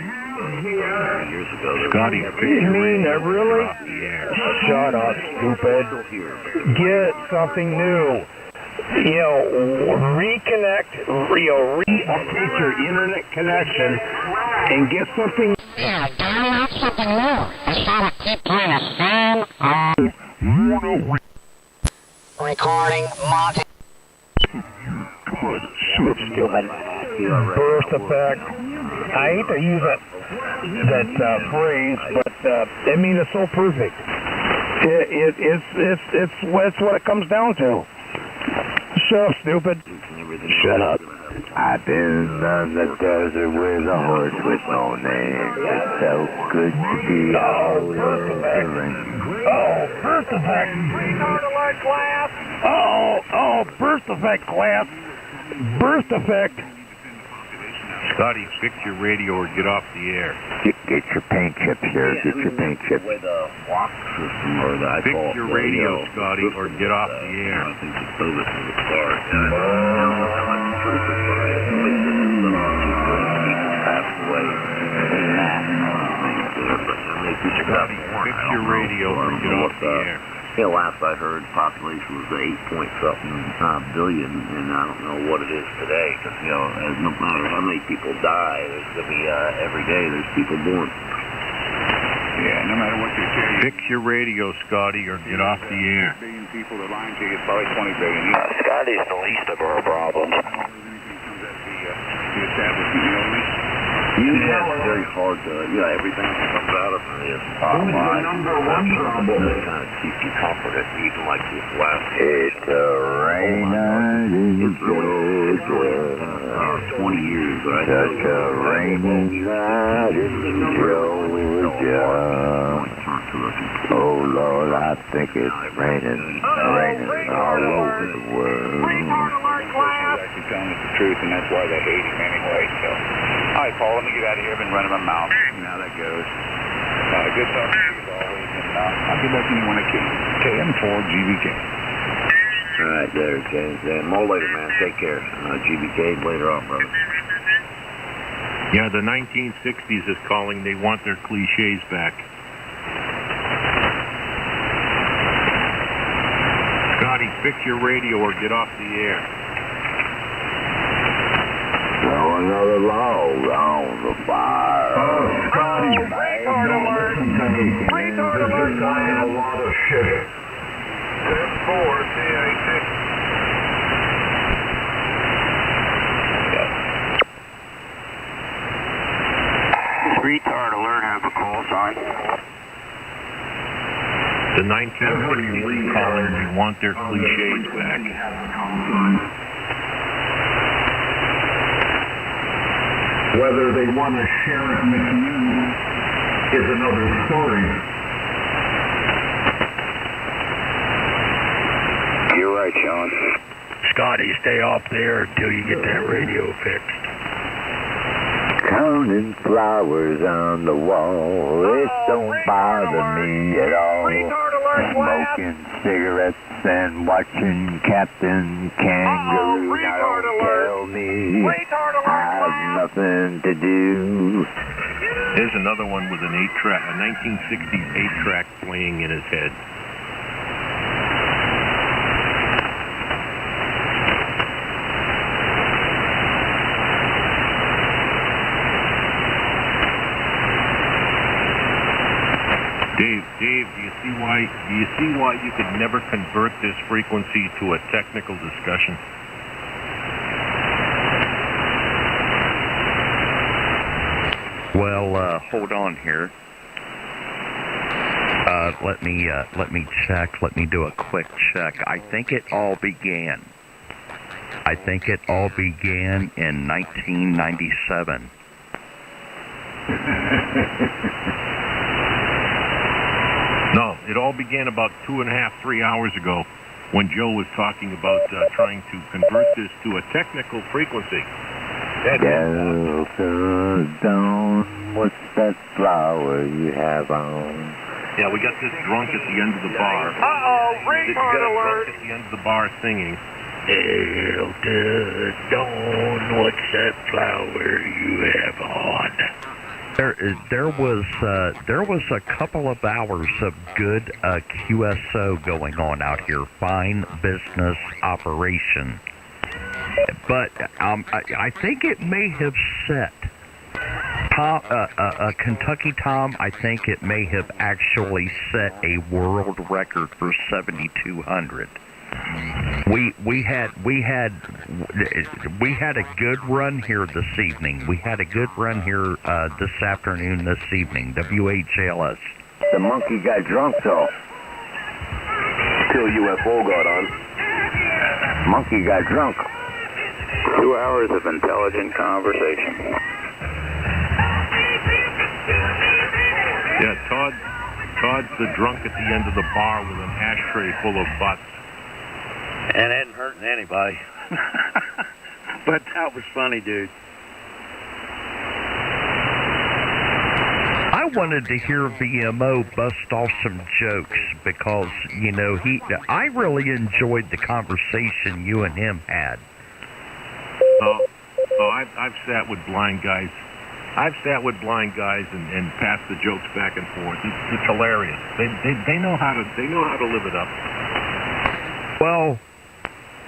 Scotty, you mean that really? Shut up, stupid. Get something new. Reconnect, update your internet connection and get something. Yeah, download something new. Instead of keep playing the same recording Monty. Stupid. Burst effect. I hate to use that phrase, but it's so perfect. It's what it comes down to. Shut up, stupid. Shut up. I've been on the desert with a horse with no name. It felt good to be out in the rain. Burst effect. Burst effect, class. Burst effect. Scotty, fix your radio or get off the air. Get your paint chips here. Get your paint chips. Fix your radio, Scotty, or get off the air. I think the service is a start. Scotty, fix your radio or get off the air. Last I heard, population was 8-point-something billion, and I don't know what it is today, because, no matter how many people die, there's going to be, every day, there's people born. Yeah, no matter what you say. Fix your radio, Scotty, or get off the air. Billion people, the line ticket is probably 20 billion. Scotty's the least of our problems. It's very hard to, everything that comes out of it is top line. That kind of keeps you comforted, even like this last. It's a rain night in It's really 20 years, right? Such a rainy night in Georgia. Oh Lord, I think it's raining all over the world. Actually telling us the truth, and that's why they hate him anyway. So, all right, Paul, let me get out of here. I've been running my mouth. You know how that goes. Good talking to you as always, and I'll get back to anyone I can. KM4GBK. All right, there, James. More later, man. Take care. GBK later on, brother. Yeah, the 1960s is calling. They want their cliches back. Scotty, fix your radio or get off the air. Throw another log on the fire. Oh, Scotty. Retard alert. Retard alert. This guy in a lot of shit. 10-4, CA6. Retard alert has a call sign. The 1960s calling. They want their cliches back. Whether they want to share it with you is another story. You're right, Sean. Scotty, stay off there until you get that radio fixed. Counting flowers on the wall, it don't bother me at all. Smoking cigarettes and watching Captain Kangaroo. Now don't tell me I've nothing to do. Here's another one with an 8-track, a 1960s 8-track playing in his head. Dave, do you see why you could never convert this frequency to a technical discussion? Well, hold on here. Let me check. Let me do a quick check. I think it all began in 1997. No, it all began about 2.5, 3 hours ago when Joe was talking about trying to convert this to a technical frequency. Delta Dawn, what's that flower you have on? Yeah, we got this drunk at the end of the bar. Retard alert. Drunk at the end of the bar singing. Delta Dawn, what's that flower you have on? There was a couple of hours of good QSO going on out here, fine business operation. But I think it may have set Tom, Kentucky Tom. I think it may have actually set a world record for 7,200. We had a good run here this evening. We had a good run here this afternoon, this evening. WHLS. The monkey got drunk though. Till UFO got on. Monkey got drunk. 2 hours of intelligent conversation. Yeah, Todd's the drunk at the end of the bar with an ashtray full of butts. And it ain't hurting anybody. But that was funny, dude. I wanted to hear VMO bust off some jokes because, you know, I really enjoyed the conversation you and him had. I've sat with blind guys. I've sat with blind guys and passed the jokes back and forth. It's hilarious. They know how to live it up. Well,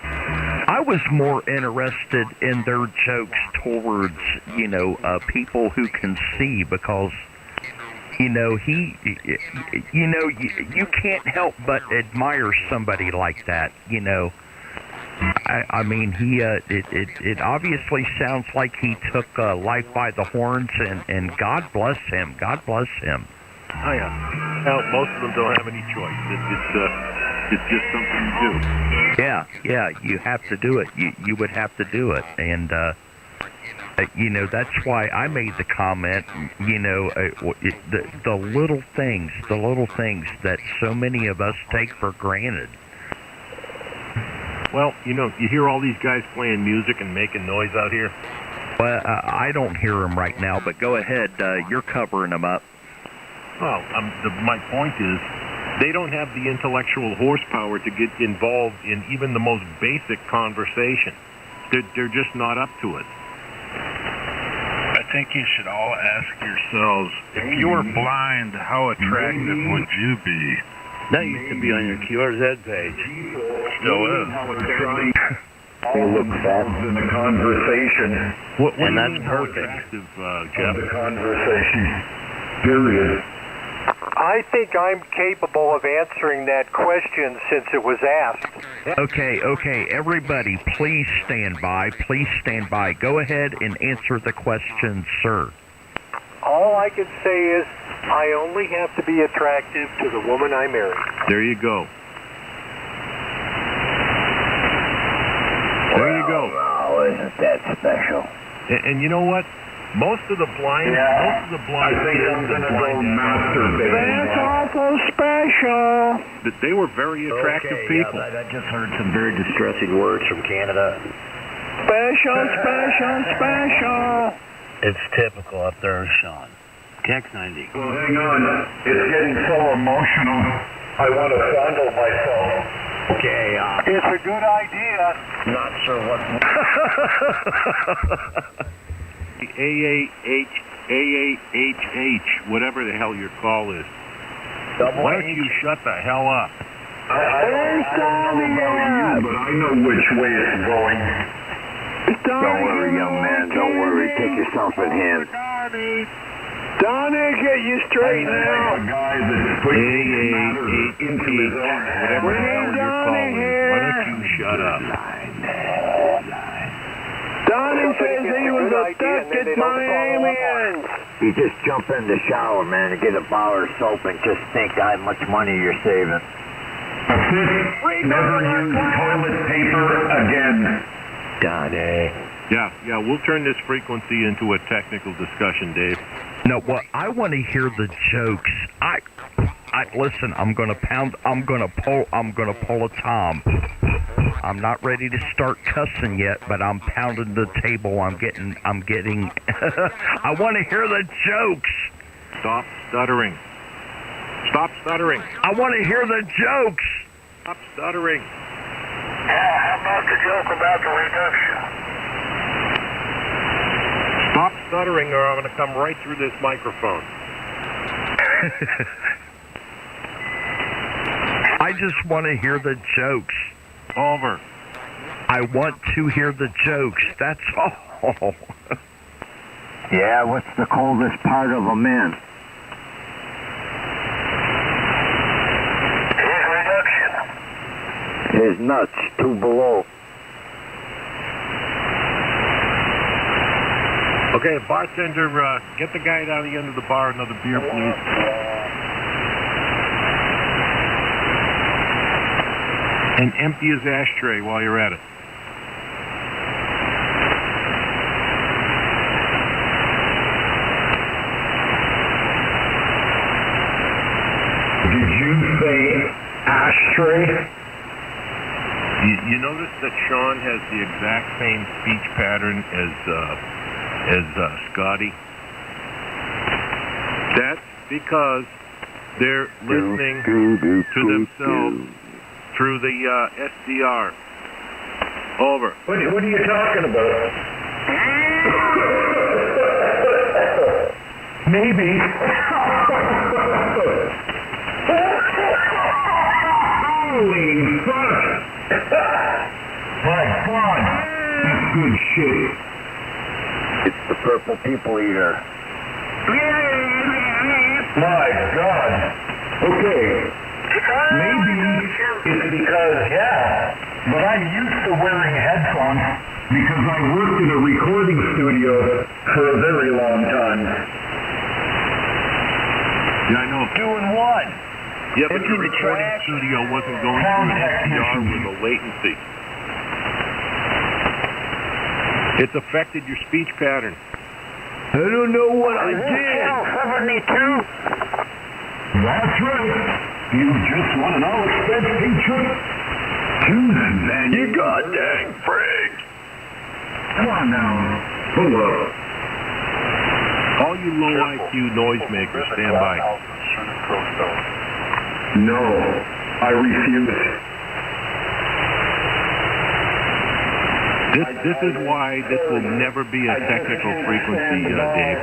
I was more interested in their jokes towards, you know, people who can see because, you know, you can't help but admire somebody like that, you know. I mean, it obviously sounds like he took life by the horns, and God bless him. God bless him. Oh yeah. Well, most of them don't have any choice. It's just something you do. Yeah, you have to do it. You would have to do it, and You know, that's why I made the comment, you know, the little things that so many of us take for granted. Well, you know, you hear all these guys playing music and making noise out here? Well, I don't hear them right now, but go ahead. You're covering them up. Well, my point is, they don't have the intellectual horsepower to get involved in even the most basic conversation. They're just not up to it. I think you should all ask yourselves, if you were blind, how attractive would you be? That used to be on your QRZ page. Still is. All look involved in the conversation. And that's perfect. Jeff. The conversation. Period. I think I'm capable of answering that question since it was asked. Okay, everybody, please stand by. Go ahead and answer the question, sir. All I can say is I only have to be attractive to the woman I marry. There you go. There you go. Oh, isn't that special? And you know what? Most of the blind, I think I'm going to go masturbate. That's awful special. They were very attractive people. I just heard some very distressing words from Canada. Special. It's typical up there, Sean. Text 90. Well, hang on. It's getting so emotional. I want to fondle myself. Okay, It's a good idea. not sure what... AAHH, whatever the hell your call is. Why don't you shut the hell up? I don't know about you, but I know which way it's going. Don't worry, young man. Don't worry. Take yourself in hand. Donnie, get you straightened out. A guy that's putting matters into his own Whatever the hell your call is, why don't you shut up? Donnie says he was abducted by aliens. You just jump in the shower, man, and get a bar of soap and just think how much money you're saving. That's it. Never use toilet paper again. Donnie. Yeah, we'll turn this frequency into a technical discussion, Dave. No, well, I want to hear the jokes. I listen. I'm gonna pull a Tom. I'm not ready to start cussing yet, but I'm pounding the table. I'm getting. I want to hear the jokes. Stop stuttering. I want to hear the jokes. Stop stuttering. How about the joke about the reduction? Stop stuttering or I'm going to come right through this microphone. I just want to hear the jokes. Over. I want to hear the jokes. That's all. Yeah, what's the coldest part of a man? His nuts, 2 below. Okay, bartender, get the guy down the end of the bar another beer, please. And empty his ashtray while you're at it. Did you say ashtray? You notice that Sean has the exact same speech pattern as Scotty? That's because they're listening to themselves through the SDR. Over. What are you talking about? Maybe. Holy fuck! My God, that's good shit. It's the purple people eater. My God. Okay. Maybe it's because, but I'm used to wearing headphones because I worked in a recording studio for a very long time. Yeah, I know. Doing what? Yeah, but the recording studio wasn't going through an SDR with a latency. It's affected your speech pattern. I don't know what I did. 72. That's right. You just won an all-expense paid trip to the venue. You goddamn freak. Come on now. Pull up. All you low IQ noisemakers, stand by. No, I refuse. This is why this will never be a technical frequency, Dave.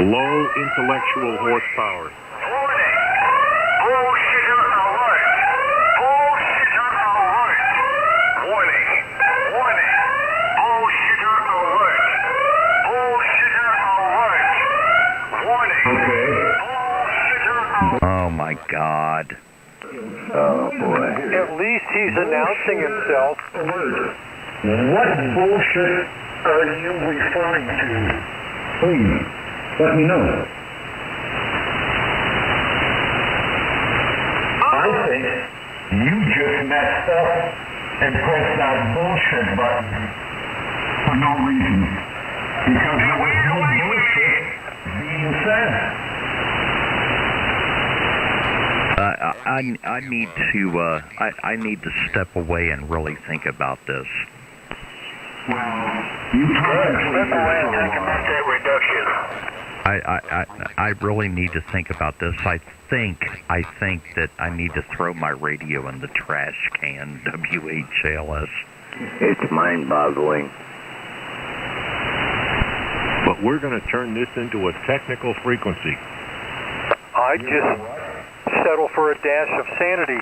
Low intellectual horsepower. Oh my God. Oh boy. At least he's announcing himself. What bullshit are you referring to? Please, let me know. I think you just messed up and pressed that bullshit button for no reason. Because there was no bullshit being said. I need to step away and really think about this. Well, you step away and think about that reduction. I really need to think about this. I think that I need to throw my radio in the trash can. WHLS. It's mind-boggling. But we're going to turn this into a technical frequency. I just settle for a dash of sanity.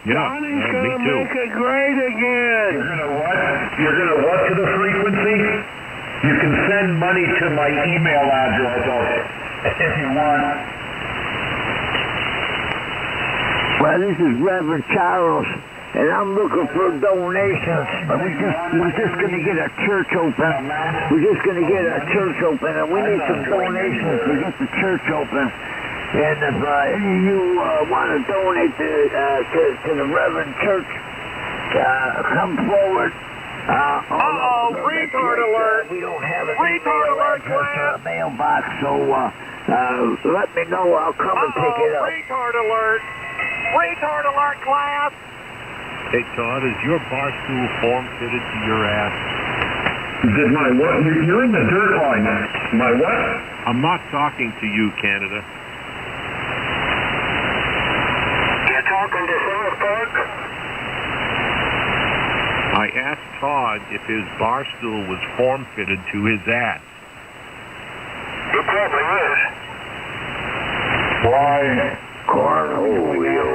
Yeah, Johnny's me gonna too. make it great again. You're gonna what? You're gonna what to the frequency? You can send money to my email address if you want. Well, this is Reverend Charles, and I'm looking for donations. We're just gonna get a church open. We're just gonna get a church open, and we need some donations to get the church open. And if any of you want to donate to the Reverend Church, come forward. Retard alert. We don't have a Retard alert, class. mailbox, so let me know. I'll come and pick it up. Retard alert. Retard alert, class. Hey, Todd, is your bar stool form-fitted to your ass? Did my what? You're in the dirt line. My what? I'm not talking to you, Canada. You're talking to South Park? I asked Todd if his bar stool was form-fitted to his ass. It probably is. Why? Cornholio.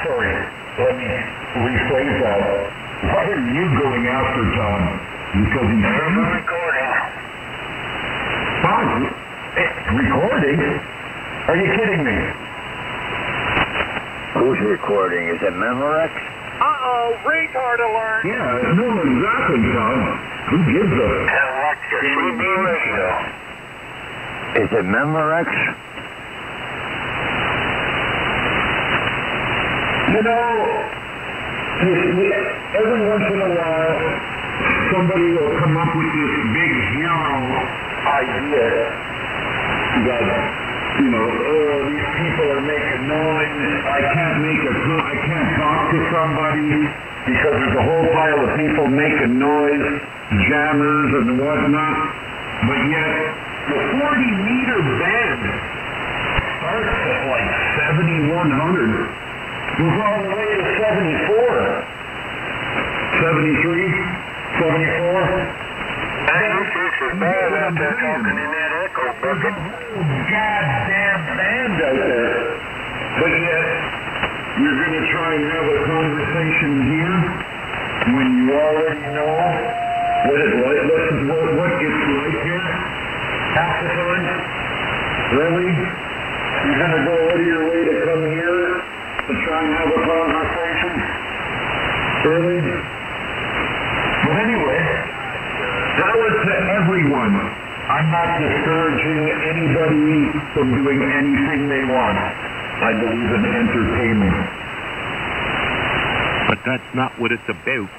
Sorry, let me rephrase that. Why are you going after John? Because he's recording. What? Recording? Are you kidding me? Who's recording? Is it Memorex? Retard alert. Yeah, no, exactly, John. Who gives a... Is it Memorex? You know, every once in a while, somebody will come up with this big hero idea that, you know, oh, these people are making noise. I can't talk to somebody because there's a whole pile of people making noise, jammers and whatnot. But yet, the 40-meter band starts at like 7,100. Goes all the way to 74, 73, 74. This is bad out there talking in that echo bucket. Goddamn band out there. But yet, you're going to try and have a conversation here when you already know what it's like. Listen to what it's like here. Half the time. Really? You're going to go out of your way to come here to try and have a conversation? Really? But anyway, power to everyone. I'm not discouraging anybody from doing anything they want. I believe in entertainment. But that's not what it's about.